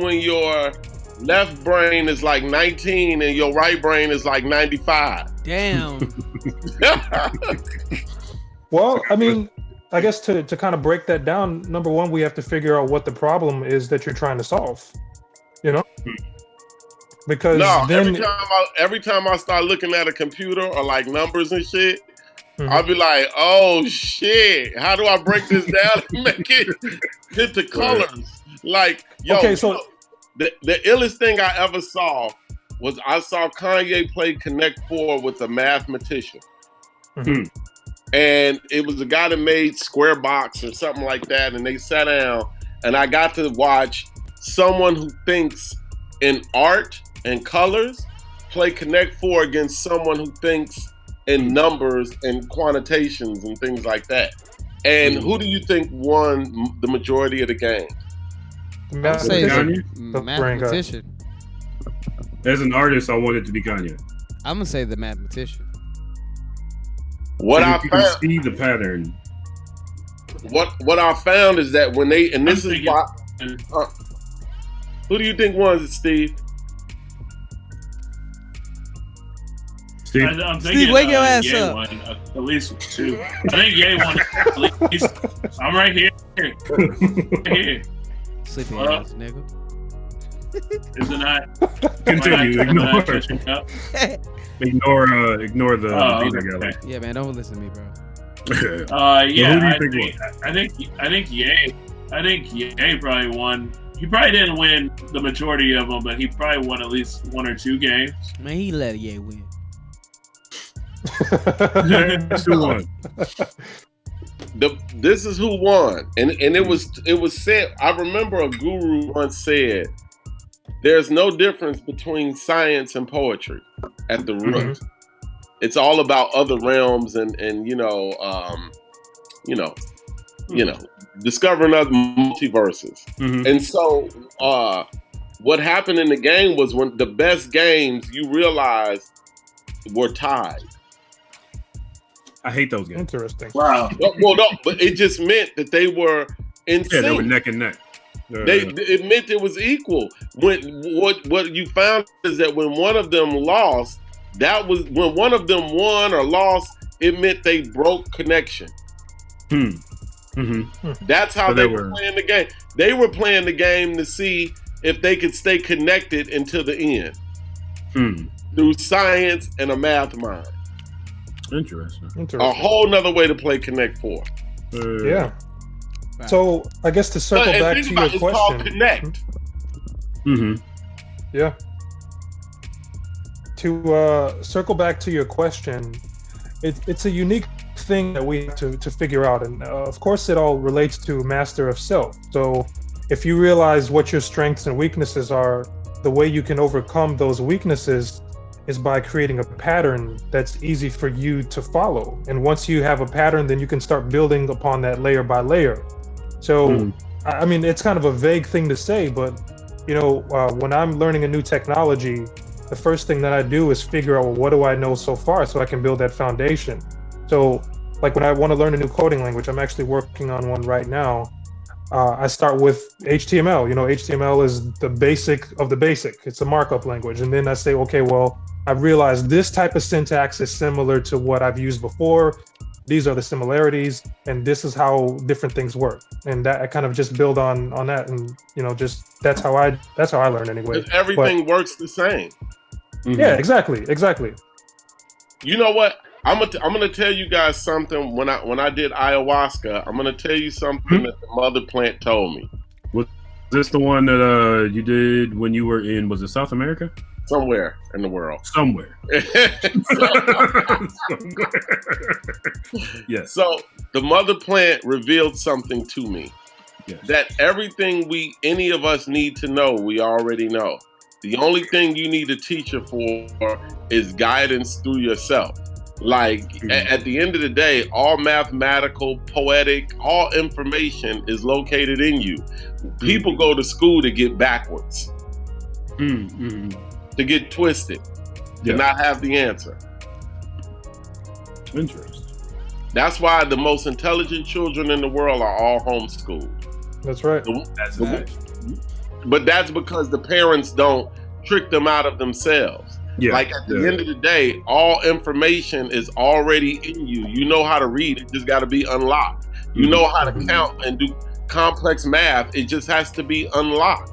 when your left brain is like 19 and your right brain is like 95? Damn. Well, I mean, I guess to kind of break that down, number one, we have to figure out what the problem is that you're trying to solve. Because every time I start looking at a computer or like numbers and shit, I'll be like, oh shit, how do I break this down and make it into colors? Like, yo, okay, so the illest thing I ever saw was I saw Kanye play Connect 4 with a mathematician. And it was a guy that made Square Box or something like that, and they sat down and I got to watch someone who thinks in art and colors play Connect 4 against someone who thinks in numbers and quantitations and things like that. And who do you think won the majority of the game? I'd say Kanye? the mathematician. As an artist, I want it to be Kanye. I'm gonna say the mathematician. What I You can found, see the pattern. what I found is that when they, and this is why. Who do you think won it, Steve? Steve, I'm thinking, Steve, wake your ass Ye up. won, at least 2. I think Ye won at least. I'm right here. Right here. Sleepy What ass nigga. Isn't that? Continue. Ignore the beat I got. Yeah, man, don't listen to me, bro. Yeah, who do you I think Ye probably won. He probably didn't win the majority of them, but he probably won at least 1 or 2 games. Man, he let Ye win. Who won? This is who won, and it was said. I remember a guru once said, "There's no difference between science and poetry at the root. It's all about other realms and discovering other multiverses." And so, what happened in the game was when the best games you realized were tied. I hate those games. Interesting. Wow. Well, no, but it just meant that they were in sync. They were neck and neck. It meant it was equal. When what you found is that when one of them lost, that was when one of them won or lost, it meant they broke connection. That's how So they were playing the game. They were playing the game to see if they could stay connected until the end through science and a math mind. Interesting. A whole nother way to play Connect 4. Yeah. So I guess to circle back to your it's question. called Connect. Yeah. To circle back to your question, it's a unique thing that we have to figure out. And of course, it all relates to master of self. So if you realize what your strengths and weaknesses are, the way you can overcome those weaknesses is by creating a pattern that's easy for you to follow. And once you have a pattern, then you can start building upon that layer by layer. So, I mean, it's kind of a vague thing to say, but when I'm learning a new technology, the first thing that I do is figure out, well, what do I know so far so I can build that foundation. So like when I want to learn a new coding language, I'm actually working on one right now. I start with HTML. HTML is the basic of the basic. It's a markup language. And then I say, okay, well, I've realized this type of syntax is similar to what I've used before. These are the similarities, and this is how different things work. And that I kind of just build on that, and just that's how I learn anyway. Everything works the same. Yeah, exactly. You know what? I'm gonna tell you guys something. When I did ayahuasca, I'm gonna tell you something that the mother plant told me. Was this the one that you did when you were in? Was it South America? Somewhere in the world. Somewhere. Yes. So the mother plant revealed something to me. Yes. That everything any of us need to know, we already know. The only thing you need a teacher for is guidance through yourself. Like at the end of the day, all mathematical, poetic, all information is located in you. People go to school to get backwards. To get twisted, to not have the answer. Interesting. That's why the most intelligent children in the world are all homeschooled. That's right. But that's because the parents don't trick them out of themselves. Like at the end of the day, all information is already in you. You know how to read, it just got to be unlocked. You know how to count and do complex math, it just has to be unlocked.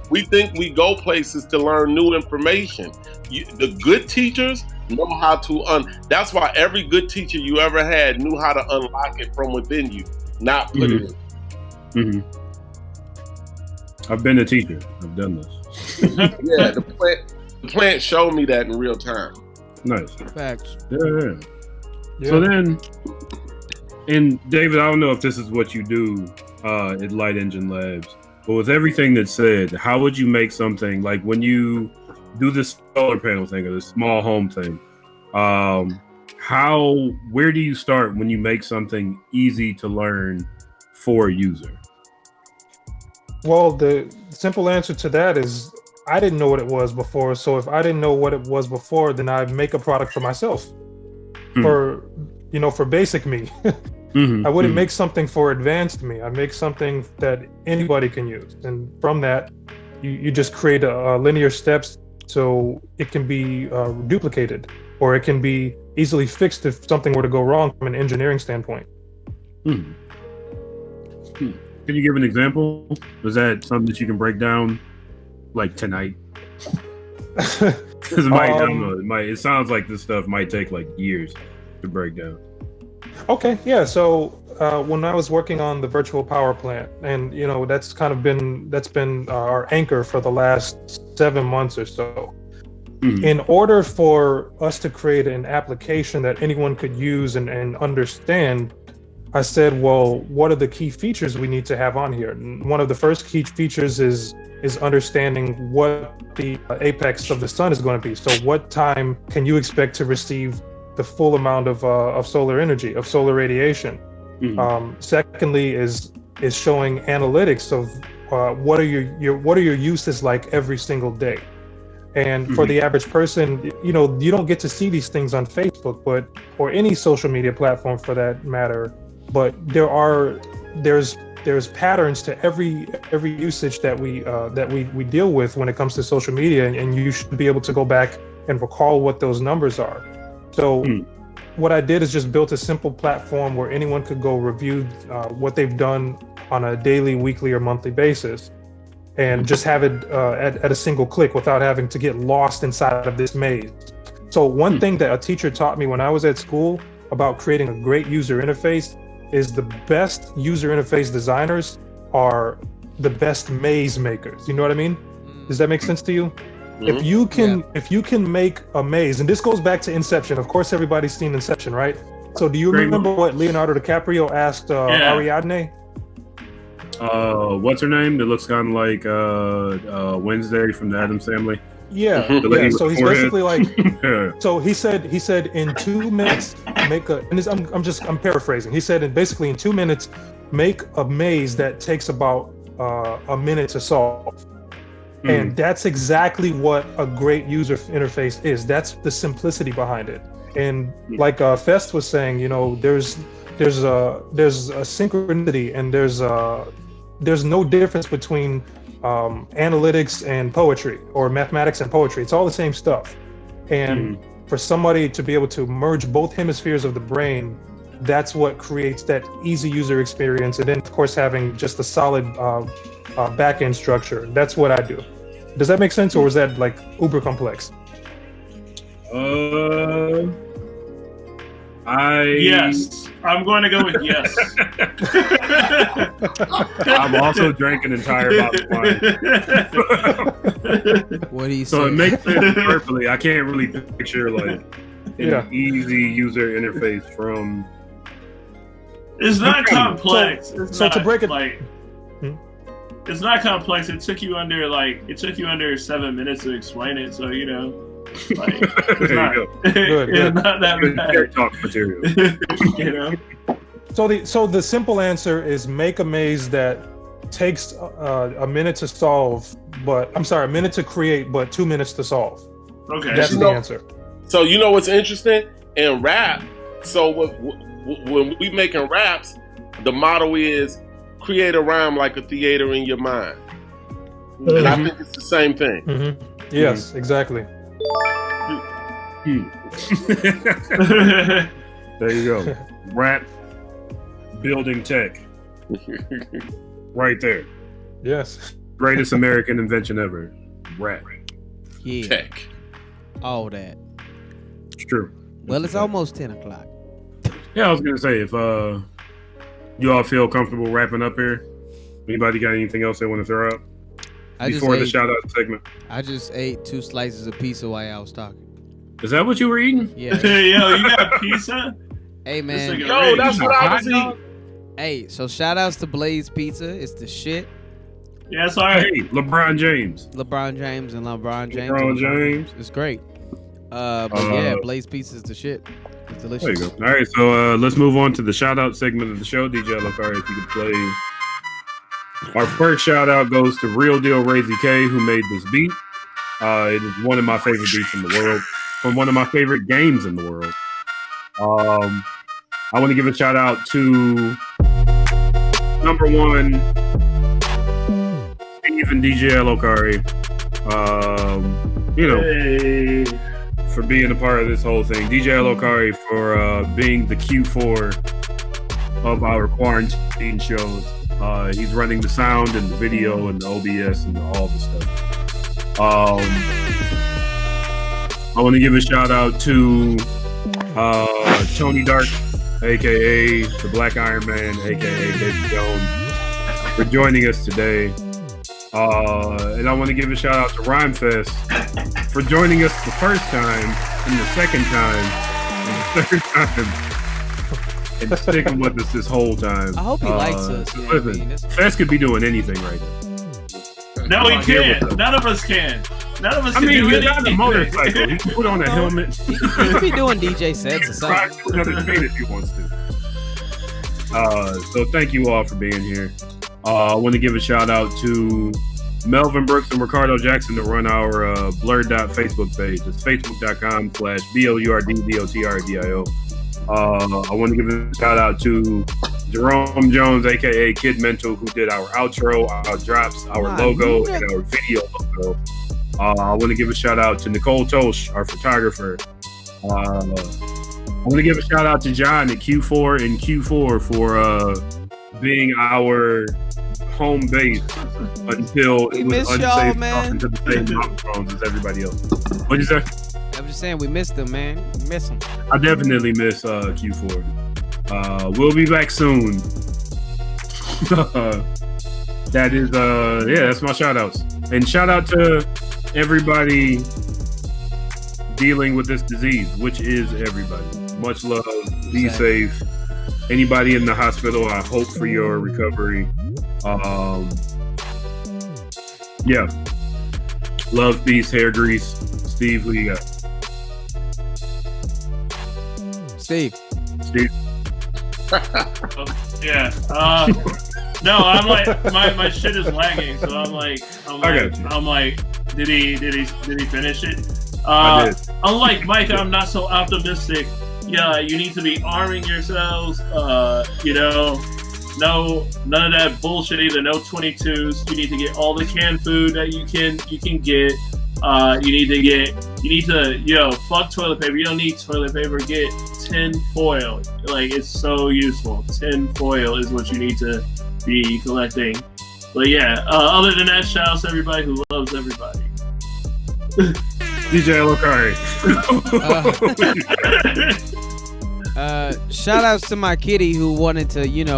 We think we go places to learn new information. The good teachers know how to that's why every good teacher you ever had knew how to unlock it from within you, not put it in. I've been a teacher. I've done this. Yeah, the plant showed me that in real time. Nice. Facts. Yeah. So then, and David, I don't know if this is what you do at Light Engine Labs, but with everything that's said, how would you make something like when you do this solar panel thing or this small home thing? where do you start when you make something easy to learn for a user? Well, the simple answer to that is I didn't know what it was before. So if I didn't know what it was before, then I make a product for myself. For basic me. I wouldn't make something for advanced me. I make something that anybody can use. And from that, you just create linear steps so it can be duplicated, or it can be easily fixed if something were to go wrong from an engineering standpoint. Can you give an example? Was that something that you can break down like tonight? Because it sounds like this stuff might take like years to break down. Okay, yeah. So when I was working on the virtual power plant, and that's been our anchor for the last 7 months or so. In order for us to create an application that anyone could use and understand, I said, well, what are the key features we need to have on here? And one of the first key features is understanding what the apex of the sun is going to be. So what time can you expect to receive the full amount of solar energy, of solar radiation? Secondly is showing analytics of what are your uses like every single day. And for the average person, you don't get to see these things on Facebook, or any social media platform for that matter. But there's patterns to every usage that we deal with when it comes to social media, and you should be able to go back and recall what those numbers are. So what I did is just built a simple platform where anyone could go review what they've done on a daily, weekly, or monthly basis, and just have it at a single click without having to get lost inside of this maze. So one thing that a teacher taught me when I was at school about creating a great user interface is the best user interface designers are the best maze makers. You know what I mean? Does that make sense to you? If you can make a maze, and this goes back to Inception. Of course, everybody's seen Inception, right? So do you remember what Leonardo DiCaprio asked Ariadne? What's her name? That looks kind of like Wednesday from the Addams Family. Yeah. So he's basically like, so he said in 2 minutes make a, and I'm paraphrasing. He said basically in 2 minutes make a maze that takes about a minute to solve. And that's exactly what a great user interface is. That's the simplicity behind it. And like Fest was saying, there's a synchronicity, and there's no difference between analytics and poetry, or mathematics and poetry. It's all the same stuff. And for somebody to be able to merge both hemispheres of the brain, that's what creates that easy user experience. And then of course having just a solid back-end structure. That's what I do. Does that make sense, or is that like uber complex? Yes, I'm going to go with yes. I've also drank an entire bottle of wine. What do you say? So it makes sense perfectly. I can't really picture like an easy user interface from. It's not complex. So to break it, like, it's not complex. It took you under 7 minutes to explain it. So like, it's not, it's not that bad. Talk material. So the simple answer is make a maze that takes a minute to solve, a minute to create, but 2 minutes to solve. Okay, that's the answer. So what's interesting in rap? So when we making raps, the motto is create a rhyme like a theater in your mind. And I think it's the same thing. Yes, exactly. There you go. Rap building tech. Right there. Yes. Greatest American invention ever. Rap. Yeah. Tech. All that. It's true. Well, it's almost 10 o'clock. Yeah, I was gonna say, if you all feel comfortable wrapping up here, anybody got anything else they want to throw out before the shout out segment? I just ate 2 slices of pizza while I was talking. Is that what you were eating? Yeah. Yo, you got pizza? Hey man. Yo, that's what I was eating. Hey, so shout outs to Blaze Pizza. It's the shit. Yeah, it's all right. Hey, LeBron James. LeBron James. It's great. But yeah, Blaze Pizza is the shit. It's delicious. There you go. All right, so let's move on to the shout out segment of the show. DJ Lokari, if you could play. Our first shout out goes to Real Deal Razy K, who made this beat. It is one of my favorite beats in the world, from one of my favorite games in the world. I want to give a shout out to number one, Steve and DJ Lokari. For being a part of this whole thing. DJ Lokari for being the Q4 of our quarantine shows. He's running the sound and the video and the OBS and all the stuff. I want to give a shout out to Tony Dark, aka the Black Iron Man, aka David Jones, for joining us today. And I want to give a shout out to Rhymefest for joining us the first time, and the second time, and the third time, and sticking with us this whole time. I hope he likes us. You know what I mean? Fest could be doing anything right now. No, he can't. None of us can. None of us can do he's on a anything. motorcycle. He can put on a helmet. He could be doing DJ sets or Ride something. to another state if he wants to. So thank you all for being here. I want to give a shout out to Melvin Brooks and Ricardo Jackson to run our Blurred.Facebook page. It's facebook.com/BLURDDOTRDIO. I want to give a shout out to Jerome Jones, aka Kid Mental, who did our outro, our drops, our logo, and our video logo. I want to give a shout out to Nicole Tosh, our photographer. I want to give a shout out to John at Q4 and Q4 for being our home base until it was unsafe talking to the same microphones as everybody else. What'd you say? I'm just saying we missed them, man. We miss them. I definitely miss Q4. We'll be back soon. That is that's my shout outs. And shout out to everybody dealing with this disease, which is everybody. Much love. Be safe. Anybody in the hospital, I hope for your recovery. Yeah. Love, peace, hair grease. Steve, who you got? Steve. Yeah. No, I'm like my shit is lagging, so I'm like, did he finish it? I did. Unlike Mike, I'm not so optimistic. Yeah, you need to be arming yourselves. No, none of that bullshit either. No 22s. You need to get all the canned food that you can get. Fuck toilet paper. You don't need toilet paper. Get tin foil. Like, it's so useful. Tin foil is what you need to be collecting. But yeah, other than that, shout out to everybody who loves everybody. DJ Lokari. Shout outs to my kitty who wanted to, get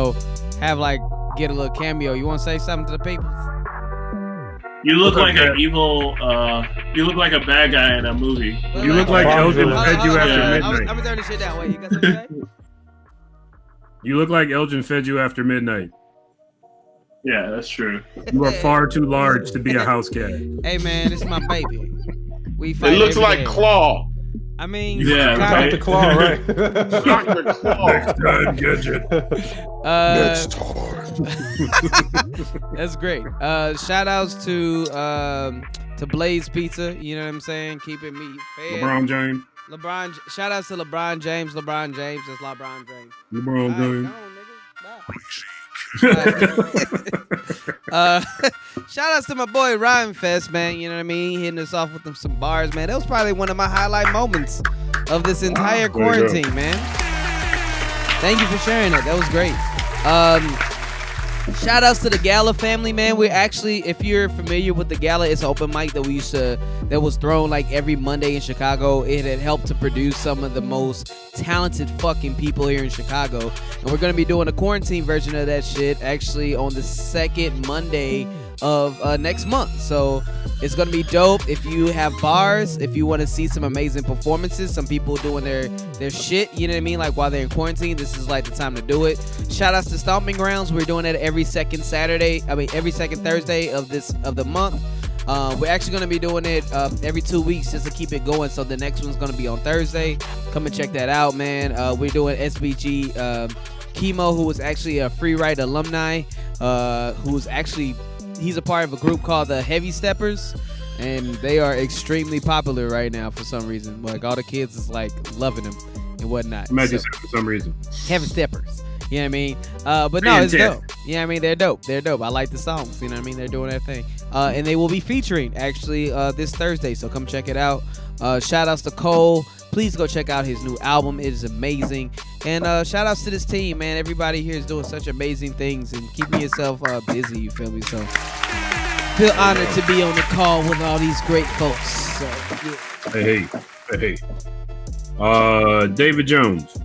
a little cameo. You want to say something to the people? You look like an evil. You look like a bad guy in a movie. You look like Elgin fed you after midnight. I'm gonna turn this shit down. Wait, you got something to say? You look like Elgin fed you after midnight. Yeah, that's true. You are far too large to be a house cat. Hey man, this is my baby. We fight It looks every like day. Claw. I mean, Yeah, Dr. Claw, right? Dr. Claw. Next time, Gadget. Next time. That's great. Shout outs to Blaze Pizza. You know what I'm saying? Keeping me fed. LeBron James. Shout outs to LeBron James. That's LeBron James. LeBron James. Shout outs to my boy Rhymefest, man. You know what I mean? Hitting us off with some bars, man. That was probably one of my highlight moments of this entire quarantine, man. Thank you for sharing that. That was great. Shout outs to the Gala family, man. We're actually, if you're familiar with the Gala, it's an open mic that was thrown like every Monday in Chicago. It had helped to produce some of the most talented fucking people here in Chicago. And we're going to be doing a quarantine version of that shit actually on the second Monday of next month. So it's going to be dope. If you have bars, if you want to see some amazing performances, some people doing their shit, you know what I mean? Like while they're in quarantine, this is like the time to do it. Shout outs to Stomping Grounds. We're doing it every second Thursday of the month. We're actually going to be doing it every 2 weeks just to keep it going. So the next one's going to be on Thursday. Come and check that out, man. We're doing SBG Chemo, who was actually a Free Ride alumni, he's a part of a group called the Heavy Steppers, and they are extremely popular right now for some reason. Like, all the kids is like loving them and whatnot. Imagine for some reason. Heavy Steppers. You know what I mean? But no, it's dope. You know what I mean? They're dope. They're dope. I like the songs. You know what I mean? They're doing their thing. And they will be featuring actually this Thursday. So come check it out. Shout outs to Cole. Please go check out his new album. It is amazing. And shout outs to this team, man. Everybody here is doing such amazing things and keeping yourself busy. You feel me? So feel honored to be on the call with all these great folks. So, yeah. Hey. David Jones.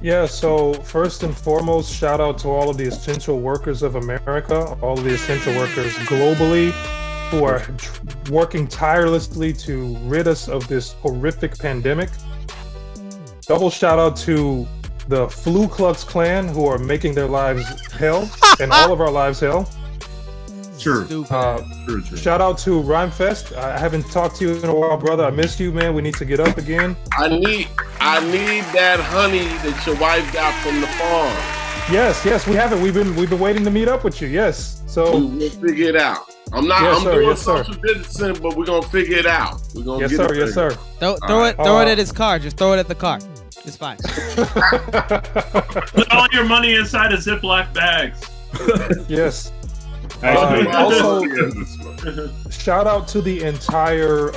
Yeah, so first and foremost, shout out to all of the essential workers of America, all of the essential workers globally who are working tirelessly to rid us of this horrific pandemic. Double shout out to the Flu Klux Klan who are making their lives hell and all of our lives hell. Sure. True. Shout out to Rhymefest. I haven't talked to you in a while, brother. I missed you, man. We need to get up again. I need that honey that your wife got from the farm. Yes, we have it. We've been waiting to meet up with you. Yes. So we'll figure it out. I'm doing social distancing, but we're gonna figure it out. We're gonna Yes, sir. Throw it at his car. Just throw it at the car. It's fine. Put all your money inside of Ziploc bags. Yes. Also, shout out to the entire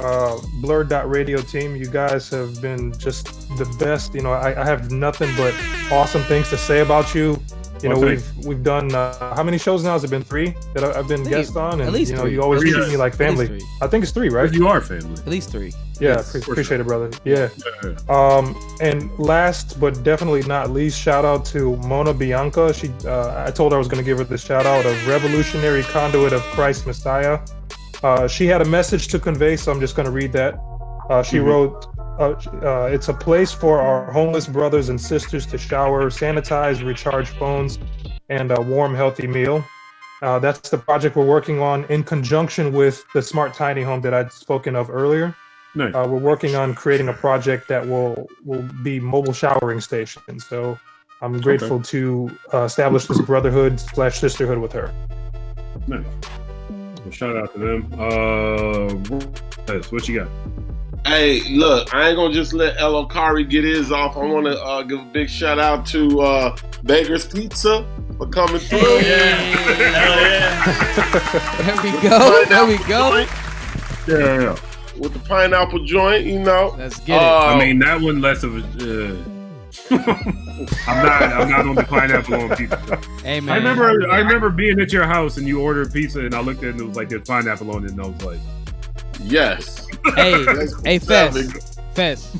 BlurdDotRadio team. You guys have been just the best. You know, I have nothing but awesome things to say about you. You know, we've done how many shows now? Has it been 3 that I've been guest on? And at least you know, 3. you always treat me like family. I think it's 3, right? You are family. At least 3. Yeah, appreciate it, brother. Yeah. And last but definitely not least, shout out to Mona Bianca. She, I told her I was going to give her the shout out of Revolutionary Conduit of Christ Messiah. She had a message to convey, so I'm just going to read that. She wrote, it's a place for our homeless brothers and sisters to shower, sanitize, recharge phones, and a warm, healthy meal. That's the project we're working on in conjunction with the Smart Tiny Home that I'd spoken of earlier. Nice. We're working on creating a project that will be mobile showering stations. So I'm grateful to establish this brotherhood/sisterhood with her. Nice. Well, shout out to them. What you got? Hey, look, I ain't gonna just let El Okari get his off. I want to give a big shout out to Baker's Pizza for coming through. There we go. Yeah. With the pineapple joint, you know. Let's get it. I mean, that one less of a. I'm not on the pineapple on pizza. Hey man, I remember being at your house and you ordered pizza and I looked at it and it was like there's pineapple on it and I was like, yes. Hey, Fest.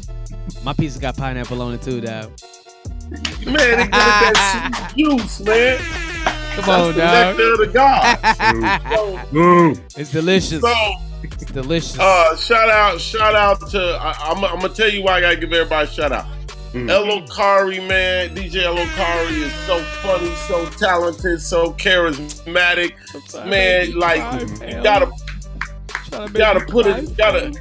My pizza got pineapple on it too, dog. Man, they got that sweet juice, man. Come on, dog. Nectar of the gods. It's delicious. So, it's delicious. Shout out to. I'm gonna tell you why I gotta give everybody a shout out. El Okari, man. DJ El Okari is so funny, so talented, so charismatic. Man, like you gotta put it.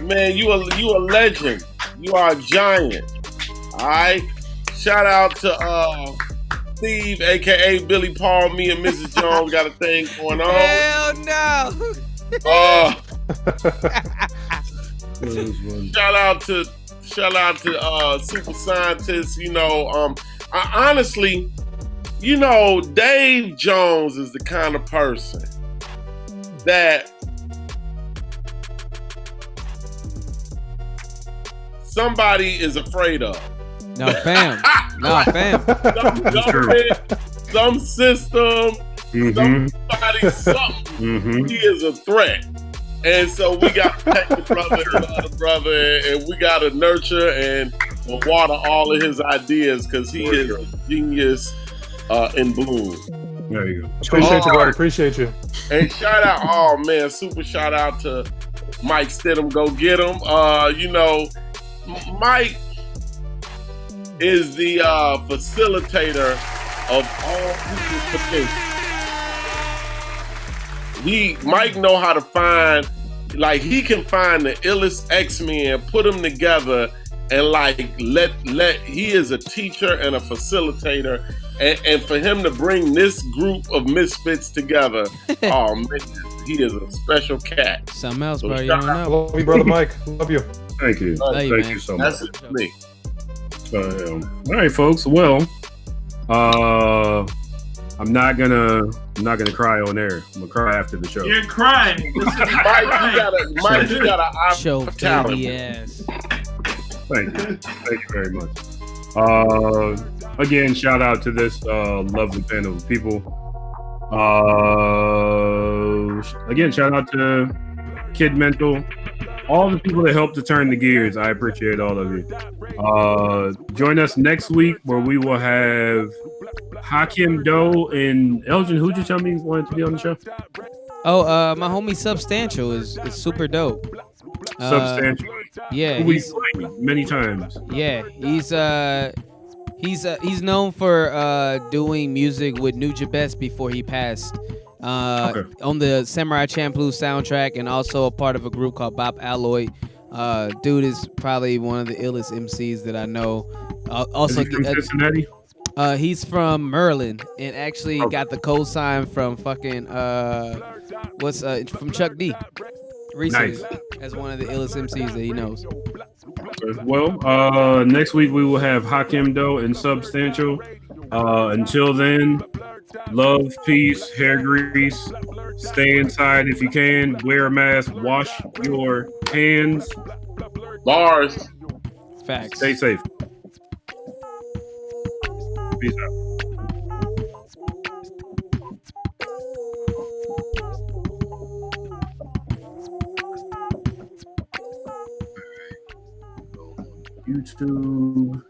Man, you a legend. You are a giant. All right. Shout out to Steve, aka Billy Paul. Me and Mrs. Jones got a thing going on. Hell no. Shout out to Super Scientists. You know, I honestly, you know, Dave Jones is the kind of person that somebody is afraid of. No, fam. Some government, some system, somebody, something. He is a threat. And so we got to protect the brother and love the brother, and we got to nurture and water all of his ideas because he is a genius in bloom. There you go. Appreciate you, brother. Appreciate you. And shout out, super shout out to Mike Stidham. Go get him. You know, Mike is the facilitator of all people's potential. Mike know how to find, like he can find the illest X-Men, put them together, and like he is a teacher and a facilitator, and for him to bring this group of misfits together, oh man, he is a special cat. Something else, So bro. You shout don't out. know. Love you, brother Mike. Love you. Thank you. Love you, Thank man. you so much. That's it for me. All right, folks. Well, I'm not gonna cry on air. I'm gonna cry after the show. You're crying. Mike, you got an eye Show for talent. baby ass. Thank you very much. Again, shout out to this lovely panel of people. Again, shout out to Kid Mental, all the people that helped to turn the gears. I appreciate all of you. Join us next week where we will have Hakim Doe and Elgin. Who'd you tell me wanted to be on the show? Oh, my homie Substantial is super dope. Substantial. Yeah, Who we've played many times. Yeah, he's known for doing music with Nujah Best before he passed. On the Samurai Champloo soundtrack, and also a part of a group called Bop Alloy. Dude is probably one of the illest MCs that I know. Also, is he from Cincinnati? He's from Maryland, and actually got the cosign from fucking from Chuck D recently as one of the illest MCs that he knows. Well, next week we will have Hakim Doe and Substantial. Until then, love, peace, hair grease. Stay inside if you can. Wear a mask. Wash your hands. Bars. Facts. Stay safe. Peace out. YouTube.